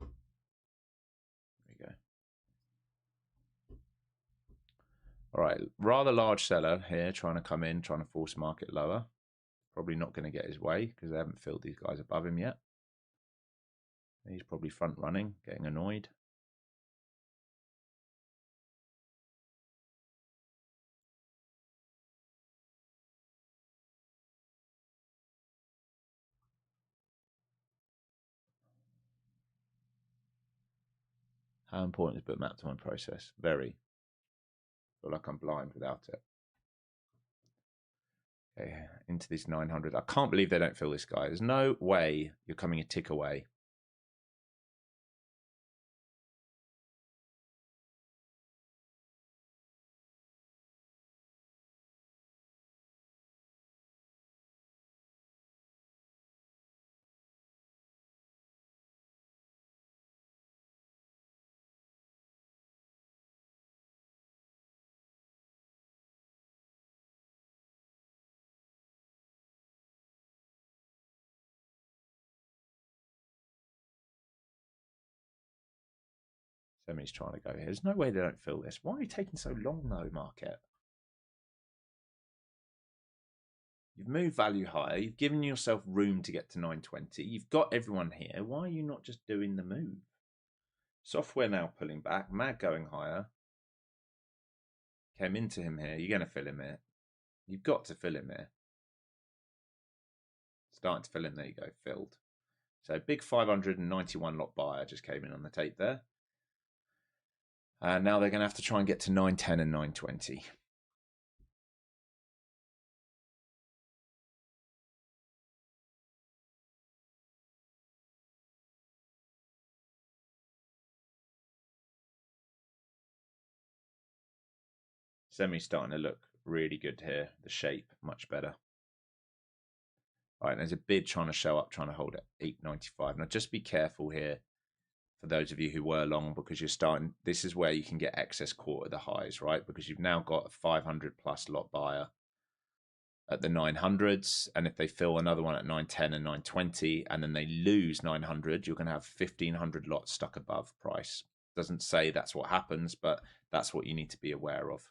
There we go. All right, rather large seller here trying to come in, trying to force market lower. Probably not going to get his way because they haven't filled these guys above him yet. He's probably front running, getting annoyed. How important is Bookmap to my process? Very. I feel like I'm blind without it. Okay, into this 900. I can't believe they don't fill this guy. There's no way you're coming a tick away. Semi's trying to go here. There's no way they don't fill this. Why are you taking so long though, market? You've moved value higher. You've given yourself room to get to 920. You've got everyone here. Why are you not just doing the move? Software now pulling back. Mag going higher. Came into him here. You're going to fill him here. You've got to fill him here. Starting to fill him. There you go. Filled. So big 591 lot buyer just came in on the tape there. And now they're going to have to try and get to 910 and 920. Semi's starting to look really good here. The shape, much better. All right, there's a bid trying to show up, trying to hold at 895. Now, just be careful here for those of you who were long because you're starting. This is where you can get excess caught at the highs, right? Because you've now got a 500 plus lot buyer at the 900s. And if they fill another one at 910 and 920, and then they lose 900, you're going to have 1,500 lots stuck above price. Doesn't say that's what happens, but that's what you need to be aware of.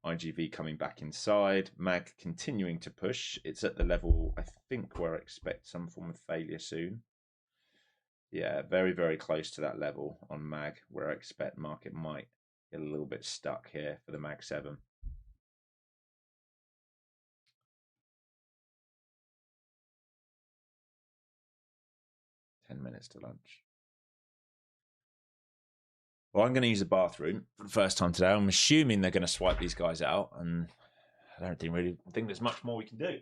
IGV coming back inside, MAG continuing to push. It's at the level, I think, where I expect some form of failure soon. Yeah, very, very close to that level on MAG, where I expect market might get a little bit stuck here for the MAG 7. Minutes to lunch. Well, I'm going to use the bathroom for the first time today. I'm assuming they're going to swipe these guys out, and I don't really think there's much more we can do.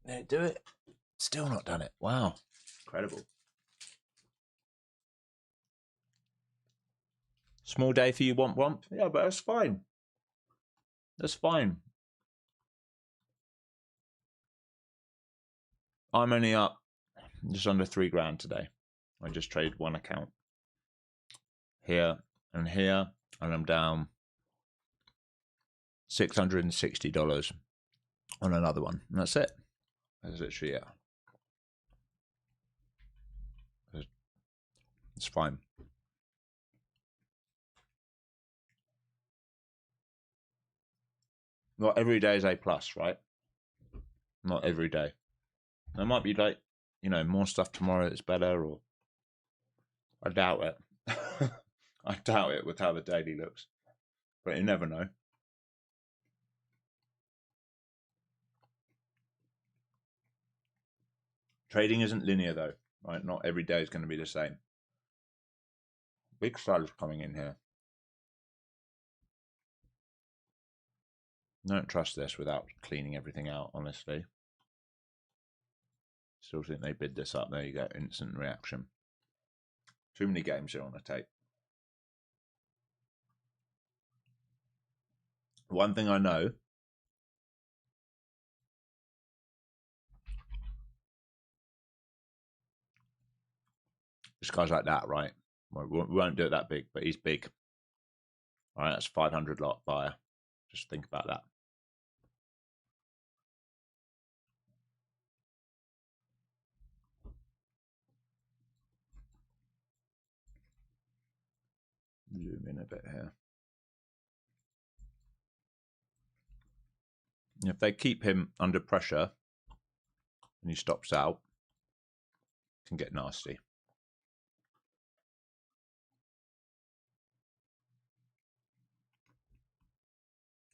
Did it do it? Still not done it. Wow. Incredible. Small day for you, womp. Yeah, but that's fine. That's fine. I'm only up just under 3 grand today. I just traded one account. Here, and I'm down $660 on another one. And that's it. That's literally it. It's fine. Not every day is A+, right? Not every day. There might be like, you know, more stuff tomorrow that's better, or I doubt it. I doubt it with how the daily looks. But you never know. Trading isn't linear though, right? Not every day is going to be the same. Big sellers coming in here. Don't trust this without cleaning everything out, honestly. Still think they bid this up. There you go, instant reaction. Too many games here on the tape. One thing I know, this guy's like that, right? We won't do it that big, but he's big. All right, that's 500 lot buyer. Just think about that. Zoom in a bit here. If they keep him under pressure and he stops out, it can get nasty.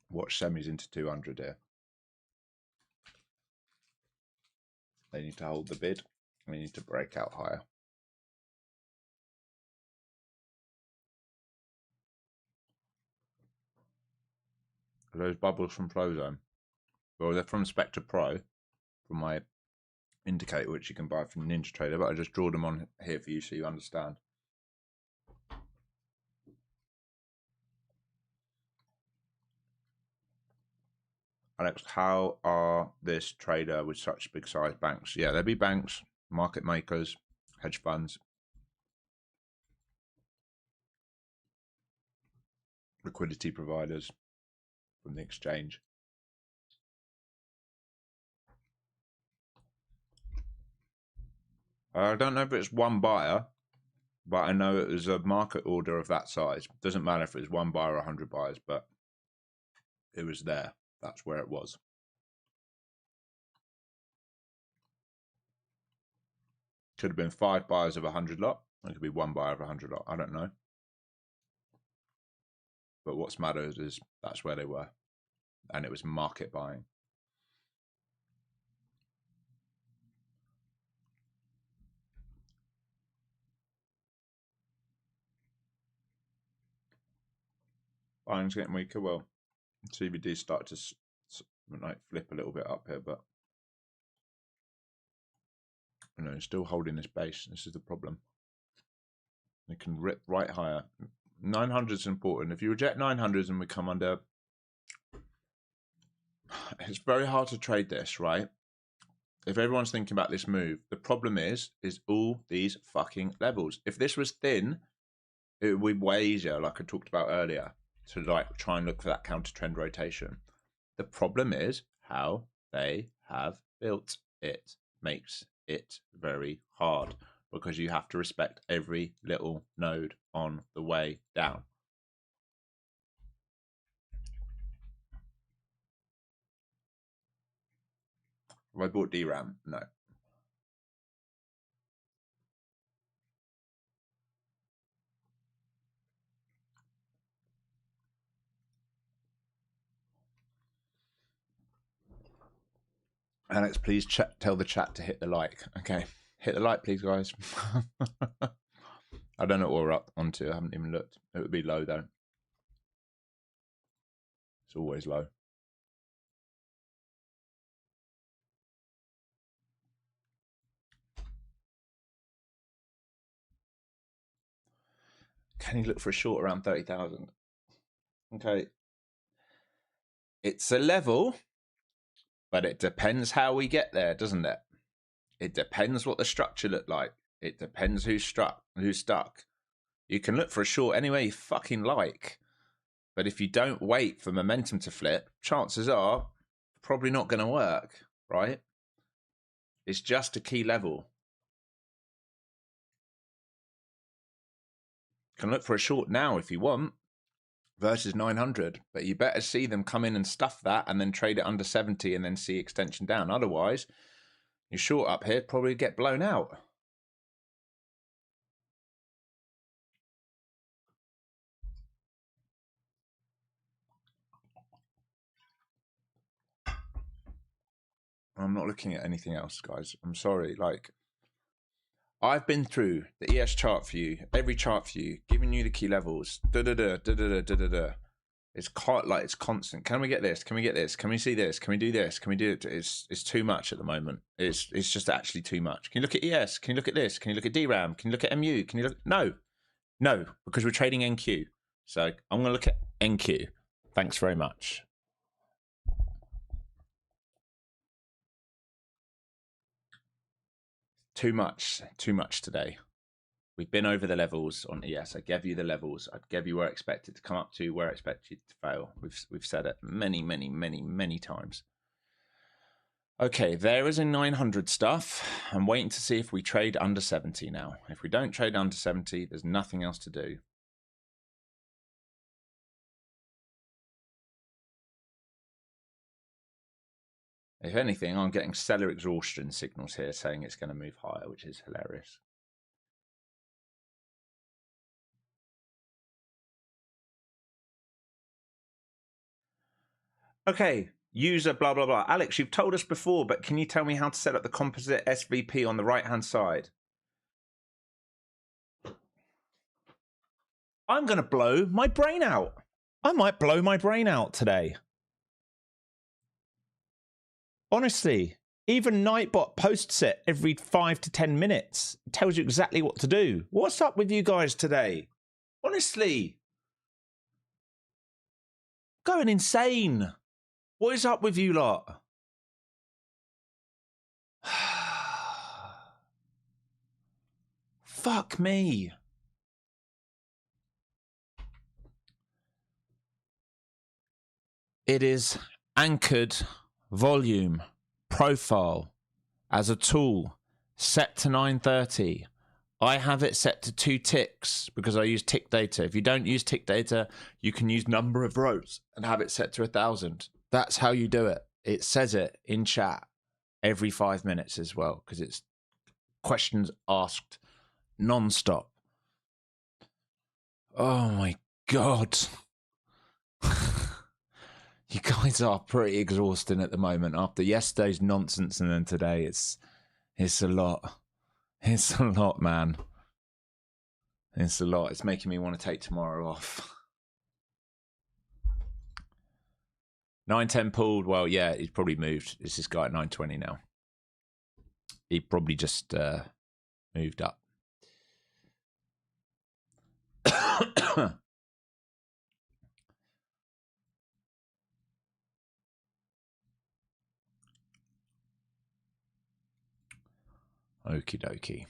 Watch semis into 200 here. They need to hold the bid. We need to break out higher. Are those bubbles from Flow Zone? Well, they're from Spectre Pro, from my indicator, which you can buy from Ninja Trader, but I just draw them on here for you so you understand. Alex, how are this trader with such big size banks? Yeah, there'll be banks, market makers, hedge funds, liquidity providers from the exchange. I don't know if it's one buyer, but I know it was a market order of that size. Doesn't matter if it was one buyer or 100 buyers, but it was there. That's where it was. Could have been 5 buyers of 100 lot. It could be one buyer of 100 lot. I don't know. But what's matters is that's where they were. And it was market buying. Buying's getting weaker. Well, CBD started to like flip a little bit up here, but you know, still holding this base. This is the problem. It can rip right higher. 900 is important. If you reject 900s and we come under, it's very hard to trade this, right? If everyone's thinking about this move, the problem is all these fucking levels. If this was thin, it would be way easier, like I talked about earlier, to like try and look for that counter trend rotation. The problem is how they have built it. Makes it very hard because you have to respect every little node on the way down. Have I bought DRAM? No. Alex, please tell the chat to hit the like. Okay, hit the like, please, guys. I don't know what we're up onto. I haven't even looked. It would be low, though. It's always low. Can you look for a short around 30,000? Okay. It's a level, but it depends how we get there, doesn't it? It depends what the structure looked like. It depends who's stuck. You can look for a short any way you fucking like, but if you don't wait for momentum to flip, chances are probably not going to work, right? It's just a key level. You can look for a short now if you want versus 900, but you better see them come in and stuff that and then trade it under 70 and then see extension down. Otherwise, your short up here probably get blown out. I'm not looking at anything else, guys. I'm sorry. Like, I've been through the ES chart for you, every chart for you, giving you the key levels. It's like it's constant. Can we get this? Can we get this? Can we see this? Can we do this? Can we do it? It's too much at the moment. It's just actually too much. Can you look at ES? Can you look at this? Can you look at DRAM? Can you look at MU? Can you look? No, because we're trading NQ. So I'm going to look at NQ. Thanks very much. Too much today. We've been over the levels on ES. I gave you the levels. I gave you where I expected to come up to, where I expected to fail. We've said it many times. Okay, there is a 900 stuff. I'm waiting to see if we trade under 70 now. If we don't trade under 70, there's nothing else to do. If anything, I'm getting seller exhaustion signals here saying it's going to move higher, which is hilarious. Okay, user blah, blah, blah. Alex, you've told us before, but can you tell me how to set up the composite SVP on the right-hand side? I'm going to blow my brain out. I might blow my brain out today. Honestly, even Nightbot posts it every 5 to 10 minutes. It tells you exactly what to do. What's up with you guys today? Honestly. Going insane. What is up with you lot? Fuck me. It is anchored volume profile as a tool set to 930. I have it set to 2 ticks because I use tick data. If you don't use tick data, you can use number of rows and have it set to 1,000. That's how you do it. It says it in chat every 5 minutes as well because it's questions asked non-stop. Oh my God. You guys are pretty exhausting at the moment after yesterday's nonsense and then today it's a lot. It's a lot, man. It's a lot. It's making me want to take tomorrow off. 910 pulled. Well, yeah, he's probably moved. It's this guy at 920 now. He probably just moved up. Okie dokie.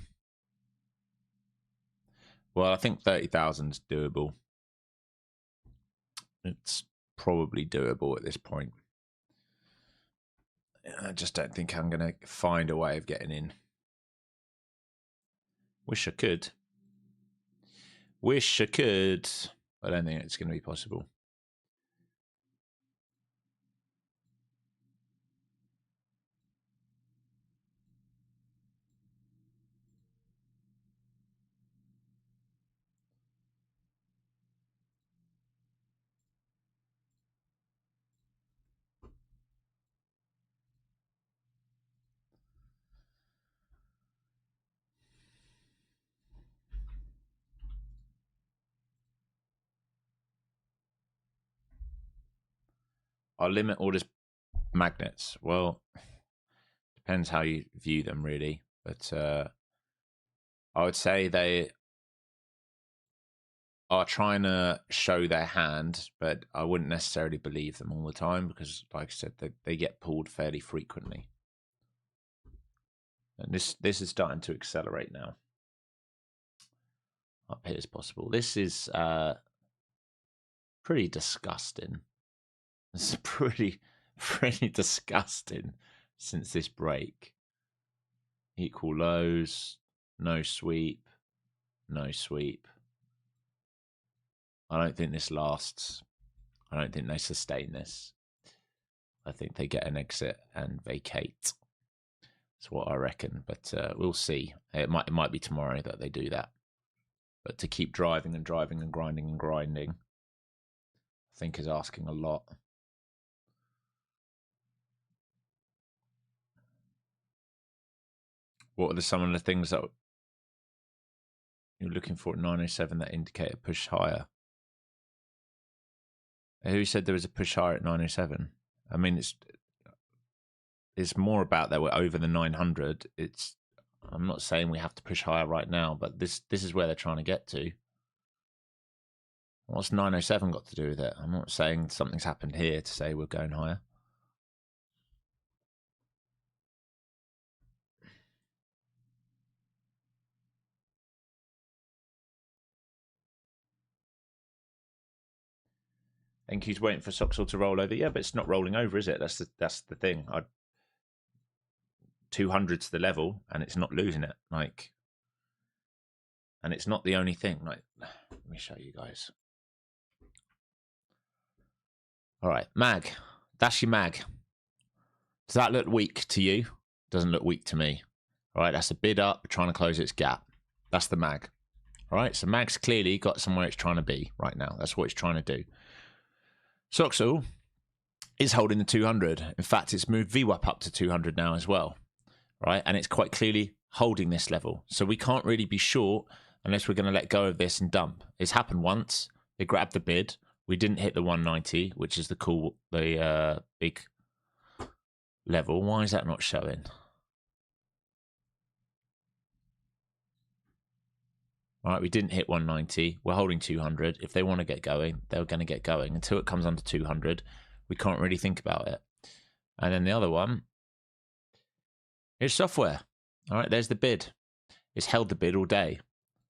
Well, I think 30,000 is doable. It's probably doable at this point. I just don't think I'm going to find a way of getting in. Wish I could. Wish I could. I don't think it's going to be possible. I'll limit orders magnets. Well, depends how you view them, really. But I would say are trying to show their hand, but I wouldn't necessarily believe them all the time because, like I said, they get pulled fairly frequently. And this is starting to accelerate now. Up here as possible. This is pretty disgusting. It's pretty disgusting since this break. Equal lows, no sweep, no sweep. I don't think this lasts. I don't think they sustain this. I think they get an exit and vacate. That's what I reckon, but we'll see. It might be tomorrow that they do that. But to keep driving and driving and grinding, I think is asking a lot. What are some of the things that you're looking for at 907 that indicate a push higher? Who said there was a push higher at 907? I mean, it's more about that we're over the 900. I'm not saying we have to push higher right now, but this is where they're trying to get to. What's 907 got to do with it? I'm not saying something's happened here to say we're going higher. NQ's waiting for Soxel to roll over. Yeah, but it's not rolling over, is it? That's the thing. 200's the level, and it's not losing it. Like, and it's not the only thing. Like, let me show you guys. All right, mag. That's your mag. Does that look weak to you? Doesn't look weak to me. All right, that's a bid up, trying to close its gap. That's the mag. All right, so mag's clearly got somewhere it's trying to be right now. That's what it's trying to do. Soxel is holding the 200. In fact, it's moved VWAP up to 200 now as well, right? And it's quite clearly holding this level. So we can't really be short unless we're going to let go of this and dump. It's happened once. They grabbed the bid. We didn't hit the 190, which is the big level. Why is that not showing? All right, we didn't hit 190. We're holding 200. If they want to get going, they're going to get going. Until it comes under 200, we can't really think about it. And then the other one is software. All right, there's the bid. It's held the bid all day.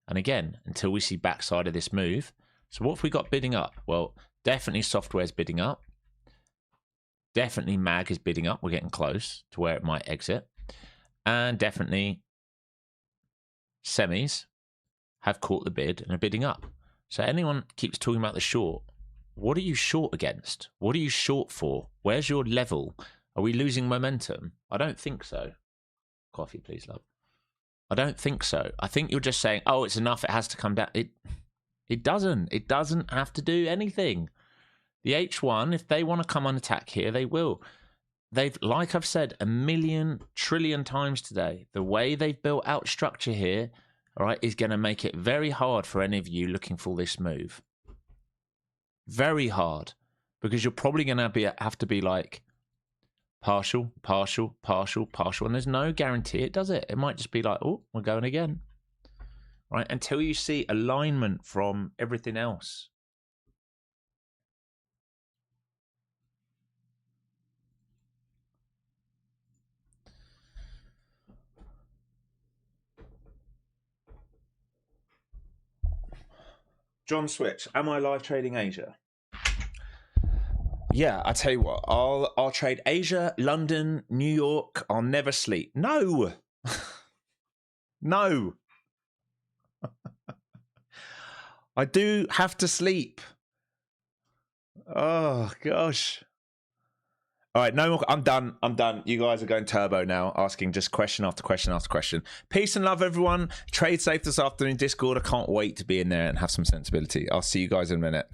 And again, until we see backside of this move. So what have we got bidding up? Well, definitely software's bidding up. Definitely mag is bidding up. We're getting close to where it might exit. And definitely semis have caught the bid and are bidding up. So anyone keeps talking about the short. What are you short against? What are you short for? Where's your level? Are we losing momentum? I don't think so. Coffee, please, love. I don't think so. I think you're just saying, oh, it's enough. It has to come down. It doesn't. It doesn't have to do anything. The H1, if they want to come on attack here, they will. They've, like I've said a million trillion times today, the way they've built out structure here, all right, is going to make it very hard for any of you looking for this move. Very hard. Because you're probably going to have to be like partial, partial, partial, partial. And there's no guarantee it does it. It might just be like, oh, we're going again. Right? Until you see alignment from everything else. John Switch, am I live trading Asia? Yeah, I tell you what, I'll trade Asia, London, New York. I'll never sleep. No, no. I do have to sleep. Oh gosh. All right, no more. I'm done. I'm done. You guys are going turbo now, asking just question after question after question. Peace and love, everyone. Trade safe this afternoon, Discord. I can't wait to be in there and have some sensibility. I'll see you guys in a minute.